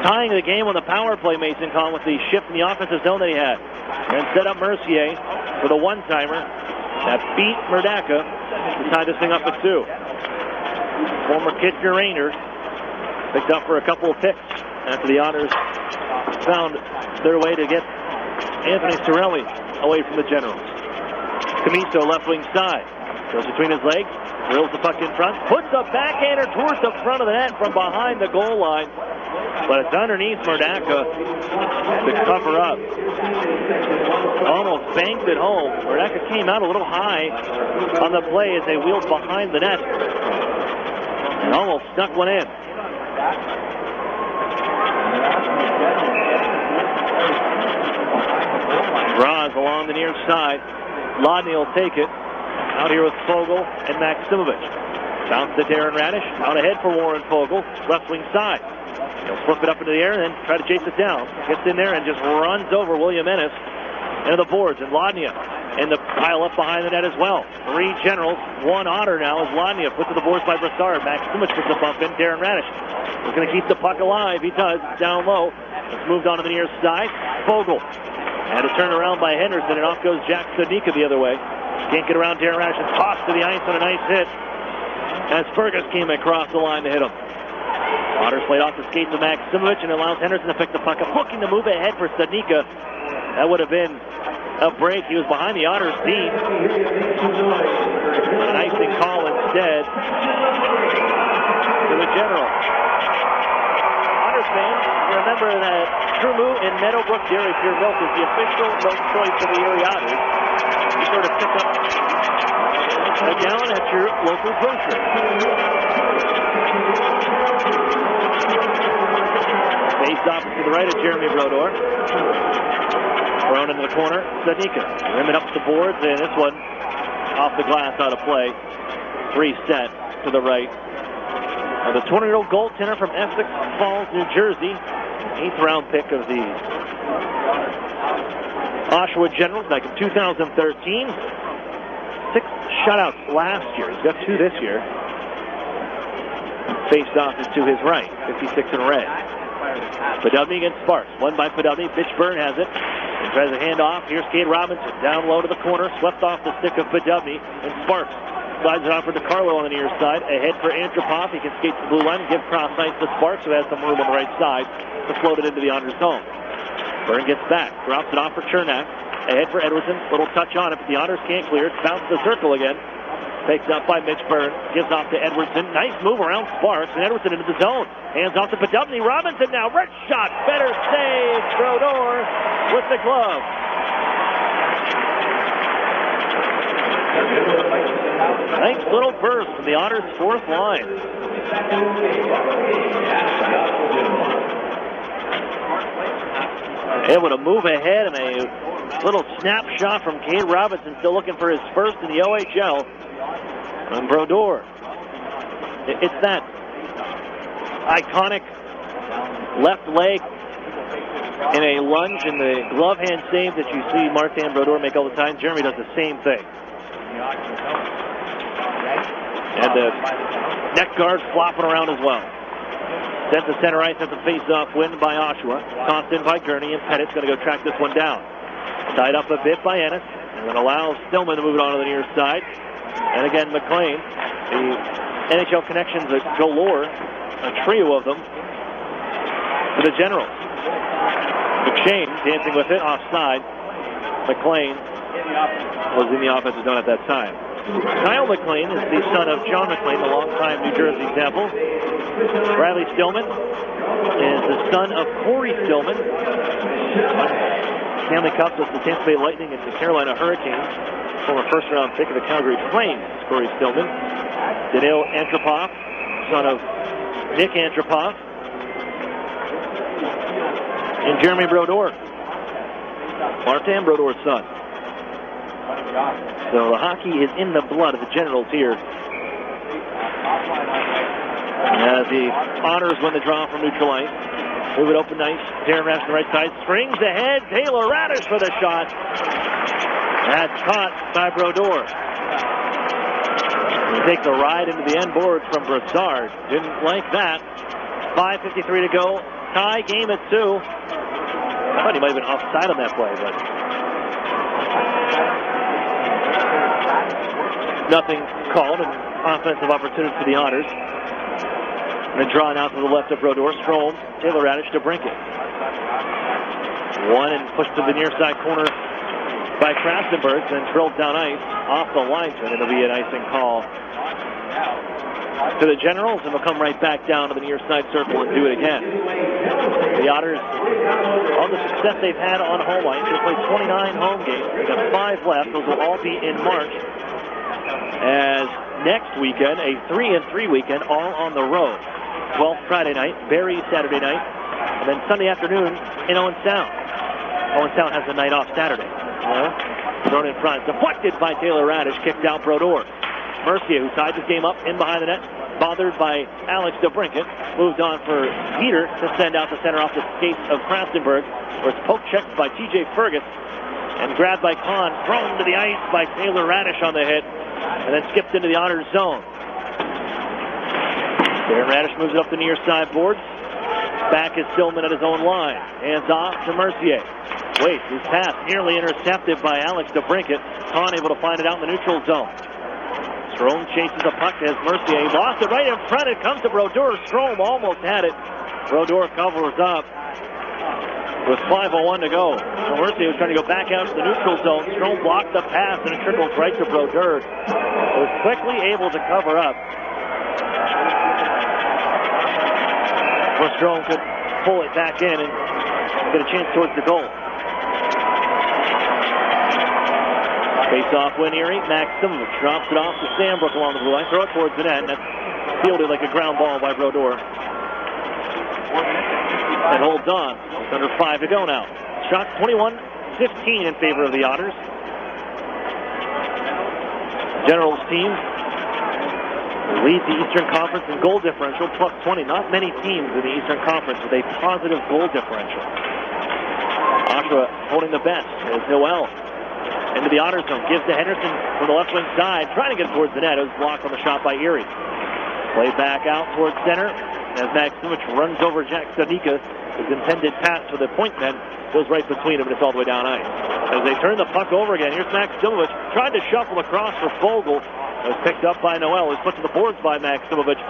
tying the game on the power play. Mason Kahn with the shift in the offensive zone that he had. And set up Mercier for the one-timer that beat Murdaka to tie this thing up at 2. Former Kitchener Ranger picked up for a couple of picks after the Otters found their way to get Anthony Sorelli away from the Generals. Camiso left wing side. Goes between his legs. Drills the puck in front. Puts a backhander towards the front of the net from behind the goal line. But it's underneath Murdaka to cover up. Almost banked it home. Murdaka came out a little high on the play as they wheeled behind the net. And almost snuck one in. Draws along the near side. Lodney will take it. Out here with Fogle and Maximovich. Bounce to Darren Radish. Out ahead for Warren Fogle. Left wing side. He'll flip it up into the air and then try to chase it down. Gets in there and just runs over William Ennis into the boards. And Lodnia in the pile up behind the net as well. 3 Generals, 1 Otter now as Lodnia put to the boards by Brassard. Maximovich puts a bump in. Darren Radish is going to keep the puck alive. He does. It's down low. It's moved on to the near side. Fogle had to turn around by Henderson, and off goes Jack Studnicka the other way. Can't get around Darren Radish and tossed to the ice on a nice hit as Fergus came across the line to hit him. Otters played off the skates of Maximovich and allows Henderson to pick the puck up, looking to move ahead for Studnicka. That would have been a break. He was behind the Otters team. An icing call instead to the General. Otters fans, remember that True Moo and Meadowbrook Dairy Pure Milk is the official milk choice of the Erie Otters. Be sure to pick up a gallon at your local grocery. Face off to the right of Jeremy Brodeur. Thrown into the corner. Studnicka rimming up the boards, and this one off the glass out of play. 3 set to the right. Now the 20-year-old goaltender from Essex Falls, New Jersey. 8th round pick of the Oshawa Generals back in 2013. 6 shutouts last year. He's got 2 this year. Faced off is to his right. 56 in red. Podubny against Sparks. Won by Podubny. Fitchburn has it. And tries to hand off. Here's Cade Robinson. Down low to the corner. Swept off the stick of Podubny. And Sparks slides it off for DeCarlo on the near side. Ahead for Antropov. He can skate to the blue line and give cross ice to Sparks, who has some room on the right side to float it into the Otters zone. Byrne gets back. Drops it off for Chernak. Ahead for Edwardson. Little touch on it, but the Otters can't clear it. Bounces the circle again. Takes up by Mitch Byrne. Gives off to Edwardson. Nice move around Sparks. And Edwardson into the zone. Hands off to Podubny. Robinson now. Red shot. Better save. Brodeur with the glove. Nice little burst from the Otters' 4th line. Able to move ahead, and a little snapshot from Cade Robinson, still looking for his first in the OHL. And Brodeur It's that iconic left leg in a lunge in the glove hand save that you see Martin Brodeur make all the time. Jeremy does the same thing. And the neck guard flopping around as well. Sent to center ice at the face-off win by Oshawa. Tossed in by Gurney, and Pettit's going to go track this one down. Tied up a bit by Ennis, and then allows Stillman to move it on to the near side. And again, McLean. The NHL connections galore, a trio of them, to the Generals. McShane dancing with it, offside. McLean was in the offensive zone at that time. Kyle McLean is the son of John McLean, the longtime New Jersey Devil. Bradley Stillman is the son of Corey Stillman. Stanley Cup with the Tampa Bay Lightning and the Carolina Hurricanes. Former first-round pick of the Calgary Flames, Corey Stillman. Daniil Antropov, son of Nick Antropov. And Jeremy Brodeur, Martin Brodeur's son. So the hockey is in the blood of the Generals here. As the Otters win the draw from neutral ice. Move it open nice. Taylor Radish on the right side. Springs ahead. Taylor Radish for the shot. That's caught by Brodeur. He takes a ride into the end boards from Brassard. Didn't like that. 5:53 to go. Tie game at 2. I thought he might have been offside on that play, but nothing called. An offensive opportunity for the Otters. And then drawn out to the left of Brodeur. Strome, Taylor Radish to Brinket. One and pushed to the near side corner by Krastenberg, then drilled down ice off the linesman. It'll be an icing call to the Generals, and they'll come right back down to the near side circle and do it again. The Otters, on the success they've had on home ice, they've played 29 home games. They've got 5 left. Those will all be in March. As next weekend, a 3-3 weekend, all on the road. 12th Friday night, Barrie Saturday night, and then Sunday afternoon in Owens Sound. Owens Sound has the night off Saturday. Thrown in front, deflected by Taylor Radish, kicked out Brodeur. Mercier, who tied this game up in behind the net, bothered by Alex DeBrincat, moved on for Peter to send out the center off the skates of Krastenberg, where it's poke checked by TJ Fergus, and grabbed by Kahn, thrown to the ice by Taylor Radish on the hit, and then skipped into the Otters zone. Taylor Radish moves it up the near side boards. Back is Stillman at his own line. Hands off to Mercier. Wait, his pass nearly intercepted by Alex DeBrincat. Kahn able to find it out in the neutral zone. Strome chases the puck as Mercier lost it right in front. It comes to Brodeur. Strome almost had it. Brodeur covers up with 5:01 to go. So Mercier was trying to go back out to the neutral zone. Strome blocked the pass and it trickles right to Brodeur. Was quickly able to cover up. Where Strome could pull it back in and get a chance towards the goal. Face-off win Erie. Maxim drops it off to Sandbrook along the blue line. Throw it towards the net. That's fielded like a ground ball by Brodeur. And holds on. It's under 5 to go now. Shot 21-15 in favor of the Otters. Generals team lead the Eastern Conference in goal differential, plus 20. Not many teams in the Eastern Conference with a positive goal differential. Oshawa holding the best as Noel into the Otters zone. Gives to Henderson from the left wing side, trying to get towards the net. It was blocked on the shot by Erie. Play back out towards center as Maximowicz runs over Jack Stanika. His intended pass for the point man goes right between him, and it's all the way down ice. As they turn the puck over again, here's Maximowicz. Tried to shuffle across for Fogle. It was picked up by Noel. It was put to the boards by Maximowicz.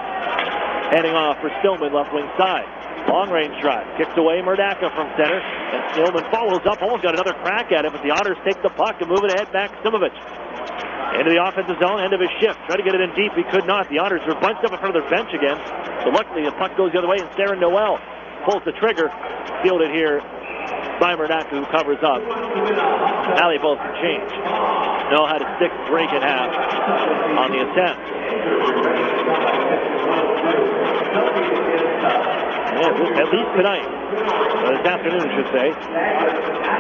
Handing off for Stillman, left wing side. Long range drive. Kicks away Murdaka from center. And Stillman follows up. Almost got another crack at it, but the Otters take the puck and move it ahead back. Maximowicz into the offensive zone, end of his shift. Tried to get it in deep. He could not. The Otters were bunched up in front of their bench again. So luckily the puck goes the other way, and Sarah Noel pulls the trigger. Fielded here by Murdaka, who covers up. Now they both can change. Noel had a stick break in half on the attempt. Yeah, at least tonight, or this afternoon, I should say,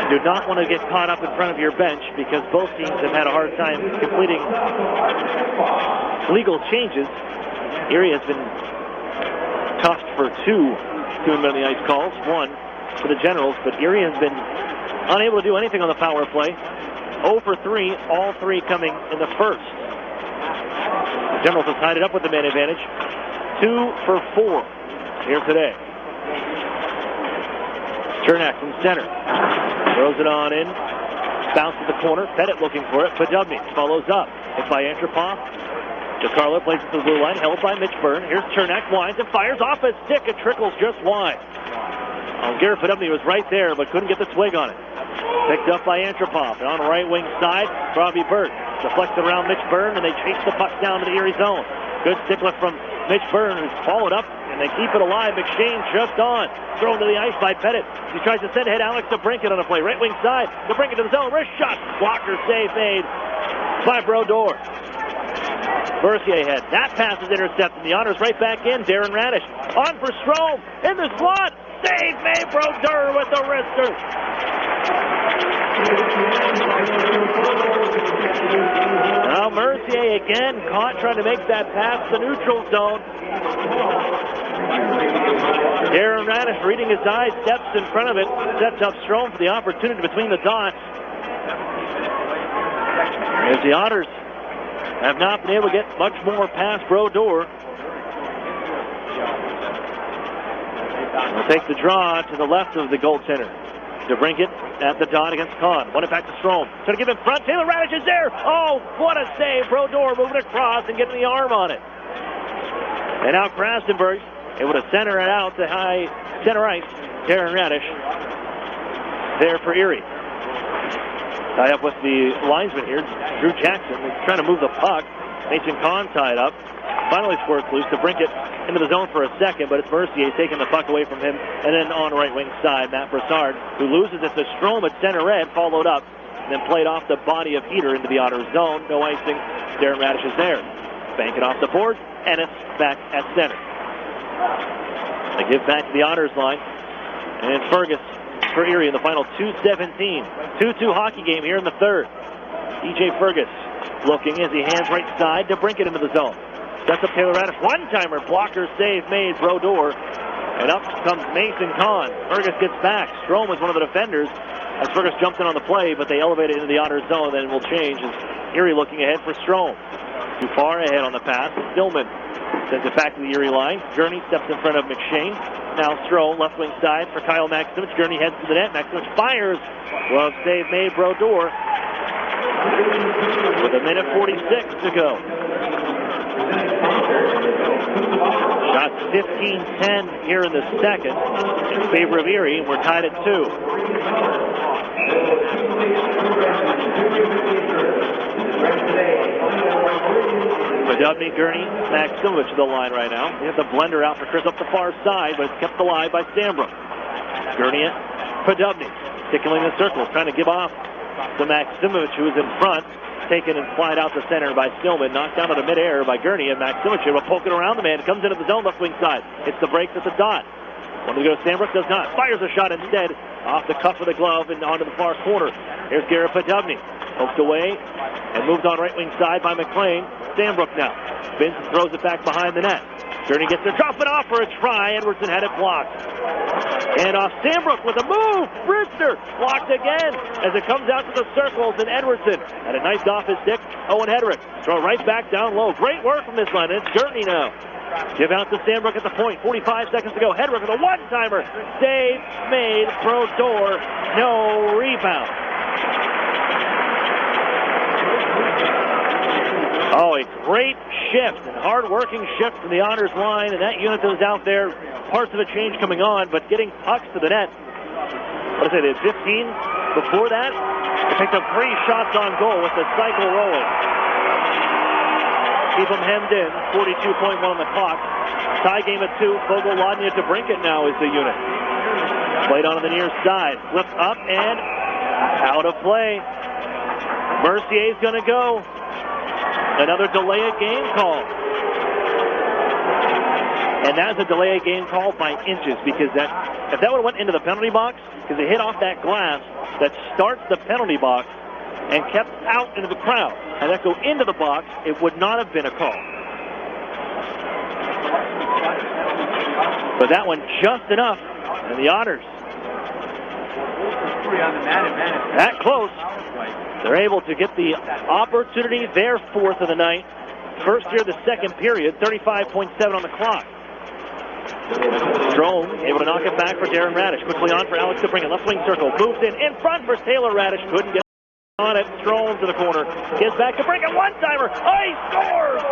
do not want to get caught up in front of your bench because both teams have had a hard time completing legal changes Erie has been tossed for two in the ice calls, one for the Generals, but Erie has been unable to do anything on the power play. 0 for 3, all three coming in the first. The Generals have tied it up with the man advantage. 2 for 4 here today. Chernak from center. Throws it on in. Bounce to the corner. Pettit looking for it. Podubny follows up. Hit by Antropov. DeCarlo plays it to the blue line. Held by Mitch Byrne. Here's Chernak. Winds and fires off his stick. It trickles just wide. Garrett Podubny was right there, but couldn't get the swing on it. Picked up by Antropov. And on the right wing side, Robbie Burt. Deflected around Mitch Byrne, and they chase the puck down to the Erie zone. Good stick lift from Mitch Byrne, who's followed up, and they keep it alive. McShane just on. Thrown to the ice by Pettit. He tries to send ahead Alex DeBrincat on a play. Right wing side. DeBrincat to the zone. Wrist shot. Blocker save made by Brodeur. Mercier head. That pass is intercepted. The Otters right back in. Darren Radish on for Strome. In the slot. Save made. Brodeur with the wrister. Now Mercier again caught trying to make that pass the neutral zone. Darren Radish reading his eyes, steps in front of it, sets up Strome for the opportunity between the dots. As the Otters have not been able to get much more past Brodeur. We'll take the draw to the left of the goaltender. DeBrincat at the dot against Kahn. Won it back to Strome. Trying to give in front. Taylor Radish is there. Oh, what a save. Brodeur moving across and getting the arm on it. And now Krasenberg able to center it out to high center ice. Darren Radish there for Erie. Tie up with the linesman here. Drew Jackson trying to move the puck. Mason Kahn tied up. Finally squirts loose. DeBrincat into the zone for a second, but it's Mercier taking the puck away from him. And then on right wing side, Matt Broussard, who loses it to Strome at center red, followed up, and then played off the body of Heater into the Otters zone. No icing. Darren Radish is there. Bank it off the board, and it's back at center. They give back to the Otters line. And Fergus for Erie in the final 2:17. 2-2 hockey game here in the third. E.J. Fergus looking as he hands right side to Brincat into the zone. Sets up Taylor Radish. One-timer. Blocker save made. Brodeur. And up comes Mason Kahn. Fergus gets back. Strome was one of the defenders as Fergus jumped in on the play, but they elevated into the Otters zone. Then will change as Erie looking ahead for Strome. Too far ahead on the pass. Stillman sends it back to the Erie line. Gurney steps in front of McShane. Now Strome, left wing side for Kyle Maximich. Gurney heads to the net. Maximich fires. Glove save made. Brodeur. With a minute 46 to go. Shots 15-10 here in the second in favor of Erie. We're tied at 2. Podubny, Gurney, Maximich to the line right now. We have the blender out for Chris up the far side, but it's kept alive by Sambrook. Gurney at Podubny, tickling the circles, trying to give off to Maximich, who is in front. Taken and flied out the center by Stillman. Knocked down to the midair by Gurney, and Maximich will poke it around the man. Comes into the zone, left wing side. Hits the brakes at the dot. Wanted to go Sambrook, does not. Fires a shot instead off the cuff of the glove and onto the far corner. Here's Garrett Podubny. Poked away and moved on right wing side by McLean. Sambrook now. Spins and throws it back behind the net. Gurney gets there, drop it off for a try. Edwardson had it blocked. And off Sambrook with a move. Brister blocked again as it comes out to the circles, and Edwardson had a nice off his stick. Owen Hedrick throw right back down low. Great work from this line. It's Gurney now. Give out to Sambrook at the point. 45 seconds to go. Hedrick with a one-timer. Save made. Brodeur. No rebound. Oh, a great shift and hard-working shift from the Otters line, and that unit that was out there, parts of a change coming on, but getting pucks to the net. What is it, 15 before that? They picked up 3 shots on goal with the cycle rolling. Keep them hemmed in, 42.1 on the clock. Tie game at 2, Fogle, Ladnia to Brincat now is the unit. Played on the near side, flipped up and out of play. Mercier's going to go. Another delay of game call. And that's a delay of game call by inches, because that, if that would have went into the penalty box, because it hit off that glass that starts the penalty box and kept out into the crowd, and that go into the box, it would not have been a call. But that one just enough. And the Otters, that close, they're able to get the opportunity, their fourth of the night. First here of the second period, 35.7 on the clock. Strome able to knock it back for Taylor Radish. Quickly on for Alex to bring it. Left wing circle. Moves in front for Taylor Radish. Couldn't get on it. Strome to the corner. Gets back to bring it. One-timer. Oh, he scores!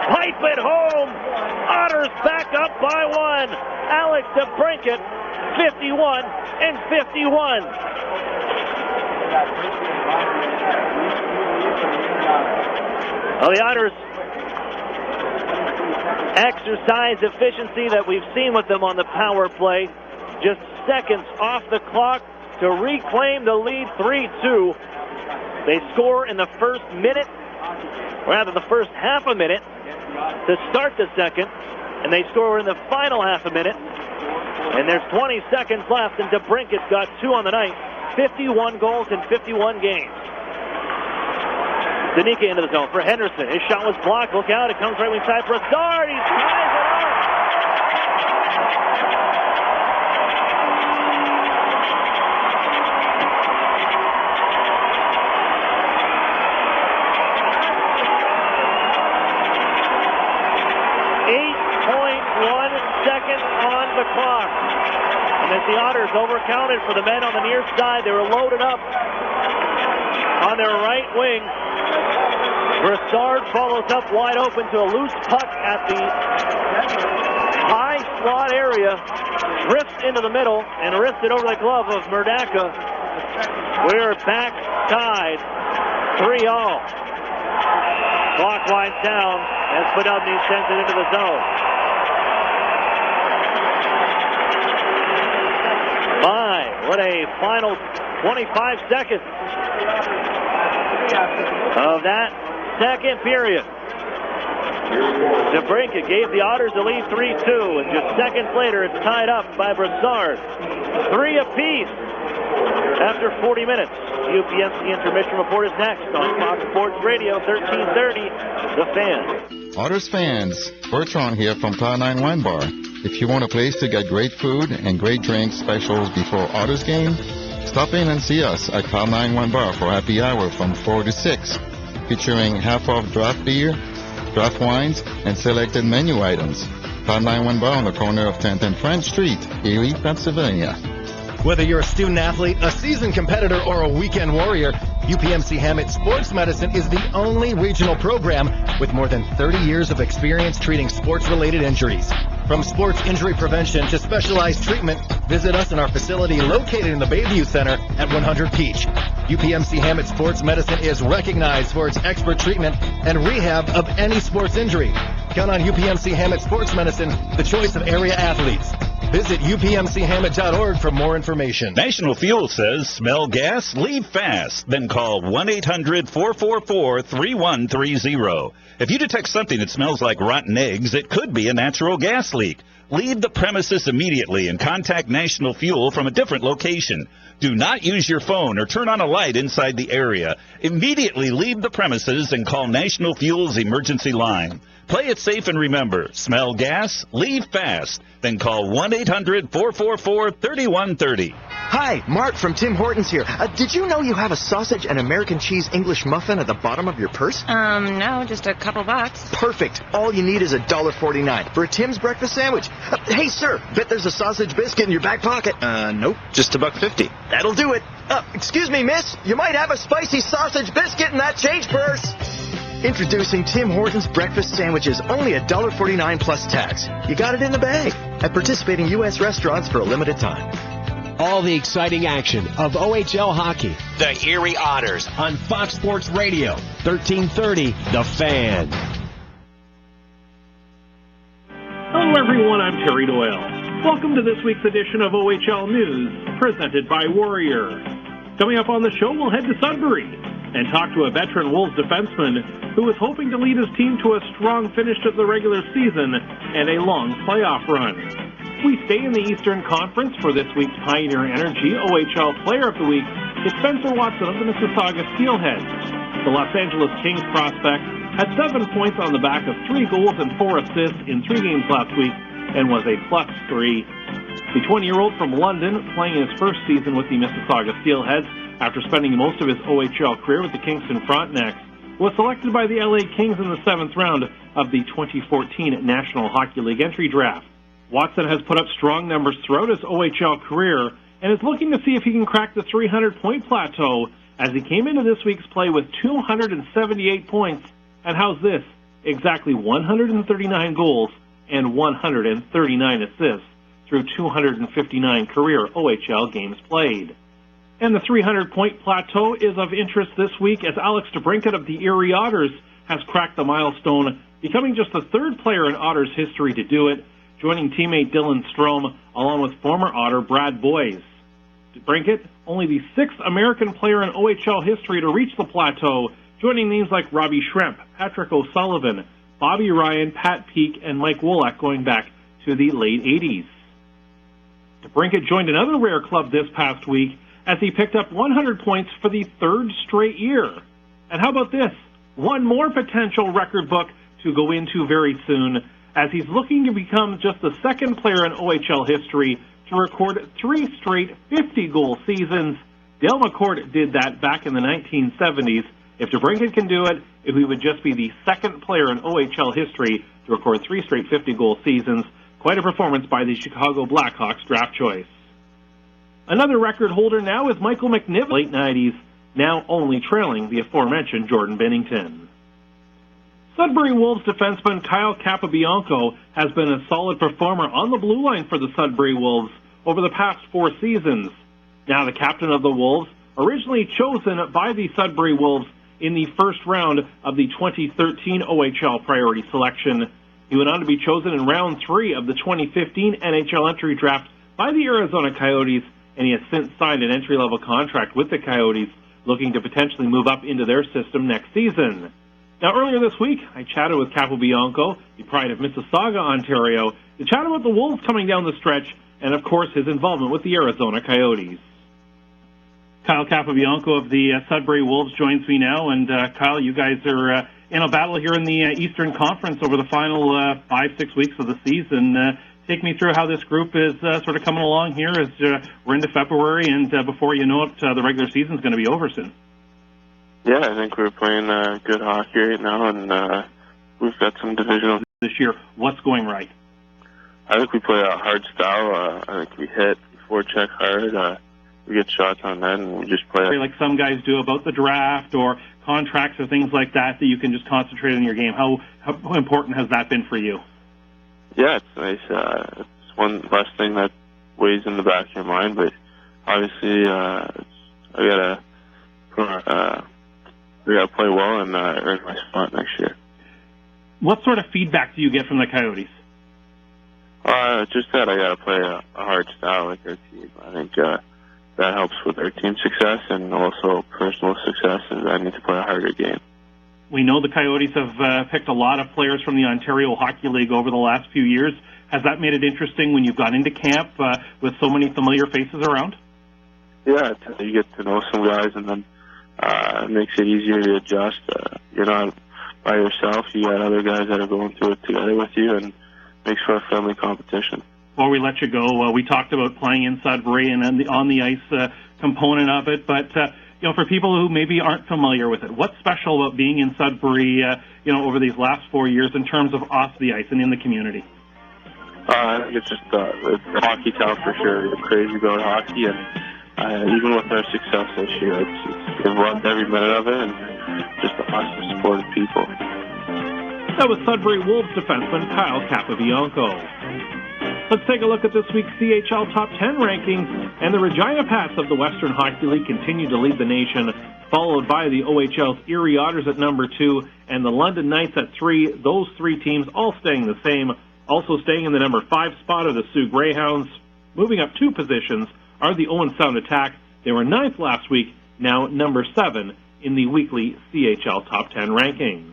Pipe it home. Otters back up by one. Alex to brink it. 51-51. Well, the Otters exercise efficiency that we've seen with them on the power play. Just seconds off the clock to reclaim the lead 3-2. They score in the first minute, rather the first half a minute to start the second, and they score in the final half a minute. And there's 20 seconds left, and DeBrinket's got 2 on the night. 51 goals in 51 games. Danica into the zone for Henderson. His shot was blocked. Look out. It comes right wing side for Brassard. He ties it up. On the clock. And as the Otters overcounted for the men on the near side, they were loaded up on their right wing. Brassard follows up wide open to a loose puck at the high slot area. Drifts into the middle and rips it over the glove of Murdaka. We're back tied 3-all. Clock winds down as Podubny sends it into the zone. What a final 25 seconds of that second period. DeBrinket gave the Otters the lead 3-2, and just seconds later it's tied up by Brassard. 3 apiece after 40 minutes. UPMC Intermission Report is next on Fox Sports Radio 1330, The Fan. Otters fans, Bertrand here from Cloud 9 Wine Bar. If you want a place to get great food and great drink specials before Otters game, stop in and see us at Cloud 9 Wine Bar for happy hour from 4 to 6, featuring half-off draft beer, draft wines, and selected menu items. Cloud 9 Wine Bar on the corner of 10th and French Street, Erie, Pennsylvania. Whether you're a student athlete, a seasoned competitor, or a weekend warrior, UPMC Hammett Sports Medicine is the only regional program with more than 30 years of experience treating sports-related injuries. From sports injury prevention to specialized treatment, visit us in our facility located in the Bayview Center at 100 Peach. UPMC Hammett Sports Medicine is recognized for its expert treatment and rehab of any sports injury. Count on UPMC Hammett Sports Medicine, the choice of area athletes. Visit upmchammett.org for more information. National Fuel says, smell gas? Leave fast. Then call 1-800-444-3130. If you detect something that smells like rotten eggs, it could be a natural gas leak. Leave the premises immediately and contact National Fuel from a different location. Do not use your phone or turn on a light inside the area. Immediately leave the premises and call National Fuel's emergency line. Play it safe and remember, smell gas? Leave fast. Then call 1-800-444-3130. Hi, Mark from Tim Hortons here. Did you know you have a sausage and American cheese English muffin at the bottom of your purse? No, just a couple bucks. Perfect. All you need is $1.49 for a Tim's breakfast sandwich. Hey, sir, bet there's a sausage biscuit in your back pocket. Nope, just $1.50. That'll do it. Excuse me, miss. You might have a spicy sausage biscuit in that change purse. Introducing Tim Hortons breakfast sandwiches, only $1.49 plus tax. You got it in the bag at participating U.S. restaurants for a limited time. All the exciting action of OHL hockey. The Erie Otters on Fox Sports Radio, 1330, The Fan. Hello, everyone. I'm Terry Doyle. Welcome to this week's edition of OHL News, presented by Warrior. Coming up on the show, we'll head to Sudbury and talk to a veteran Wolves defenseman who is hoping to lead his team to a strong finish to the regular season and a long playoff run. We stay in the Eastern Conference for this week's Pioneer Energy OHL Player of the Week is Spencer Watson of the Mississauga Steelheads. The Los Angeles Kings prospect had 7 points on the back of 3 goals and 4 assists in 3 games last week and was a +3. The 20-year-old from London, playing his first season with the Mississauga Steelheads after spending most of his OHL career with the Kingston Frontenacs, was selected by the LA Kings in the 7th round of the 2014 National Hockey League entry draft. Watson has put up strong numbers throughout his OHL career and is looking to see if he can crack the 300-point plateau as he came into this week's play with 278 points. And how's this? Exactly 139 goals and 139 assists through 259 career OHL games played. And the 300-point plateau is of interest this week as Alex DeBrincat of the Erie Otters has cracked the milestone, becoming just the third player in Otters history to do it, joining teammate Dylan Strome along with former Otter Brad Boyes. DeBrincat, only the 6th American player in OHL history to reach the plateau, joining names like Robbie Schremp, Patrick O'Sullivan, Bobby Ryan, Pat Peake, and Mike Wolak going back to the late 80s. DeBrincat joined another rare club this past week as he picked up 100 points for the 3rd straight year. And how about this? One more potential record book to go into very soon, as he's looking to become just the 2nd player in OHL history to record 3 straight 50-goal seasons. Dale McCord did that back in the 1970s. If DeBrincat can do it, he would just be the 2nd player in OHL history to record 3 straight 50-goal seasons. Quite a performance by the Chicago Blackhawks draft choice. Another record holder now is Michael McNiven, late 90s, now only trailing the aforementioned Jordan Binnington. Sudbury Wolves defenseman Kyle Capobianco has been a solid performer on the blue line for the Sudbury Wolves over the past 4 seasons. Now the captain of the Wolves, originally chosen by the Sudbury Wolves in the 1st round of the 2013 OHL priority selection. He went on to be chosen in round 3 of the 2015 NHL entry draft by the Arizona Coyotes, and he has since signed an entry-level contract with the Coyotes, looking to potentially move up into their system next season. Now, earlier this week, I chatted with Capobianco, the pride of Mississauga, Ontario, to chat about the Wolves coming down the stretch, and of course his involvement with the Arizona Coyotes. Kyle Capobianco of the Sudbury Wolves joins me now, and Kyle, you guys are in a battle here in the Eastern Conference over the final 5-6 weeks of the season. Take me through how this group is sort of coming along here as we're into February, and before you know it, the regular season's going to be over soon. Yeah, I think we're playing good hockey right now, and we've got some divisional. This year, what's going right? I think we play a hard style. I think we hit, forecheck hard. We get shots on net, and we just play. Like some guys do about the draft or contracts or things like that you can just concentrate on your game. How important has that been for you? Yeah, it's nice. It's one less thing that weighs in the back of your mind, but obviously I gotta play well and earn my spot next year. What sort of feedback do you get from the Coyotes? Just that I gotta play a hard style like our team. I think that helps with our team success and also personal success, and I need to play a harder game. We know the Coyotes have picked a lot of players from the Ontario Hockey League over the last few years. Has that made it interesting when you've gone into camp with so many familiar faces around? Yeah, you get to know some guys, and then it makes it easier to adjust. You're not by yourself. You got other guys that are going through it together with you, and makes for a friendly competition. Before we let you go, we talked about playing in Sudbury and on the ice component of it, but for people who maybe aren't familiar with it, what's special about being in Sudbury, over these last 4 years in terms of off the ice and in the community? I think it's just the hockey town for sure. We're crazy about hockey, and even with our success this year, it's loved every minute of it, and just awesome supportive people. That was Sudbury Wolves defenseman Kyle Capobianco. Let's take a look at this week's CHL Top 10 rankings, and the Regina Pats of the Western Hockey League continue to lead the nation, followed by the OHL's Erie Otters at number 2 and the London Knights at 3. Those 3 teams all staying the same. Also staying in the number 5 spot are the Sioux Greyhounds. Moving up 2 positions are the Owens Sound Attack. They were 9th last week, now number 7 in the weekly CHL Top 10 rankings.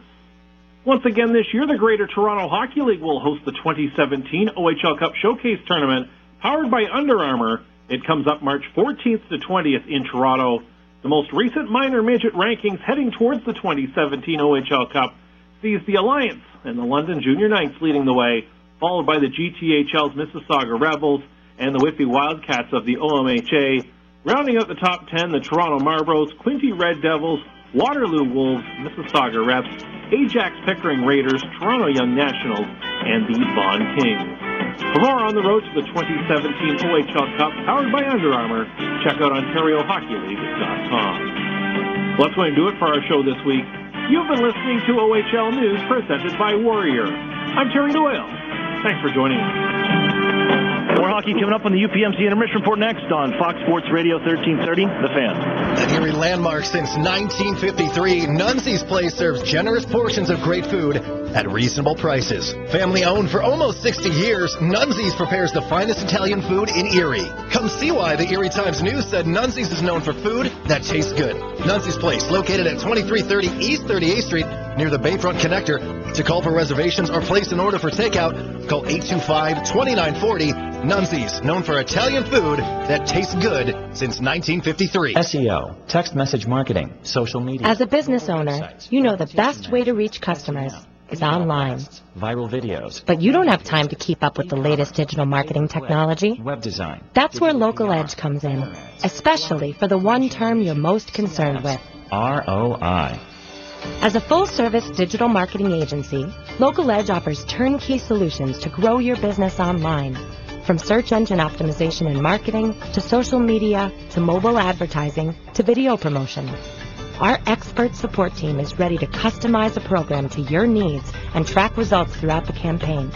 Once again this year, the Greater Toronto Hockey League will host the 2017 OHL Cup Showcase Tournament, powered by Under Armour. It comes up March 14th to 20th in Toronto. The most recent minor midget rankings heading towards the 2017 OHL Cup sees the Alliance and the London Junior Knights leading the way, followed by the GTHL's Mississauga Rebels and the Whitby Wildcats of the OMHA. Rounding out the top 10, the Toronto Marlboros, Quinte Red Devils, Waterloo Wolves, Mississauga Reps, Ajax Pickering Raiders, Toronto Young Nationals, and the Vaughan Kings. For more on the road to the 2017 OHL Cup, powered by Under Armour, check out OntarioHockeyLeague.com. Well, that's going to do it for our show this week. You've been listening to OHL News presented by Warrior. I'm Terry Doyle. Thanks for joining us. More hockey coming up on the UPMC Intermission Report next on Fox Sports Radio 1330, The Fan. An Erie landmark since 1953, Nunzi's Place serves generous portions of great food at reasonable prices. Family owned for almost 60 years, Nunzi's prepares the finest Italian food in Erie. Come see why the Erie Times News said Nunzi's is known for food that tastes good. Nunzi's Place, located at 2330 East 38th Street, near the Bayfront Connector. To call for reservations or place an order for takeout, call 825-2940. Nunzi's, known for Italian food that tastes good since 1953. SEO, text message marketing, social media. As a business owner, you know the best way to reach customers is online. Viral videos. But you don't have time to keep up with the latest digital marketing technology. Web design. That's where Local Edge comes in, especially for the one term you're most concerned with. ROI. As a full-service digital marketing agency, Local Edge offers turnkey solutions to grow your business online. From search engine optimization and marketing, to social media, to mobile advertising, to video promotion. Our expert support team is ready to customize a program to your needs and track results throughout the campaign.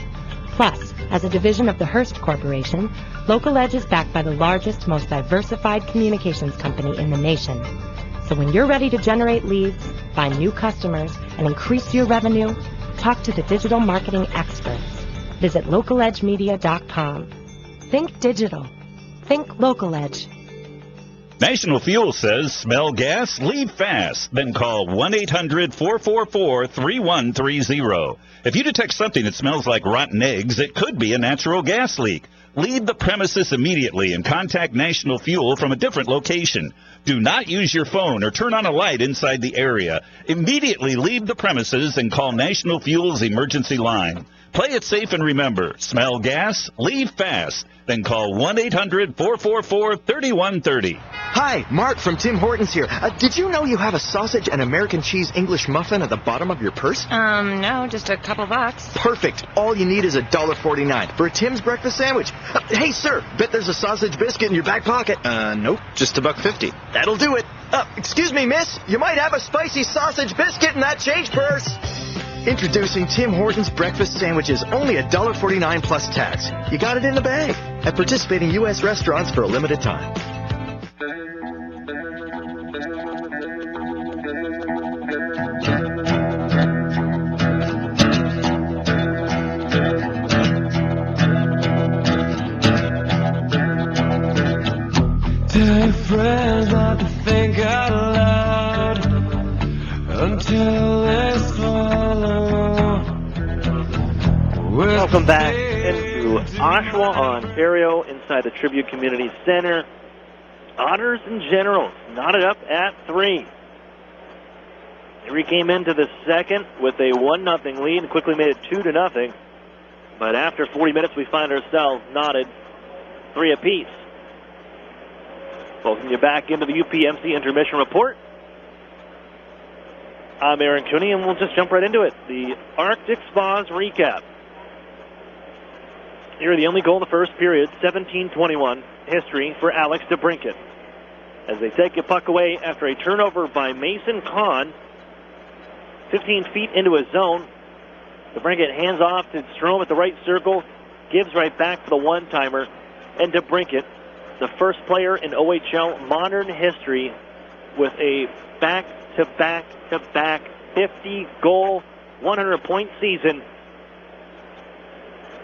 Plus, as a division of the Hearst Corporation, Local Edge is backed by the largest, most diversified communications company in the nation. So when you're ready to generate leads, find new customers, and increase your revenue, talk to the digital marketing experts. Visit localedgemedia.com. Think digital. Think Local Edge. National Fuel says, smell gas? Leave fast. Then call 1-800-444-3130. If you detect something that smells like rotten eggs, it could be a natural gas leak. Leave the premises immediately and contact National Fuel from a different location. Do not use your phone or turn on a light inside the area. Immediately leave the premises and call National Fuel's emergency line. Play it safe and remember, smell gas? Leave fast. Then call 1-800-444-3130. Hi, Mark from Tim Hortons here. Did you know you have a sausage and American cheese English muffin at the bottom of your purse? No, just a couple bucks. Perfect. All you need is $1.49 for a Tim's breakfast sandwich. Hey, sir, bet there's a sausage biscuit in your back pocket. Nope, just $1.50. That'll do it. Excuse me, miss. You might have a spicy sausage biscuit in that change purse. Introducing Tim Hortons breakfast sandwiches, only $1.49 plus tax. You got it in the bag at participating U.S. restaurants for a limited time. Tell friends not to think out loud until they swallow. Welcome back into Oshawa, Ontario, inside the Tribute Community Center. Otters and Generals knotted up at 3. Erie came into the second with a 1-0 lead and quickly made it 2-0. But after 40 minutes, we find ourselves knotted 3 apiece. Welcome you back into the UPMC Intermission Report. I'm Aaron Cooney, and we'll just jump right into it. The Arctic Spas recap. Here, the only goal in the first period, 17-21, history for Alex DeBrincat. As they take a puck away after a turnover by Mason Kahn, 15 feet into his zone. DeBrincat hands off to Strome at the right circle, gives right back for the one-timer, and DeBrincat, the first player in OHL modern history with a back-to-back-to-back 50-goal, 100-point season.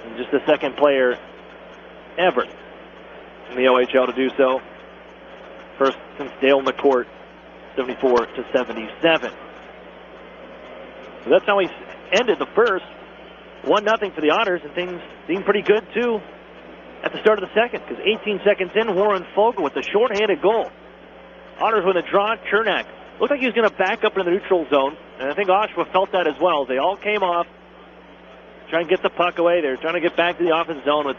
And just the second player ever in the OHL to do so. First since Dale McCourt, 74-77. So that's how he ended the first. 1-0 for the Otters, and things seem pretty good, too, at the start of the second, because 18 seconds in, Warren Fogle with the shorthanded goal. Otters with a draw. Chernak looked like he was going to back up into the neutral zone, and I think Oshawa felt that as well. They all came off. trying to get the puck away. They're trying to get back to the offense zone with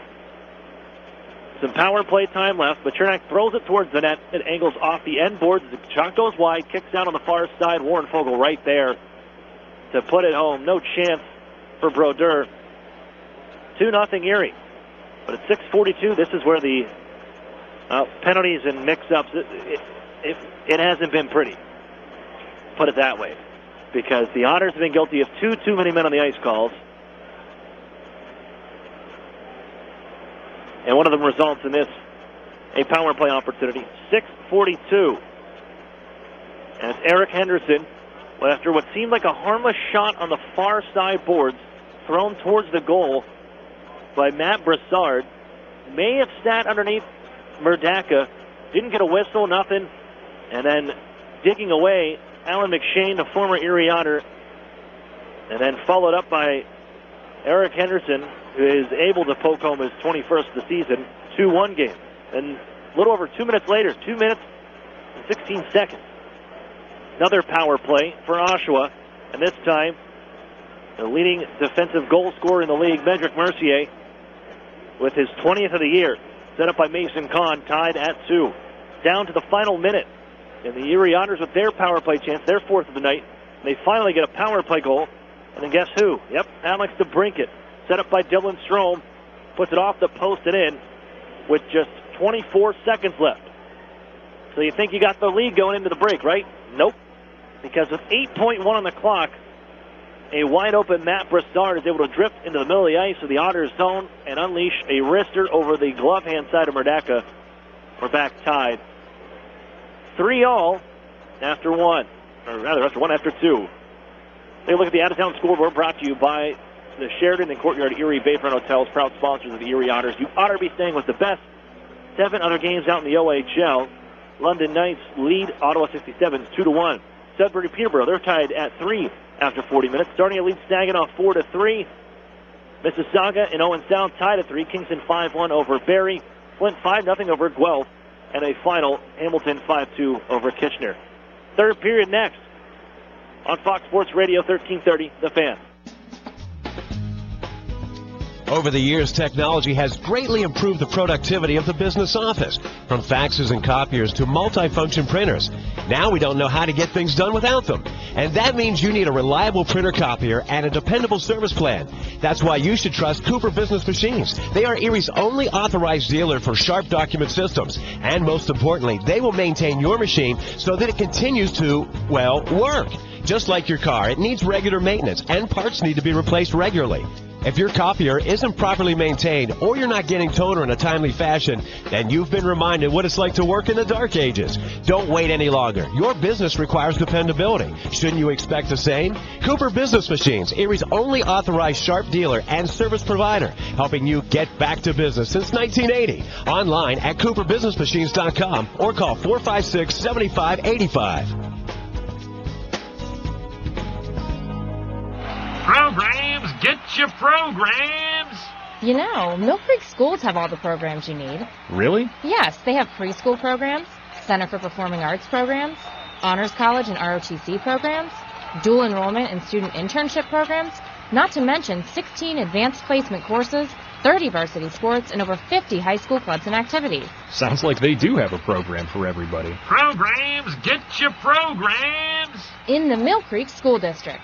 some power play time left, but Chernak throws it towards the net. It angles off the end boards. The shot goes wide, kicks out on the far side. Warren Fogle right there to put it home. No chance for Brodeur. 2-0 Erie. But at 6:42, this is where the penalties and mix-ups, it hasn't been pretty. Put it that way. Because the Otters have been guilty of too many men on the ice calls. And one of them results in this, a power play opportunity. 6:42. As Eric Henderson, after what seemed like a harmless shot on the far side boards, thrown towards the goal by Matt Brassard, may have sat underneath Murdaka, didn't get a whistle, nothing, and then digging away, Alan McShane, the former Erie Otter, and then followed up by Eric Henderson, who is able to poke home his 21st of the season, 2-1 game. And a little over 2 minutes later, 2 minutes and 16 seconds. Another power play for Oshawa, and this time the leading defensive goal scorer in the league, Medrick Mercier, with his 20th of the year, set up by Mason Kahn, tied at 2. Down to the final minute, and the Erie Otters with their power play chance, their 4th of the night, and they finally get a power play goal. And then guess who? Yep, Alex DeBrincat, set up by Dylan Strome, puts it off the post and in with just 24 seconds left. So you think you got the lead going into the break, right? Nope. Because with 8.1 on the clock, a wide-open Matt Brassard is able to drift into the middle of the ice of the Otters zone and unleash a wrister over the glove hand side of Murdaka. We're back tied. 3-all after one. Or rather, after two. Take a look at the out-of-town scoreboard brought to you by the Sheridan and Courtyard Erie Bayfront Hotels, proud sponsors of the Erie Otters. You ought to be staying with the best. 7 other games out in the OHL. London Knights lead Ottawa 67, 2-1. Sudbury Peterborough, they're tied at 3 after 40 minutes. Starting at lead Saginaw 4-3. Mississauga and Owens South tied at 3. Kingston 5-1 over Barrie. Flint 5-0 over Guelph. And a final Hamilton 5-2 over Kitchener. Third period next on Fox Sports Radio 1330, The Fan. Over the years, technology has greatly improved the productivity of the business office, from faxes and copiers to multifunction printers. Now we don't know how to get things done without them. And that means you need a reliable printer copier and a dependable service plan. That's why you should trust Cooper Business Machines. They are Erie's only authorized dealer for Sharp document systems. And most importantly, they will maintain your machine so that it continues to, well, work. Just like your car, it needs regular maintenance and parts need to be replaced regularly. If your copier isn't properly maintained or you're not getting toner in a timely fashion, then you've been reminded what it's like to work in the dark ages. Don't wait any longer. Your business requires dependability. Shouldn't you expect the same? Cooper Business Machines, Erie's only authorized Sharp dealer and service provider, helping you get back to business since 1980. Online at cooperbusinessmachines.com or call 456-7585. Programs, get your programs! You know, Mill Creek schools have all the programs you need. Really? Yes, they have preschool programs, Center for Performing Arts programs, Honors College and ROTC programs, dual enrollment and student internship programs, not to mention 16 advanced placement courses, 30 varsity sports, and over 50 high school clubs and activities. Sounds like they do have a program for everybody. Programs, get your programs! In the Mill Creek School District.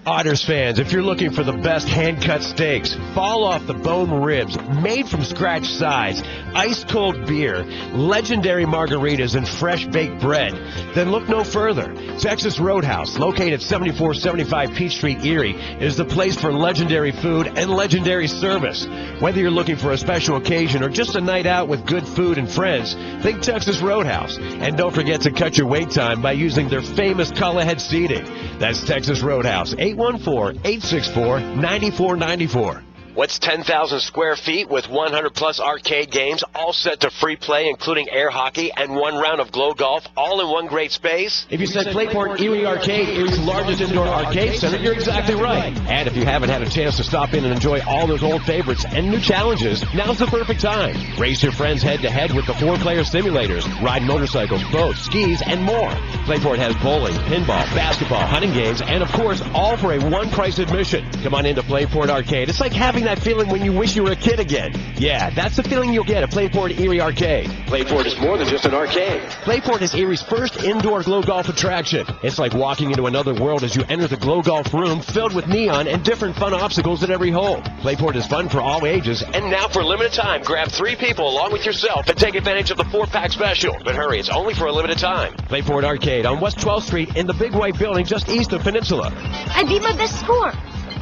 Otters fans, if you're looking for the best hand-cut steaks, fall-off-the-bone ribs, made-from-scratch sides, ice-cold beer, legendary margaritas, and fresh-baked bread, then look no further. Texas Roadhouse, located 7475 Peach Street, Erie, is the place for legendary food and legendary service. Whether you're looking for a special occasion or just a night out with good food and friends, think Texas Roadhouse. And don't forget to cut your wait time by using their famous call-ahead seating. That's Texas Roadhouse, 814-864-9494. What's 10,000 square feet with 100 plus arcade games, all set to free play, including air hockey and 1 round of glow golf, all in one great space? If you said Playport Erie Arcade, Erie's largest indoor arcade center, you're exactly right. And if you haven't had a chance to stop in and enjoy all those old favorites and new challenges, now's the perfect time. Race your friends head-to-head with the 4-player simulators, ride motorcycles, boats, skis, and more. Playport has bowling, pinball, basketball, hunting games, and of course, all for a one-price admission. Come on into Playport Arcade. It's like having that feeling when you wish you were a kid again. Yeah, that's the feeling you'll get at Playport Erie Arcade. Playport is more than just an arcade. Playport is Erie's first indoor glow golf attraction. It's like walking into another world as you enter the glow golf room filled with neon and different fun obstacles at every hole. Playport is fun for all ages. And now for a limited time, grab 3 people along with yourself and take advantage of the 4-pack special. But hurry, it's only for a limited time. Playport Arcade on West 12th Street in the Big White Building just east of Peninsula. I beat my best score.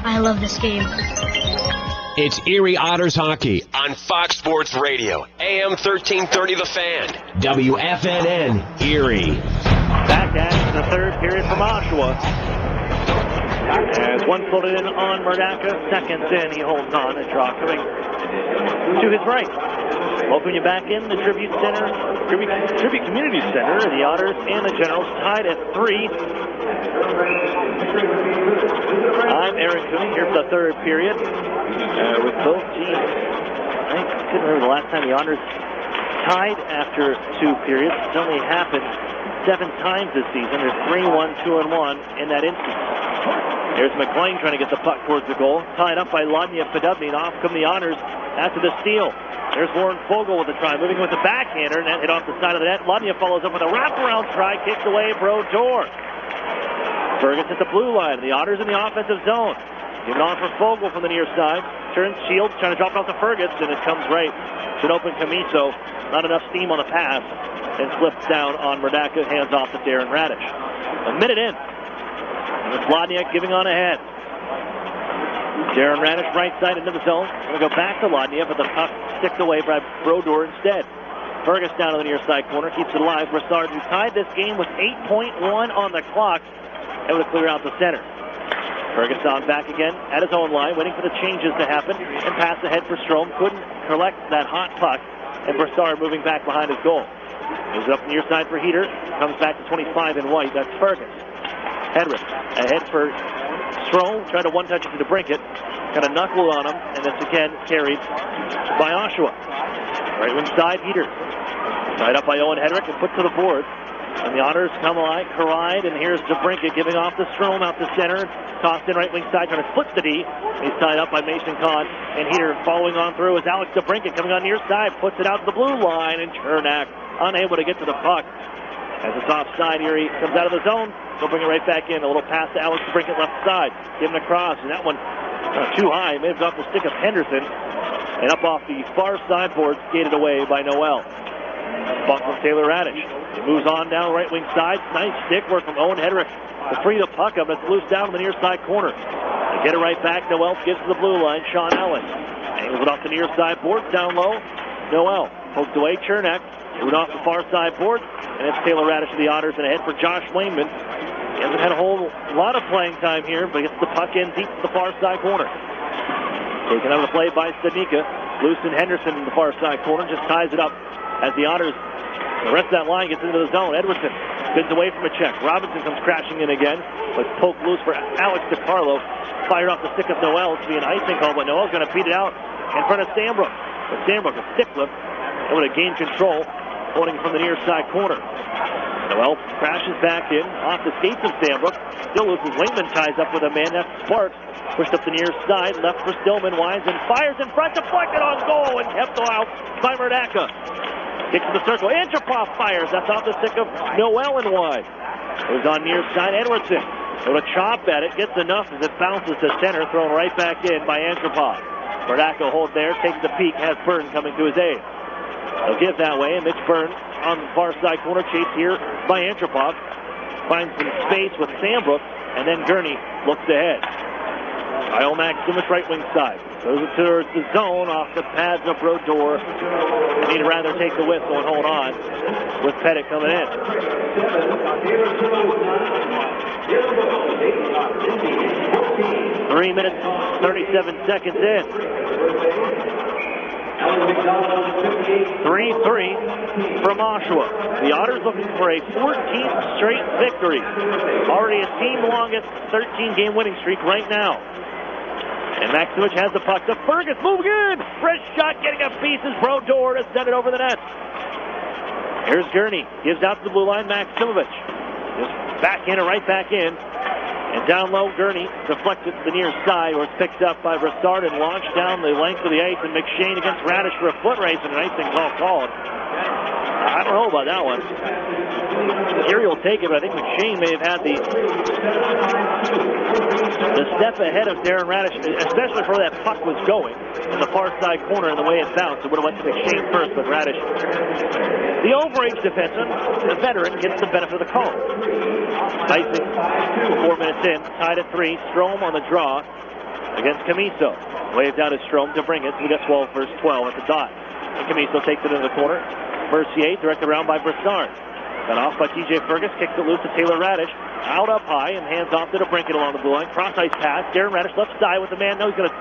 I love this game. It's Erie Otters hockey on Fox Sports Radio, AM 1330 The Fan. WFNN, Erie. Back at the third period from Oshawa. As one floated in on Murdaka, seconds in, he holds on. A draw coming to his right. Welcome you back in the Tribute Community Center. The Otters and the Generals tied at 3. I'm Aaron Cooney here for the third period with both teams. I couldn't remember the last time the Otters tied after 2 periods. It's only happened 7 times this season. There's 3-1, 2-1 in that instance. There's McLean trying to get the puck towards the goal. Tied up by Ladnia Podubny, and off come the Otters after the steal. There's Warren Fogle with a try, moving with the backhander, and that hit off the side of the net. Ladnia follows up with a wraparound try, kicks away, Brodeur. Fergus at the blue line, the Otters in the offensive zone. Given on for Fogle from the near side. Turns Shields, trying to drop it off to Fergus, and it comes right to an open Camiso. Not enough steam on the pass, and slips down on Murdaka, hands off to Darren Radish. A minute in, and it's Ladniak giving on ahead. Darren Radish right side into the zone. Going to go back to Ladniak, but the puck sticked away by Brodeur instead. Fergus down to the near side corner, keeps it alive. Broussard, who tied this game with 8.1 on the clock, able to clear out the center. Ferguson back again at his own line, waiting for the changes to happen, and pass ahead for Strome. Couldn't collect that hot puck, and Broussard moving back behind his goal. Moves up near side for Heater, comes back to 25 in white. That's Fergus. Hedrick ahead for Strome, tried to one-touch it to Brinkett. Got a knuckle on him, and that's again carried by Oshawa. Right wing side, Heater. Tied up by Owen Hedrick and put to the board. And the Otters come alive, collide, and here's DeBrinket giving off to Strome out to center. Tossed in right wing side, trying to split the D. He's tied up by Mason Kahn. And Heater following on through is Alex DeBrinket coming on near side, puts it out to the blue line, and Chernak unable to get to the puck. As it's offside, Erie comes out of the zone. They'll bring it right back in. A little pass to Alex DeBrinket left side. Giving across, and that one too high. May have got the stick of Henderson. And up off the far sideboard, skated away by Noel. Buck from Taylor Radish. He moves on down right wing side. Nice stick work from Owen Hedrick to free the puck up. It's loose down in the near side corner. They get it right back. Noel gets to the blue line. Sean Allen angles it off the near side board. Down low. Noel poked away. Chernak moved off the far side board. And it's Taylor Radish of the Otters and ahead for Josh Wayman. He hasn't had a whole lot of playing time here, but gets the puck in deep to the far side corner. Taken out of the play by Stanika. Loose and Henderson in the far side corner. Just ties it up as the Otters, the rest of that line gets into the zone. Edwardson spins away from a check. Robinson comes crashing in again, but poked loose for Alex DeCarlo. Fired off the stick of Noel to be an icing call, but Noel's going to beat it out in front of Sandbrook. But Sandbrook, a stick flip, able to gain control, holding from the near side corner. Noel crashes back in, off the skates of Sandbrook. Still loses. Wayman ties up with a man. That's Sparks. Pushed up the near side, left for Stillman, winds and fires in front, deflected on goal, and kept out by Murdaka. Kicks to the circle. Antropov fires. That's off the stick of Noel and wide. It was on near side. Edwardson with a chop at it. Gets enough as it bounces to center. Thrown right back in by Antropov. Murdaka holds there. Takes the peek. Has Byrne coming to his aid. They'll give that way. And Mitch Byrne on the far side corner. Chased here by Antropov. Finds some space with Sandbrook. And then Gurney looks ahead. Kyle Mack, Simic right wing side. Goes it towards the zone off the pads of Brodeur. He'd rather take the whistle and hold on with Pettit coming in. 3 minutes, 37 seconds in. 3-3 from Oshawa. The Otters looking for a 14th straight victory. Already a team longest 13-game winning streak right now. And Maximich has the puck to Fergus, moving in! Fresh shot, getting a pieces. Brodeur to send it over the net. Here's Gurney, gives out to the blue line, Maximich. Just back in and right back in. And down low, Gurney deflected to the near side, where it's picked up by Broussard and launched down the length of the ice. And McShane against Radish for a foot race, and an icing call called. I don't know about that one. Erie will take it, but I think McShane may have had the step ahead of Darren Radish, especially for where that puck was going in the far side corner and the way it bounced. It would have went to McShane first, but Radish, the overage defenseman, the veteran, gets the benefit of the call. Icing 4 minutes in, tied at 3. Strome on the draw against Camiso. Waved out as Strome to bring it. We got 12 versus 12 at the dot. And Camiso takes it into the corner. Mercier directed around by Broussard. Got off by TJ Fergus, kicks it loose to Taylor Radish. Out up high and hands off to DeBrincat along the blue line. Cross-ice pass. Darren Radish left side with the man. Now he's going to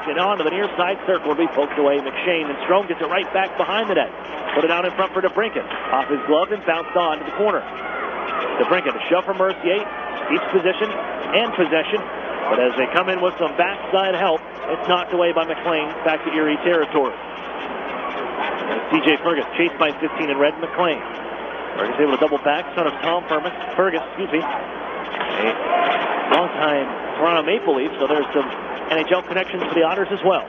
get on to the near side circle. Will be poked away. McShane, and Strome gets it right back behind the net. Put it out in front for DeBrincat. Off his glove and bounced on to the corner. DeBrincat, a shove from Mercier. Keeps position and possession. But as they come in with some backside help, it's knocked away by McLean back to Erie territory. TJ Fergus chased by 15 in red. McLean. Fergus able to double back, son of Tom Fergus, a long-time Toronto Maple Leaf, so there's some NHL connections for the Otters as well.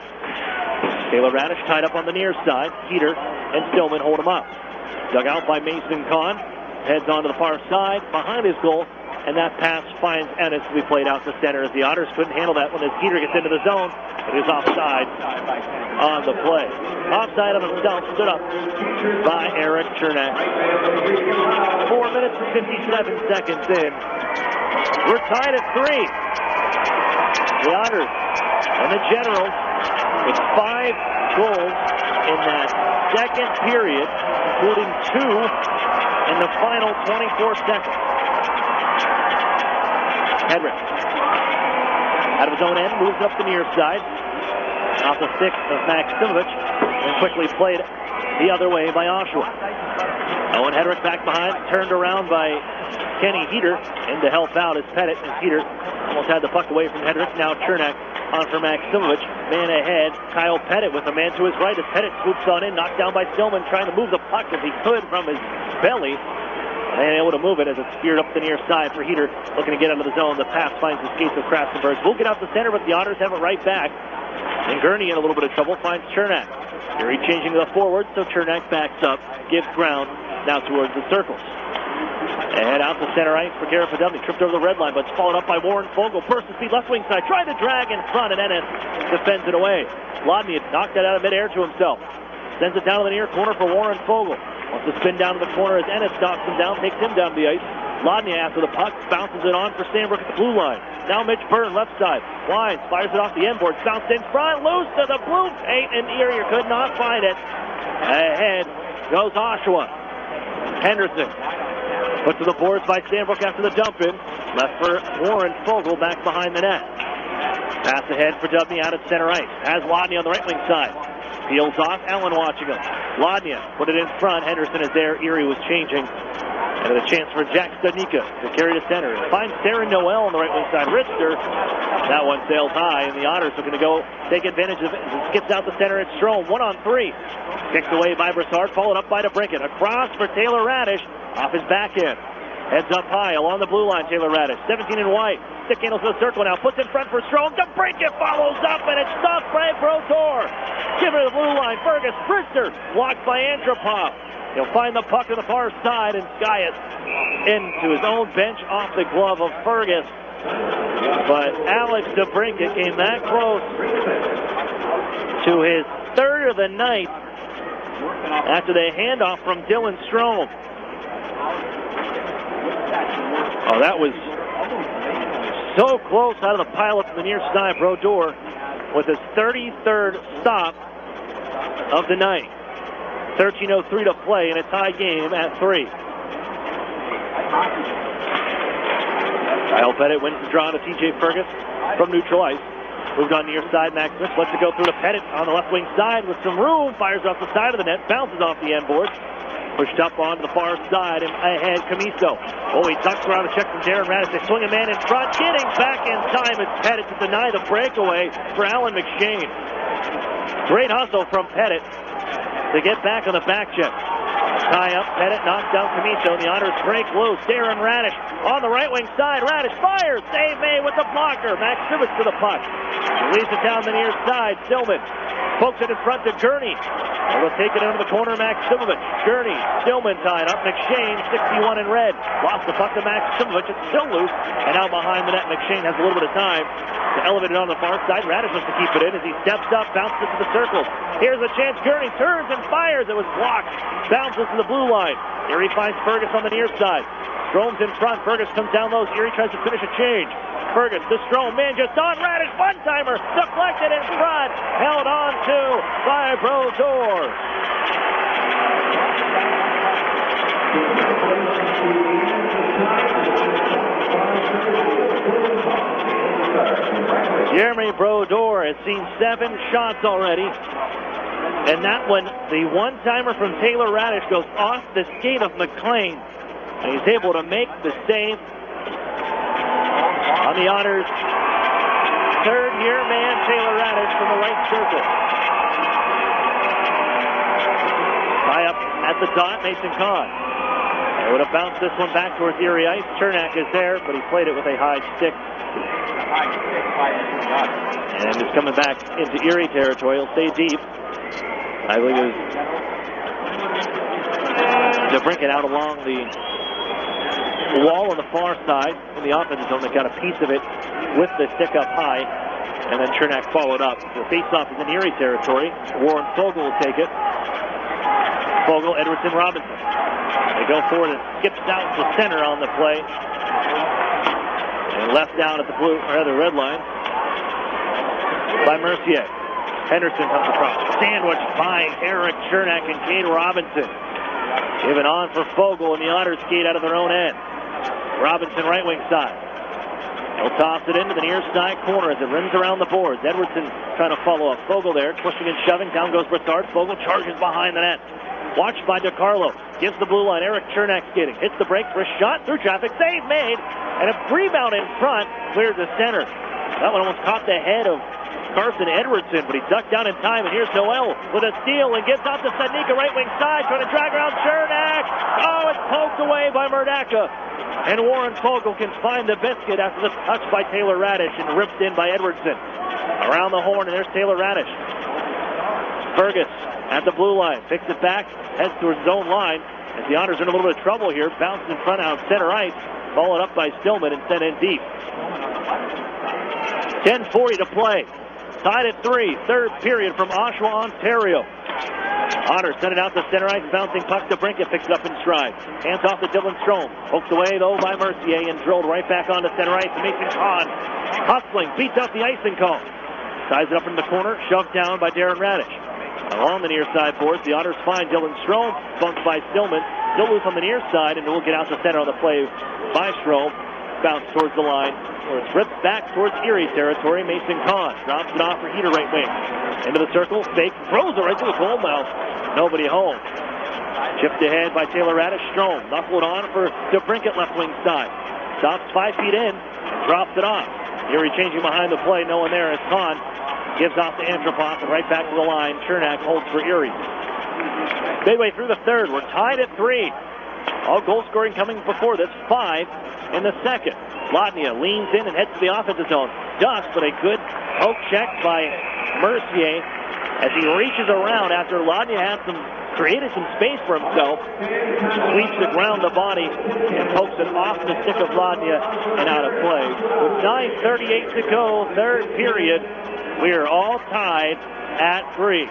Taylor Radish tied up on the near side. Heater and Stillman hold him up. Dug out by Mason Kahn. Heads onto the far side, behind his goal, and that pass finds Ennis to be played out to center as the Otters couldn't handle that when his Heater gets into the zone. It is offside on the play. Offside of himself, stood up by Eric Chernak. 4 minutes and 57 seconds in. We're tied at 3. The Otters and the Generals with 5 goals in that second period, including 2 in the final 24 seconds. Hedrick, out of his own end, moves up the near side. Off the stick of Maximich, and quickly played the other way by Oshawa. Owen Hedrick back behind, turned around by Kenny Heater, in to help out as Pettit, and Heater almost had the puck away from Hedrick. Now Chernak on for Maximich. Man ahead, Kyle Pettit with a man to his right as Pettit swoops on in, knocked down by Stillman, trying to move the puck as he could from his belly. And able to move it as it's steered up the near side for Heater, looking to get out of the zone. The pass finds the skates of Krastenberg. We'll get out the center, but the Otters have it right back. And Gurney in a little bit of trouble finds Chernak. Erie changing to the forward, so Chernak backs up, gives ground, now towards the circles. And out to center ice for Garrett Podubny. Tripped over the red line, but it's followed up by Warren Fogle. Burst the speed left wing side, trying to drag in front, and Ennis defends it away. Lodney knocked that out of midair to himself. Sends it down to the near corner for Warren Fogle. Wants to spin down to the corner as Ennis knocks him down, takes him down the ice. Lodney after the puck, bounces it on for Sandbrook at the blue line. Now Mitch Byrne, left side. Wines, fires it off the end board, bounced in front, loose to the blue paint, and Erie could not find it. Ahead goes Oshawa. Henderson put to the boards by Sandbrook after the dump in. Left for Warren Fogle back behind the net. Pass ahead for Dubney out at center ice. Has Lodney on the right wing side. Peels off, Allen watching him. Lodnia put it in front. Henderson is there. Erie was changing. And a chance for Jack Studnicka to carry to center. Finds Darren Noel on the right wing side. Richter, that one sails high, and the Otters are going to go take advantage of it. It gets out the center. It's Strome, 1-on-3. Kicked away by Broussard, followed up by DeBrincat. Across for Taylor Radish, off his back end. Heads up high along the blue line, Taylor Radish. 17 in white. Stick handles to the circle now. Puts in front for Strome. DeBrincat follows up, and it's stopped by Brodeur. Give it to the blue line. Fergus, Richter, blocked by Antropov. He'll find the puck on the far side and sky it into his own bench off the glove of Fergus. But Alex DeBrincat came that close to his third of the night after the handoff from Dylan Strome. Oh, that was so close out of the pilot from the near side. Brodeur with his 33rd stop of the night. 13:03 to play in a tie game at 3. Kyle Pettit wins the draw to TJ Fergus from neutral ice. Moved on near side, Max Smith lets it go through to Pettit on the left wing side with some room. Fires off the side of the net, bounces off the end boards. Pushed up onto the far side and ahead, Camiso. Oh, he tucks around a check from Darren Radish. They swing a man in front, getting back in time. It's Pettit to deny the breakaway for Alan McShane. Great hustle from Pettit to get back on the back check. Tie up, Pettit knocks down Camiso, and the Otters break loose. Darren Radish on the right wing side. Radish fires, save made with the blocker. Max Sivich to the puck. Leads it down the near side. Stillman pokes it in front to Gurney. Will take it into the corner, Max Sivovich. Gurney, Stillman tied up. McShane, 61 in red. Lost the puck to Max Sivovich. It's still loose. And now behind the net, McShane has a little bit of time to elevate it on the far side. Radish wants to keep it in as he steps up, bounces it to the circle. Here's a chance. Gurney turns and fires. It was blocked. Bounces to the blue line. Erie finds Fergus on the near side. Strome's in front. Fergus comes down low. Erie tries to finish a change. Fergus to Strome. Man just on Radish. One-timer. Deflected in front. Held on to by Brodeur. Jeremy Brodeur has seen 7 shots already. And that one, the one-timer from Taylor Radish, goes off the skate of McLean. And he's able to make the save on the Otters' third-year man, Taylor Radish, from the right circle. High up at the dot, Mason Kahn. They would have bounced this one back towards Erie ice. Chernak is there, but he played it with a high stick. And it's coming back into Erie territory. He'll stay deep. I believe it was to bring it out along the wall on the far side in the offensive zone. They got a piece of it with the stick up high, and then Chernak followed up. The face-off is in Erie territory. Warren Fogle will take it. Fogle, Edwardson, Robinson. They go forward and skips out to center on the play. And left down at the red line by Mercier. Henderson comes across. Sandwiched by Eric Chernak and Cade Robinson. Given on for Fogle, and the Otters skate out of their own end. Robinson right wing side. He'll toss it into the near side corner as it rims around the boards. Edwardson trying to follow up. Fogle there, pushing and shoving. Down goes Broussard. Fogle charges behind the net. Watched by DiCarlo. Gives the blue line. Eric Chernak skating. Hits the break for a shot through traffic. Save made. And a rebound in front. Clears the center. That one almost caught the head of Carson Edwardson, but he ducked down in time, and here's Noel with a steal and gets out to Sadnika right wing side, trying to drag around Chernak. Oh, it's poked away by Murdaka. And Warren Fogle can find the biscuit after the touch by Taylor Radish and ripped in by Edwardson. Around the horn, and there's Taylor Radish. Fergus at the blue line, picks it back, heads towards his own line. As the Otters are in a little bit of trouble here, bounced in front out center ice, followed up by Stillman and sent in deep. 10:40 to play. Tied at 3, third period from Oshawa, Ontario. Otters send it out to center ice, bouncing puck to Brinkett, picks it up in stride. Hands off to Dylan Strome. Poked away, though, by Mercier and drilled right back onto center ice. Mason Kahn hustling, beats out the icing call. Ties it up in the corner, shoved down by Darren Radish. Along the near side boards, the Otters find Dylan Strome, bumped by Stillman. Still loose on the near side, and will get out to center on the play by Strome. Bounce towards the line, where it's ripped back towards Erie territory. Mason Kahn drops it off for Heater right wing. Into the circle, fake, throws it right to the goal mouth. Nobody home. Chipped ahead by Taylor Radish. Strome knuckled on for DeBrincat left wing side. Stops 5 feet in and drops it off. Erie changing behind the play, no one there as Kahn gives off to Antropov and right back to the line. Chernak holds for Erie. Midway through the third, we're tied at 3. All goal scoring coming before this, 5 in the second. Lodnia leans in and heads to the offensive zone. Ducks, but a good poke check by Mercier as he reaches around after Lodnia had created some space for himself. Sweeps it round the body and pokes it off the stick of Lodnia and out of play. With 9:38 to go, third period, we are all tied at 3.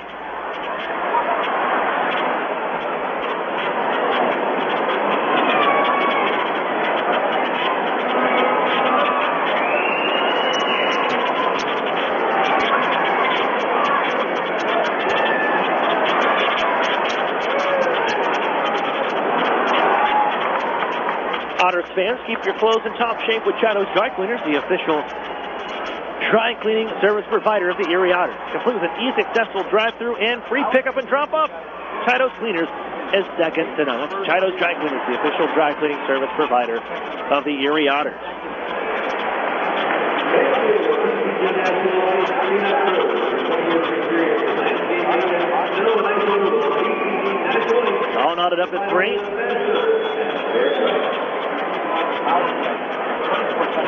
fans, keep your clothes in top shape with Chido's Dry Cleaners, the official dry cleaning service provider of the Erie Otters. Complete with an easy, accessible drive-through and free pickup and drop-off. Chido's Cleaners is second to none. Chido's Dry Cleaners, the official dry cleaning service provider of the Erie Otters. All knotted up at 3.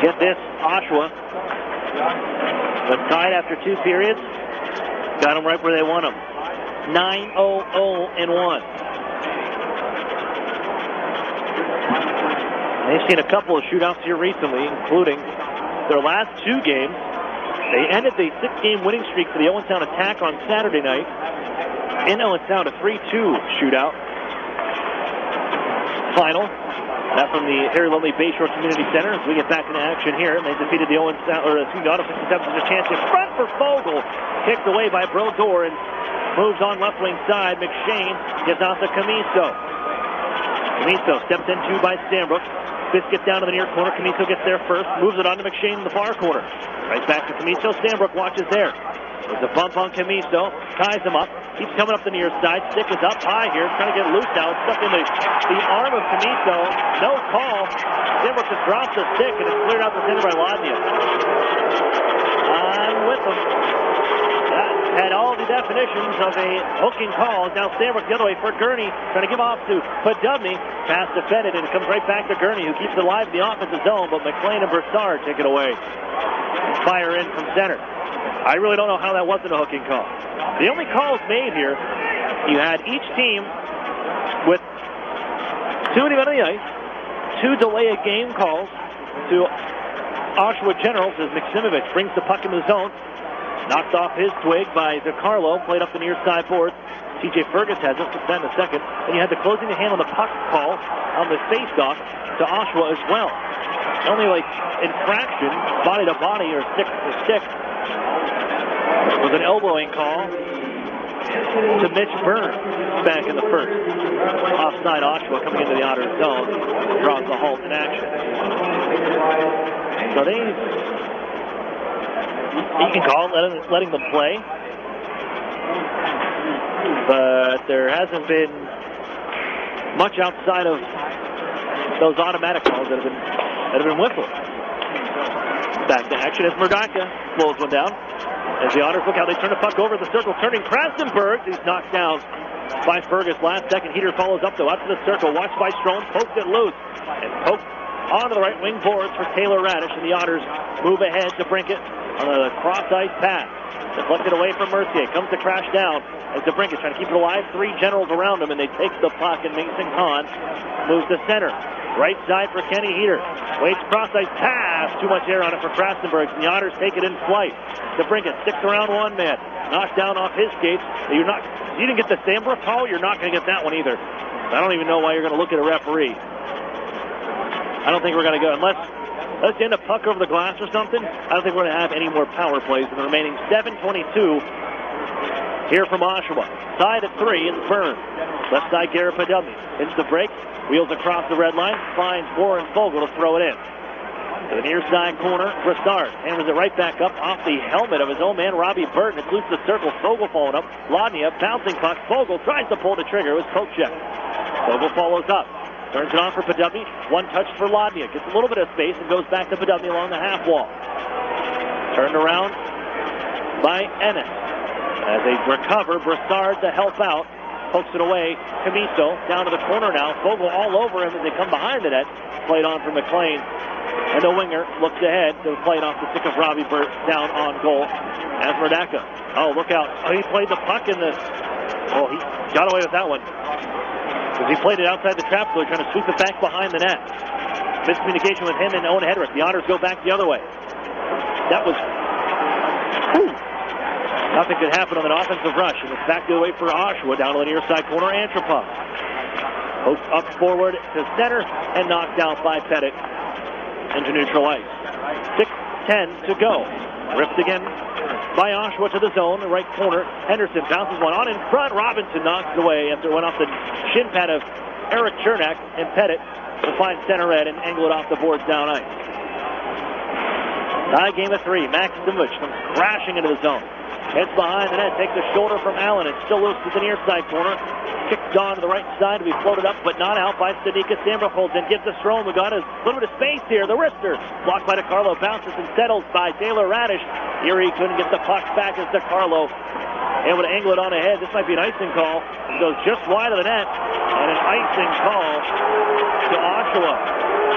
Get this, Oshawa was tied after 2 periods. Got them right where they want them. 9-0-0-1. They've seen a couple of shootouts here recently, including their last 2 games. They ended the 6-game winning streak for the Owenstown Attack on Saturday night in Owenstown, a 3-2 shootout. Final. That from the Harry Lumley Bayshore Community Center as we get back into action here. And they defeated the Owenstown, or excuse me, Auto 67 with a chance in front for Fogle. Kicked away by Brodeur and moves on left wing side. McShane gets out to Camiso. Camiso stepped in 2 by Stanbrook. Biscuit down to the near corner. Camiso gets there first. Moves it on to McShane in the far corner. Right back to Camiso. Stanbrook watches there. There's a bump on Camiso. Ties him up. Keeps coming up the near side. Stick is up high here. Trying to get loose now. It's stuck in the arm of Camiso. No call. Stanbrook just drops the stick and it's cleared out the center by Lodnia. On with them. That had all the definitions of a hooking call. Now Stanbrook the other way for Gurney. Trying to give off to Podubny. Pass defended and it comes right back to Gurney who keeps it alive in the offensive zone. But McLean and Broussard take it away. And fire in from center. I really don't know how that wasn't a hooking call. The only calls made here, you had each team with 2 on the ice, 2 delay a game calls to Oshawa Generals as Maximovich brings the puck in the zone. Knocked off his twig by DiCarlo, played up the near side boards. TJ Fergus has it, puts that in a second. And you had the closing the hand on the puck call on the face-off to Oshawa as well. Only like infraction, body to body or stick to stick, was an elbowing call to Mitch Burns back in the first. Offside Oshawa coming into the Otters zone, draws the halt in action. So you can call it letting them play, but there hasn't been much outside of those automatic calls that have been whistled. Back to action as Murdaka slows one down. As the Otters look how they turn the puck over the circle, turning Krasenberg. He's knocked down by Fergus. Last second, Heater follows up though, out to the circle, watched by Strome, poked it loose, and poked onto the right wing boards for Taylor Radish, and the Otters move ahead to Brinkett on a cross-ice pass. Deflected away from Mercier, comes to crash down as DeBrinket trying to keep it alive. 3 generals around him, and they take the puck, and Mason Kahn moves to center. Right side for Kenny Heater. Waits cross-ice pass. Too much air on it for Krasenberg. And the Otters take it in flight. DeBrinket sticks around one man. Knocked down off his skates. You didn't get the Stanbrook call. You're not going to get that one either. I don't even know why you're going to look at a referee. I don't think we're going to go unless you end up puck over the glass or something. I don't think we're going to have any more power plays in the remaining 7:22 here from Oshawa. Side at 3, it's Burns. Left side, Garrett Podubny. Into the break. Wheels across the red line, finds Warren Fogle to throw it in. To the near side corner, Broussard hammers it right back up off the helmet of his own man, Robbie Burton. It's loose the circle, Fogle following up. Lodnia, bouncing puck, Fogle tries to pull the trigger. It was poke check. Fogle follows up, turns it on for Podubny. One touch for Lodnia, gets a little bit of space and goes back to Podubny along the half wall. Turned around by Ennis. As they recover, Broussard to help out. Pokes it away. Camiso down to the corner now. Fogle all over him as they come behind the net. Played on for McLean. And the winger looks ahead to play it off the stick of Robbie Burt down on goal. As Murdaka. Oh, look out. Oh, he played the puck in the... Oh, he got away with that one. Because he played it outside the trap, so he's trying to sweep it back behind the net. Miscommunication with him and Owen Hedrick. The Otters go back the other way. That was... Whew. Nothing could happen on an offensive rush, and it's back the other way for Oshawa, down to the near side corner. Antropov pokes up forward to center and knocked out by Pettit into neutral ice. 6:10 to go. Ripped again by Oshawa to the zone, the right corner. Henderson bounces one on in front. Robinson knocks it away after it went off the shin pad of Eric Chernak, and Pettit will find center red and angle it off the boards down ice. Tie game of 3. Maximovich comes crashing into the zone. Heads behind the net, takes a shoulder from Allen. It's still loose to the near side corner. Kicked on to the right side to be floated up, but not out by Stanika Sambrook. Holds in, gives to Strome, who got a little bit of space here. The wrister blocked by DeCarlo, bounces and settles by Taylor Radish. Erie couldn't get the puck back as DeCarlo able to angle it on ahead. This might be an icing call. It goes just wide of the net, and an icing call to Oshawa.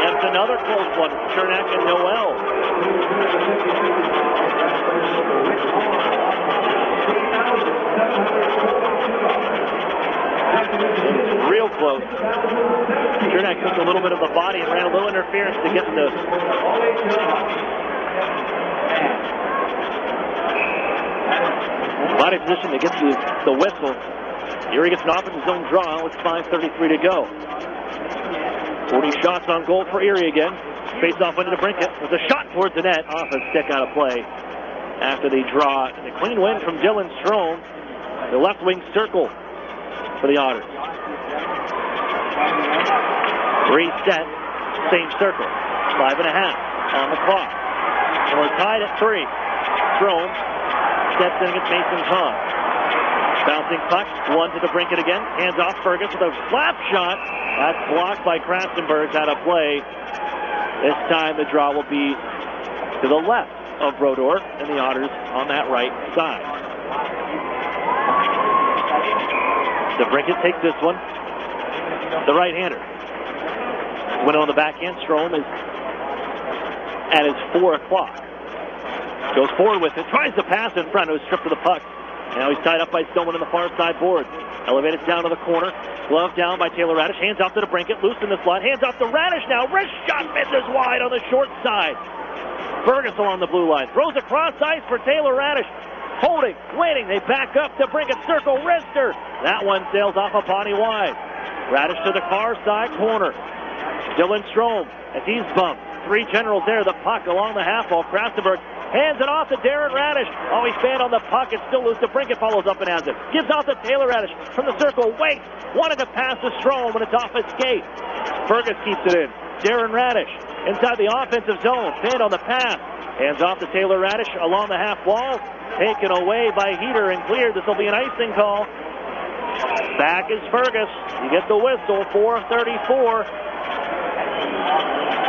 That's another close one. Chernak and Noel. Real close. Chernak took a little bit of the body and ran a little interference to get the body position to get the whistle. Erie gets an offensive zone draw with 5:33 to go. 40 shots on goal for Erie again. Face off into the Brinkett with a shot towards the net. Off a stick out of play after the draw. And a clean win from Dylan Strome. The left wing circle for the Otters. Reset. Same circle. 5.5 on the clock. And we're tied at 3. Strome steps in against Mason Kahn. Bouncing puck, one to the Brinkett again. Hands off Fergus with a slap shot. That's blocked by Krastenberg out of play. This time the draw will be to the left of Brodeur and the Otters on that right side. The Brinkett takes this one. The right-hander. Went on the backhand. Strome is at his 4 o'clock. Goes forward with it. Tries to pass in front. It was stripped to the puck. Now he's tied up by Stillman on the far side board. Elevated down to the corner. Glove down by Taylor Radish. Hands off to the Brinkett. Loose in the slot. Hands off to Radish now. Wrist shot misses wide on the short side. Fergus along the blue line. Throws across ice for Taylor Radish. Holding. Waiting. They back up to Brinkett. Circle. Wrister. That one sails off a body wide. Radish to the far side corner. Dylan Strome as he's bumped. 3 generals there. The puck along the half wall. Krastenberg hands it off to Darren Radish. Always banned on the puck. It's still loose. The Brinkett follows up and has it. Gives off to Taylor Radish from the circle. Waits. Wanted to pass to Strome when it's off his skate. Fergus keeps it in. Darren Radish inside the offensive zone. Banned on the pass. Hands off to Taylor Radish along the half wall. Taken away by Heater and cleared. This will be an icing call. Back is Fergus. You get the whistle. 4:34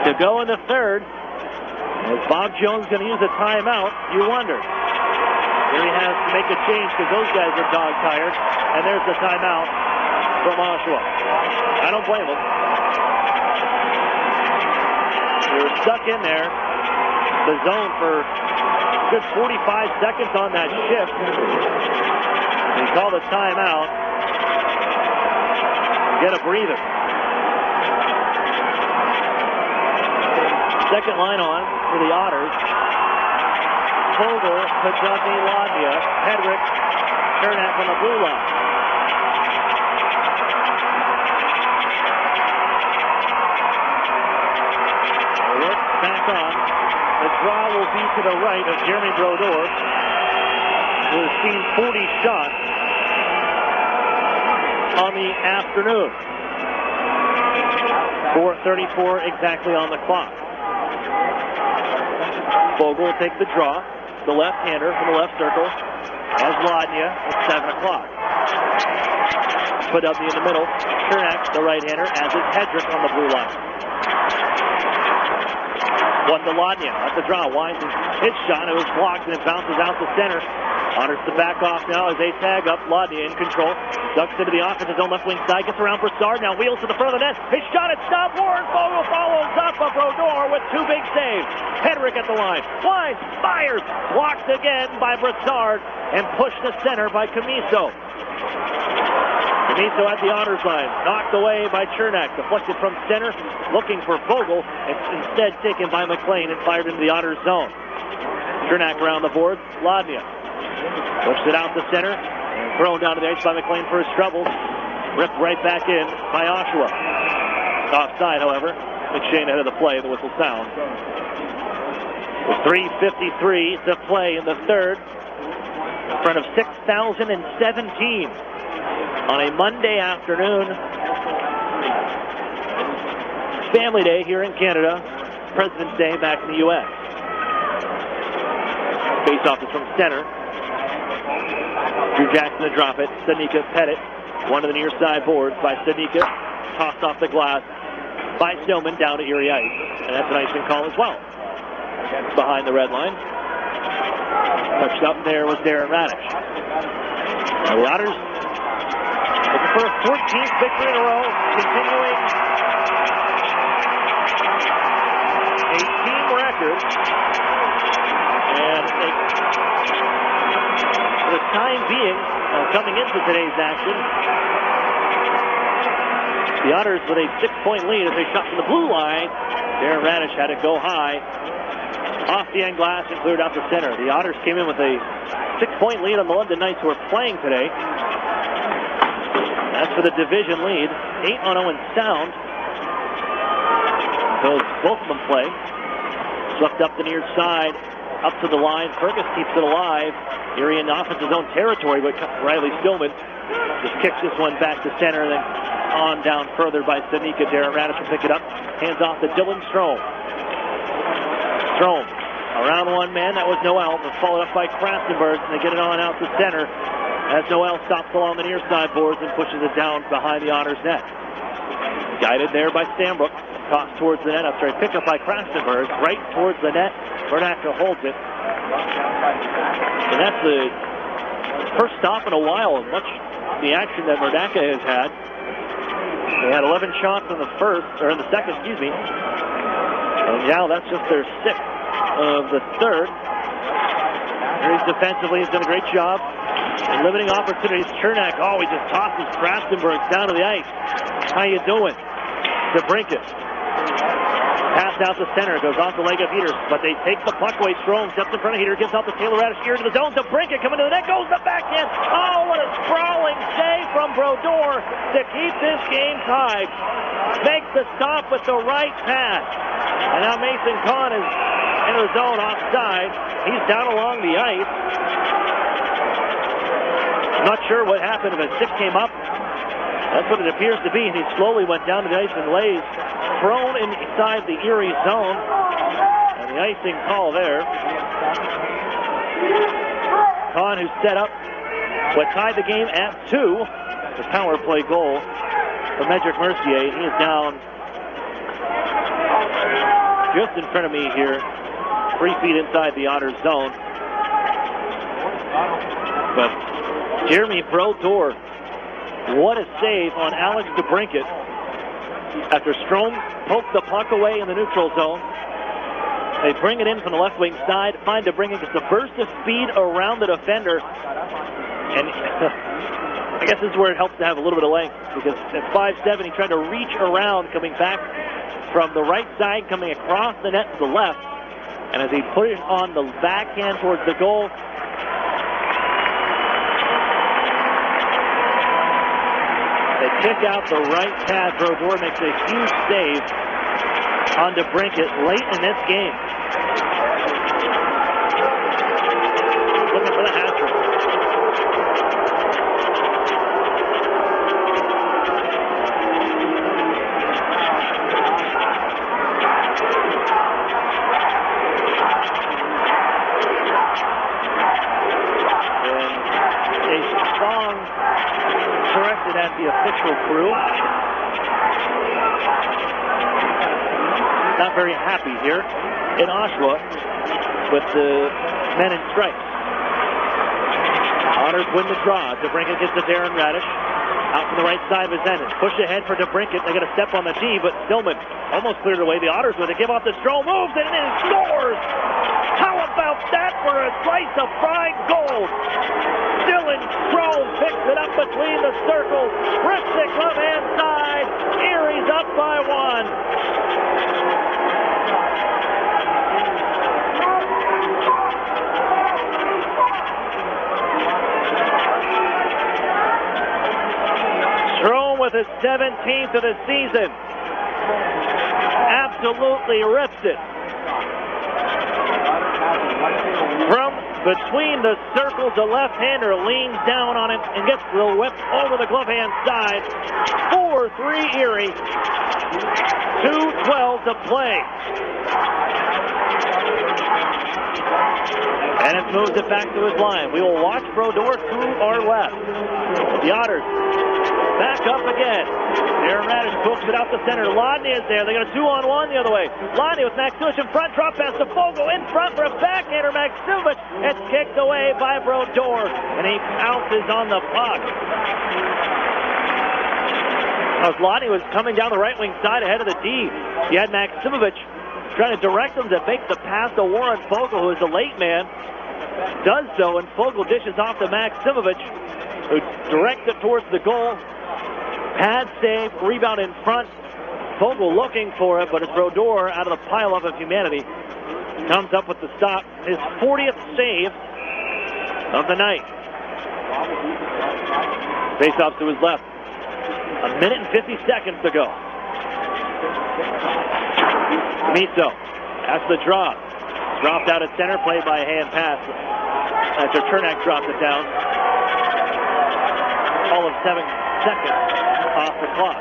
to go in the third. As Bob Jones going to use a timeout, you wonder. Here he has to make a change because those guys are dog-tired. And there's the timeout from Oshawa. I don't blame him. They were stuck in there, the zone, for a good 45 seconds on that shift. They call the timeout. Get a breather. Second line on for the Otters. Vogel, Pajugny, Lavia, Hedrick, Chernak on the blue line. Work back on. The draw will be to the right of Jeremy Brodeur, who has seen 40 shots on the afternoon. 4:34 exactly on the clock. Vogel will take the draw. The left-hander from the left circle as Ladnia at 7 o'clock. Put up in the middle. Chernak, the right-hander, as is Hedrick on the blue line. One to Ladnia at the draw. Winds his shot. It was blocked and it bounces out to center. Otters to back off now as they tag up. Ladnia in control. Ducks into the offensive zone left wing side. Gets around Broussard. Now wheels to the front of the net. His shot at stop. Warren Vogel follows up a Brodeur with 2 big saves. Hedrick at the line. Winds. Fires. Blocked again by Broussard. And pushed to center by Camiso. Camiso at the Otters line. Knocked away by Chernak. Deflected from center. Looking for Vogel. It's instead taken by McLean and fired into the Otters zone. Chernak around the boards. Ladnia pushed it out to center. And thrown down to the ice by McLean for his troubles. Ripped right back in by Oshawa. Offside, however. McShane ahead of the play. The whistle sounds. With 3:53 to play in the third. In front of 6,017 on a Monday afternoon Family Day here in Canada. President's Day back in the U.S. Face-off is from center. Drew Jackson to drop it. Stanika Pettit. One to the near side boards by Stanika. Tossed off the glass by Stillman down to Erie Ice. And that's an icing call as well. Behind the red line. Touched up there was Taylor Radish. Now the Otters looking for a 14th victory in a row. Continuing a team record. And for the time being, coming into today's action, the Otters with a 6-point lead as they shot from the blue line. Taylor Radish had it go high. Off the end glass and cleared out the center. The Otters came in with a 6-point lead on the London Knights, who are playing today. That's for the division lead. 8 on Owens Sound. So both of them play. Swept up the near side, up to the line. Fergus keeps it alive. Erie in offense's own territory, but Riley Stillman just kicks this one back to center, and then on down further by Stanika. Darren Radish will pick it up. Hands off to Dylan Strome. Strome around one man. That was Noel, but followed up by Krastenberg, and they get it on out to center as Noel stops along the near side boards and pushes it down behind the Otters net. Guided there by Stanbrook. Tossed towards the net after a pickup by Krastenberg. Right towards the net. Vernaka holds it. And that's the first stop in a while of much the action that Vernaka has had. They had 11 shots in the second, And now that's just their 6th of the third. Aries defensively has done a great job in limiting opportunities. Chernak, he just tosses Krastenberg down to the ice. How you doing? To Brinket. Pass out to center, goes off the leg of Heater, but they take the puck away. Strome steps in front of Heater, gives out to Taylor Radish, here to the zone, to Brinket, coming to the net, goes the backhand. Oh, what a sprawling save from Brodeur to keep this game tied. Makes the stop with the right pass. And now Mason Kahn is in the zone offside. He's down along the ice. Not sure what happened if a stick came up. That's what it appears to be, and he slowly went down to the ice and lays prone inside the Erie zone. And the icing call there. Kahn, who set up what tied the game at 2, the power play goal for Medrick Mercier. He is down just in front of me here, 3 feet inside the Otters zone. But Jeremy Brodeur, what a save on Alex DeBrincat after Strome poked the puck away in the neutral zone. They bring it in from the left wing side. Find DeBrincat gets a burst of speed around the defender. And I guess this is where it helps to have a little bit of length, because at 5'7", he tried to reach around, coming back from the right side, coming across the net to the left. And as he put it on the backhand towards the goal, they kick out the right pad. Brodeur makes a huge save on DeBrincat late in this game. Looking for the hat trick. And a strong corrected at the official crew. Not very happy here in Oshawa with the men in stripes. Otters win the draw. DeBrincat gets to Darren Radish. Out from the right side of his end. Push ahead for DeBrincat. They got a step on the D, but Stillman almost cleared away. The Otters with it. Give off the Strome. Moves it and scores! How about that for a slice of fried gold? Dylan Strome picks it up between the circles. Rips it left hand side. Erie's up by 1. Strome with his 17th of the season. Absolutely rips it. From between the circles. The left-hander leans down on it and gets the whip over the glove hand side. 4-3 Erie. 2:12 to play. And it moves it back to his line. We will watch Brodeur to our left. The Otters back up again. Taylor Radish pokes it out the center. Lodney is there. They got a 2-on-1 the other way. Lodney with Maximich in front. Drop pass to Fogle in front for a backhander. Maximich. It's kicked away by Brodeur. And he pounces on the puck. As Lodney was coming down the right wing side ahead of the D. You had Maximich trying to direct him to make the pass to Warren Fogle, who is the late man. Does so, and Fogle dishes off to Maximich, who directs it towards the goal. Pad save, rebound in front. Fogle looking for it, but it's Brodeur out of the pileup of humanity. Comes up with the stop. His 40th save of the night. Face off to his left. 1 minute and 50 seconds to go. Miso has the draw. Dropped out at center, played by a hand pass. After Chernak dropped it down. All of 7 seconds off the clock.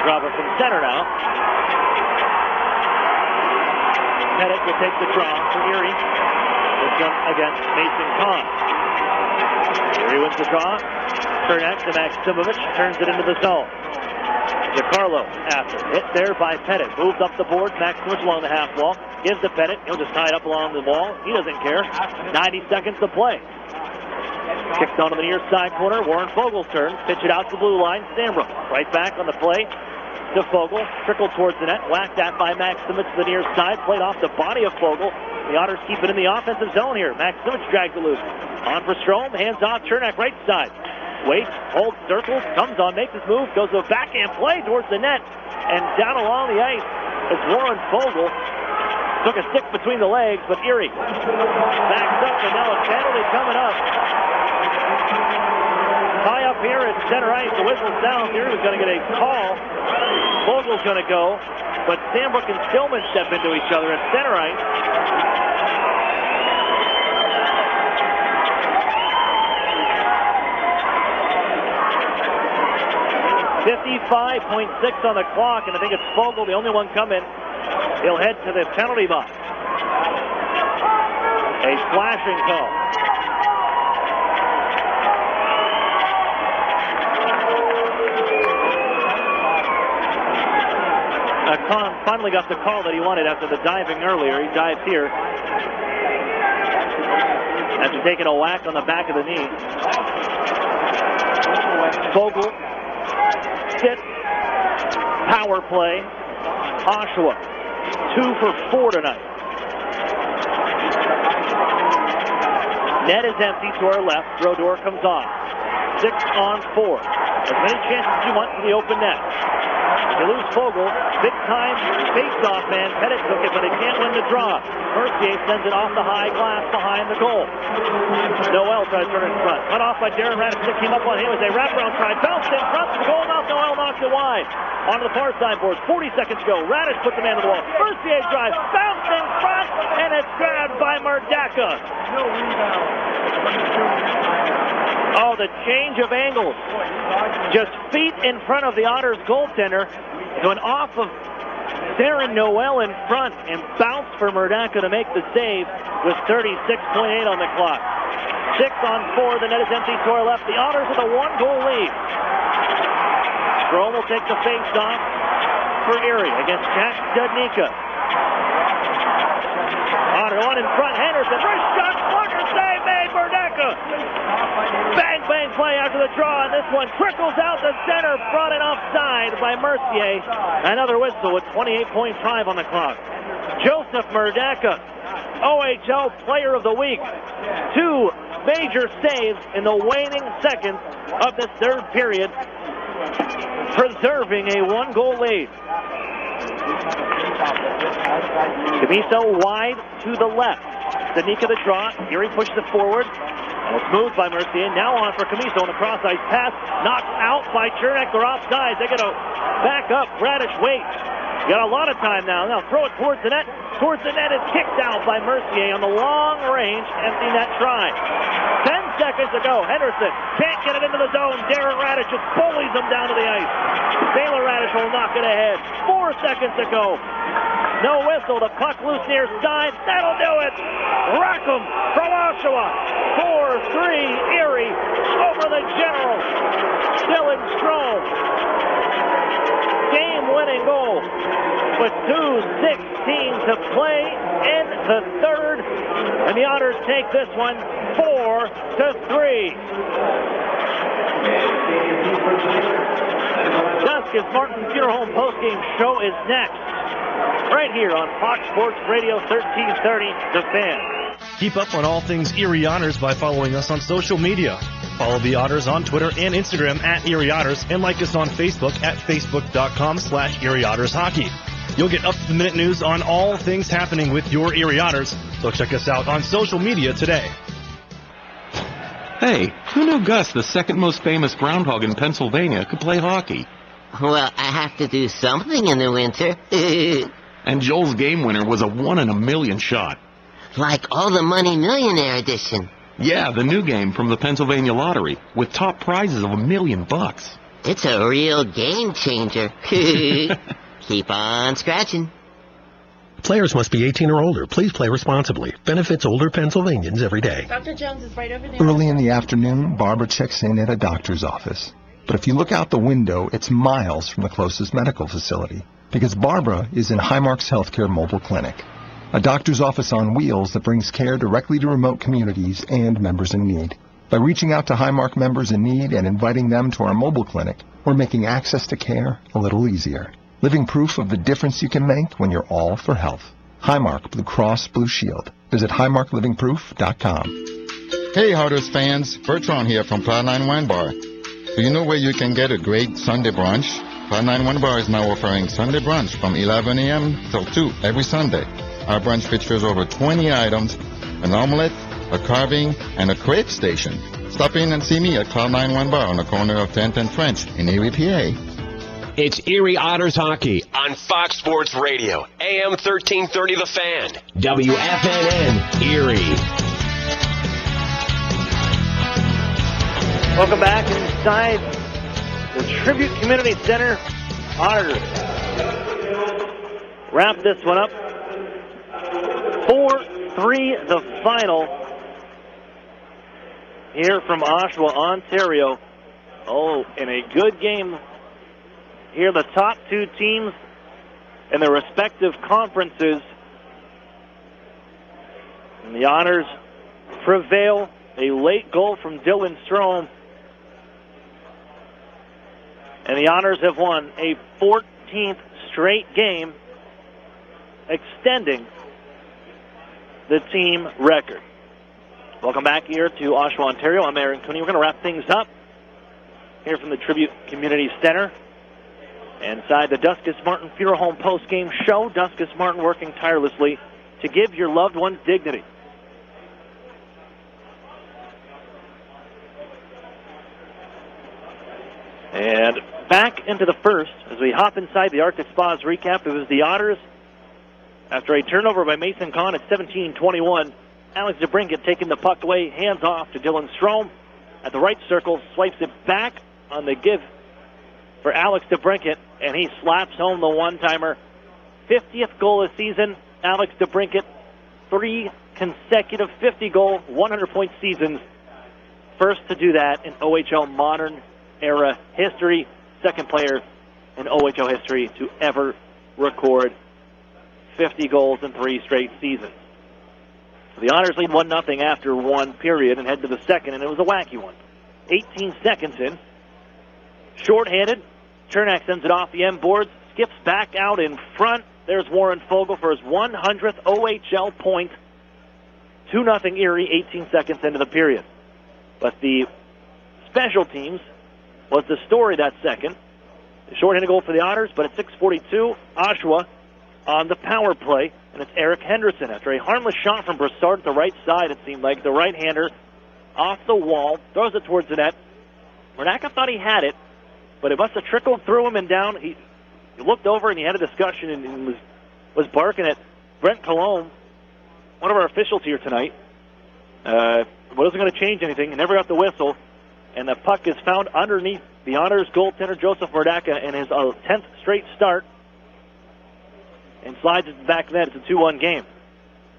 Drop it from center now. Pettit will take the draw for Erie. This one against Mason Kahn. Erie wins the draw. Chernak to Maximich, turns it into the zone. DeCarlo after. Hit there by Pettit. Moves up the board. Maximich along the half wall. Gives to Pettit. He'll just tie it up along the wall. He doesn't care. 90 seconds to play. Kicks onto the near side corner. Warren Fogle's turn. Pitch it out to the blue line. Sandbrook right back on the play to Fogle. Trickled towards the net. Whacked at by Maximich to the near side. Played off the body of Fogle. The Otters keep it in the offensive zone here. Maximich drags it loose. On for Strome. Hands off. Chernak right side. Waits, holds, circles, comes on, makes his move, goes to a backhand play towards the net, and down along the ice is Warren Fogle. Took a stick between the legs, but Erie backs up, and now a penalty coming up. High up here at center ice, the whistle sounds. Erie was going to get a call. Fogle's going to go, but Sandbrook and Stillman step into each other at center ice. 55.6 on the clock, and I think it's Fogle, the only one coming. He'll head to the penalty box. A flashing call. Kahn finally got the call that he wanted after the diving earlier. He dives here after taking a whack on the back of the knee. Fogle. Power play. Oshawa 2 for 4 tonight. Net is empty to our left. Brodeur comes on. 6 on 4. As many chances as you want for the open net. You lose Fogle. Big time face-off man. Pettit took it, but he can't win the draw. Mercier sends it off the high glass behind the goal. Noel tries to turn it in front. Cut off by Taylor Radish. Stick came up on him as a wraparound try. Bounced in front of the goal mouth. Noel knocks it wide. Onto the far side boards. 40 seconds to go. Radish puts the man to the wall. Mercier drives. Bounced in front. And it's grabbed by Murdaka. No rebound. Oh, the change of angles. Just feet in front of the Otters goaltender. Going off of Darren Noel in front and bounced for Murdaka to make the save with 36.8 on the clock. 6 on 4. The net is empty to our left. The Otters with a 1-goal lead. Strome will take the face-off for Erie against Jack Studnicka. Otter one in front. Henderson. Wrist shot. Blocker save made. Murdaka. Bang, bang play after the draw, and this one trickles out the center, brought in offside by Mercier. Another whistle with 28.5 on the clock. Joseph Murdaka, OHL Player of the Week. 2 major saves in the waning seconds of this third period, preserving a 1-goal lead. Camiso wide to the left. Studnicka the draw. Erie pushes it forward. And it's moved by Mercier. Now on for Camiso on a cross-ice pass. Knocked out by Chernak. They're offside. They're going to back up. Radish waits. Got a lot of time now. Now throw it towards the net. towards the net. It's kicked out by Mercier on the long range, empty net try. 10 seconds to go. Henderson can't get it into the zone. Taylor Radish just bullies him down to the ice. Taylor Radish will knock it ahead. 4 seconds to go. No whistle. The puck loose near side. That'll do it. Rackham from Oshawa. 4-3 Erie over the General. Dylan Strome. Game-winning goal. With 2:16 to play in the third. And the Otters take this one 4-3. Gus Martin Funeral Home postgame show is next. Right here on Fox Sports Radio 1330, The Fan. Keep up on all things Erie Otters by following us on social media. Follow the Otters on Twitter and Instagram at Erie Otters, and like us on Facebook at facebook.com/Erie Otters Hockey. You'll get up-to-the-minute news on all things happening with your Erie Otters, so check us out on social media today. Hey, who knew Gus, the second most famous groundhog in Pennsylvania, could play hockey? Well, I have to do something in the winter. And Joel's game winner was a 1 in a million shot. Like All the Money Millionaire edition. Yeah, the new game from the Pennsylvania Lottery, with top prizes of $1 million. It's a real game changer. Keep on scratching. Players must be 18 or older. Please play responsibly. Benefits older Pennsylvanians every day. Dr. Jones is right over there. Early in the afternoon, Barbara checks in at a doctor's office. But if you look out the window, it's miles from the closest medical facility. Because Barbara is in Highmark's Healthcare Mobile Clinic, a doctor's office on wheels that brings care directly to remote communities and members in need. By reaching out to Highmark members in need and inviting them to our mobile clinic, we're making access to care a little easier. Living proof of the difference you can make when you're all for health. Highmark Blue Cross Blue Shield. Visit HighmarkLivingProof.com. Hey, Otters fans, Bertrand here from Cloud 9 Wine Bar. Do you know where you can get a great Sunday brunch? Cloud 9 Wine Bar is now offering Sunday brunch from 11 a.m. till 2 every Sunday. Our brunch features over 20 items, an omelette, a carving, and a crepe station. Stop in and see me at Cloud 9 Wine Bar on the corner of 10th and French in Erie, PA. It's Erie Otters Hockey on Fox Sports Radio, AM 1330 The Fan. WFNN, Erie. Welcome back inside the Tribute Community Center. Otters wrap this one up. 4-3 the final here from Oshawa, Ontario. Oh, in a good game. Here are the top two teams in their respective conferences. And the Otters prevail. A late goal from Dylan Strome. And the Otters have won a 14th straight game, extending the team record. Welcome back here to Oshawa, Ontario. I'm Aaron Cooney. We're going to wrap things up here from the Tribute Community Center. Inside the Duskus Martin Funeral Home post-game show, Duskus Martin working tirelessly to give your loved ones dignity. And back into the first, as we hop inside the Arctic Spas recap, it was the Otters, after a turnover by Mason Kahn at 17-21, Alex DeBrincat taking the puck away, hands off to Dylan Strome at the right circle, swipes it back on the give for Alex DeBrincat, and he slaps home the one-timer. 50th goal of the season, Alex DeBrincat, 3 consecutive 50-goal, 100-point seasons. First to do that in OHL modern-era history. Second player in OHL history to ever record 50 goals in 3 straight seasons. The Otters lead 1-0 after one period and head to the second, and it was a wacky one. 18 seconds in. Short-handed. Chernak sends it off the end boards, skips back out in front. There's Warren Fogle for his 100th OHL point. 2-0 Erie, 18 seconds into the period. But the special teams was the story that second. The short-handed goal for the Otters, but at 6:42, Oshawa on the power play, and it's Eric Henderson after a harmless shot from Broussard at the right side, it seemed like. The right-hander off the wall, throws it towards the net. Renaka thought he had it, but it must have trickled through him and down. He looked over and he had a discussion and was barking at Brent Colomb, one of our officials here tonight, wasn't going to change anything. He never got the whistle. And the puck is found underneath the Otters goaltender, Joseph Mordaka, in his 10th straight start. And slides it back net. It's a 2-1 game.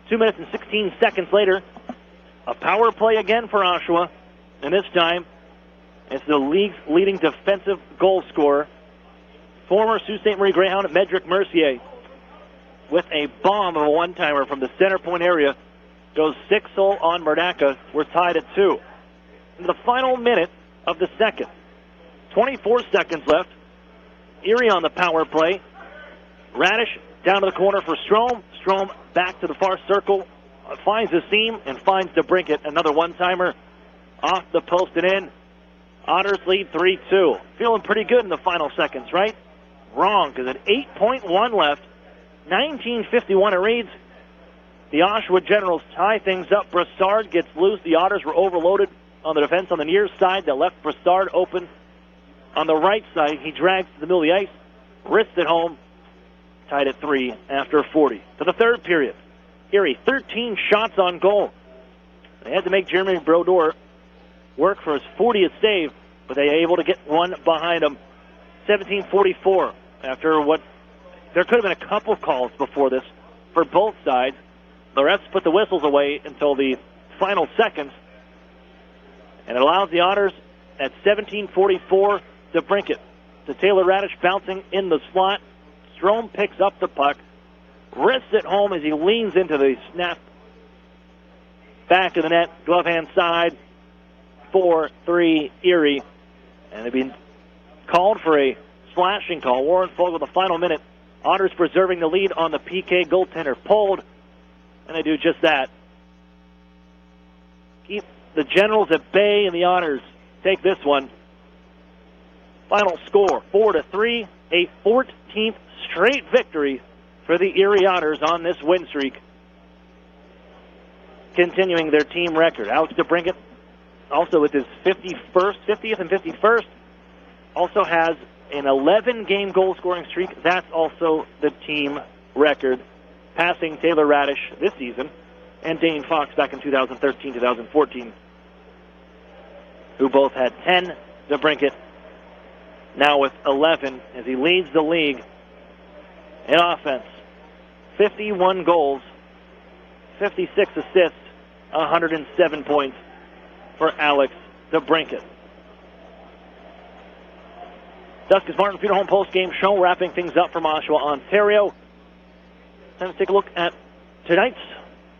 2 minutes and 16 seconds later, a power play again for Oshawa. And this time, it's the league's leading defensive goal scorer, former Sault Ste. Marie Greyhound Medrick Mercier, with a bomb of a one-timer from the center point area. Goes 6-0 on Mordaka. We're tied at 2. In the final minute of the second, 24 seconds left. Erie on the power play. Radish down to the corner for Strome. Strome back to the far circle. Finds the seam and finds DeBrincat. Another one-timer off the post and in. Otters lead 3-2. Feeling pretty good in the final seconds, right? Wrong, because at 8.1 left, 19:51 it reads. The Oshawa Generals tie things up. Brassard gets loose. The Otters were overloaded on the defense on the near side. That left Brassard open on the right side. He drags to the middle of the ice. Wrists it home. Tied at 3 after 40. To the third period. Erie, 13 shots on goal. They had to make Jeremy Brodeur work for his 40th save, but they were able to get one behind him. 17:44 after what there could have been a couple calls before this for both sides. The refs put the whistles away until the final seconds, and it allows the Otters at 17:44 to DeBrincat. To Taylor Radish bouncing in the slot. Strome picks up the puck, wrists it home as he leans into the snap. Back of the net, glove hand side, 4-3 Erie. And they've been called for a slashing call. Warren Fogle, the final minute. Otters preserving the lead on the PK. Goaltender pulled, and they do just that. Keep the Generals at bay, and the Otters take this one. Final score, 4-3, a 14th straight victory for the Erie Otters on this win streak, continuing their team record. Alex DeBrincat, also with his 50th and 51st, also has an 11-game goal-scoring streak. That's also the team record, passing Taylor Radish this season and Dane Fox back in 2013-2014, who both had 10. DeBrincat now with 11 as he leads the league in offense. 51 goals, 56 assists, 107 points for Alex DeBrincat. Duskus Martin, Funeral Home Post-Game Show, wrapping things up from Oshawa, Ontario. Time to take a look at tonight's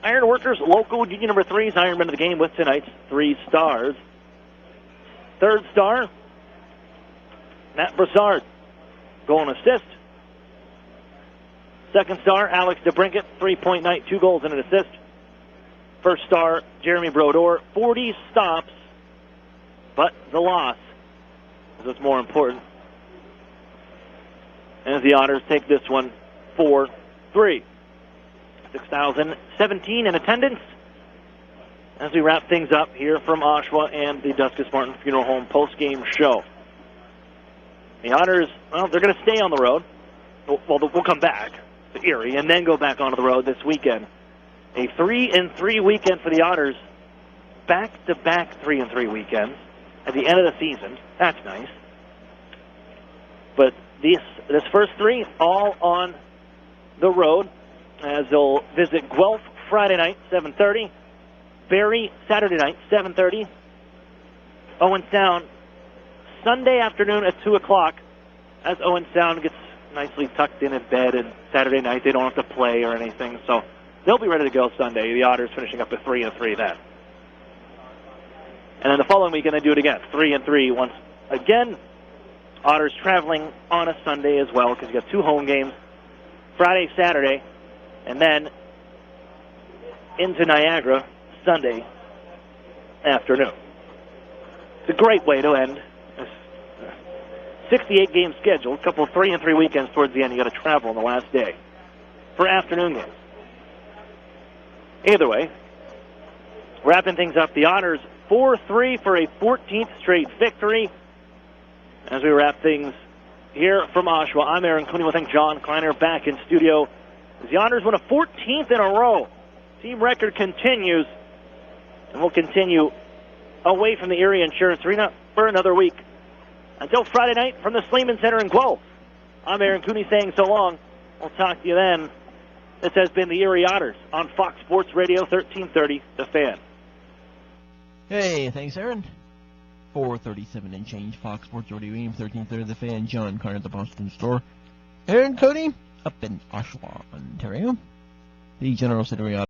Ironworkers Local Union number 3's Ironman of the game with tonight's 3 stars. Third star, Matt Brassard, goal and assist. Second star, Alex DeBrincat, 3-point night, 2 goals and an assist. First star, Jeremy Brodeur, 40 stops, but the loss is what's more important. As the Otters take this one 4-3. 6,017 in attendance as we wrap things up here from Oshawa and the Duskus Martin Funeral Home post-game show. The Otters, well, they're going to stay on the road. Well, we'll come back to Erie and then go back onto the road this weekend. A 3-3 weekend for the Otters. Back-to-back 3-3 weekends at the end of the season. That's nice. But this first 3, all on the road, as they'll visit Guelph Friday night, 7:30. Barrie Saturday night, 7:30. Owens Sound Sunday afternoon at 2 o'clock, as Owens Sound gets nicely tucked in bed, and Saturday night they don't have to play or anything, so they'll be ready to go Sunday. The Otters finishing up at 3-3 then. And then the following weekend they do it again, 3-3 once again. Otters traveling on a Sunday as well, because you got 2 home games, Friday, Saturday, and then into Niagara Sunday afternoon. It's a great way to end a 68-game schedule. A couple of 3-3 weekends towards the end. You got to travel on the last day for afternoon games. Either way, wrapping things up, the Otters 4-3 for a 14th straight victory. As we wrap things here from Oshawa, I'm Aaron Cooney. We'll thank John Kleiner back in studio as the Otters win a 14th in a row. Team record continues, and will continue away from the Erie Insurance Arena for another week. Until Friday night from the Sleeman Center in Guelph, I'm Aaron Cooney saying so long. We'll talk to you then. This has been the Erie Otters on Fox Sports Radio 1330, The Fan. Hey, thanks, Aaron. 4:37 and change, Fox Sports Radio AM 1330, The Fan. John Carter at the Boston Store. Aaron Cody up in Oshawa, Ontario. The General City Erie Otters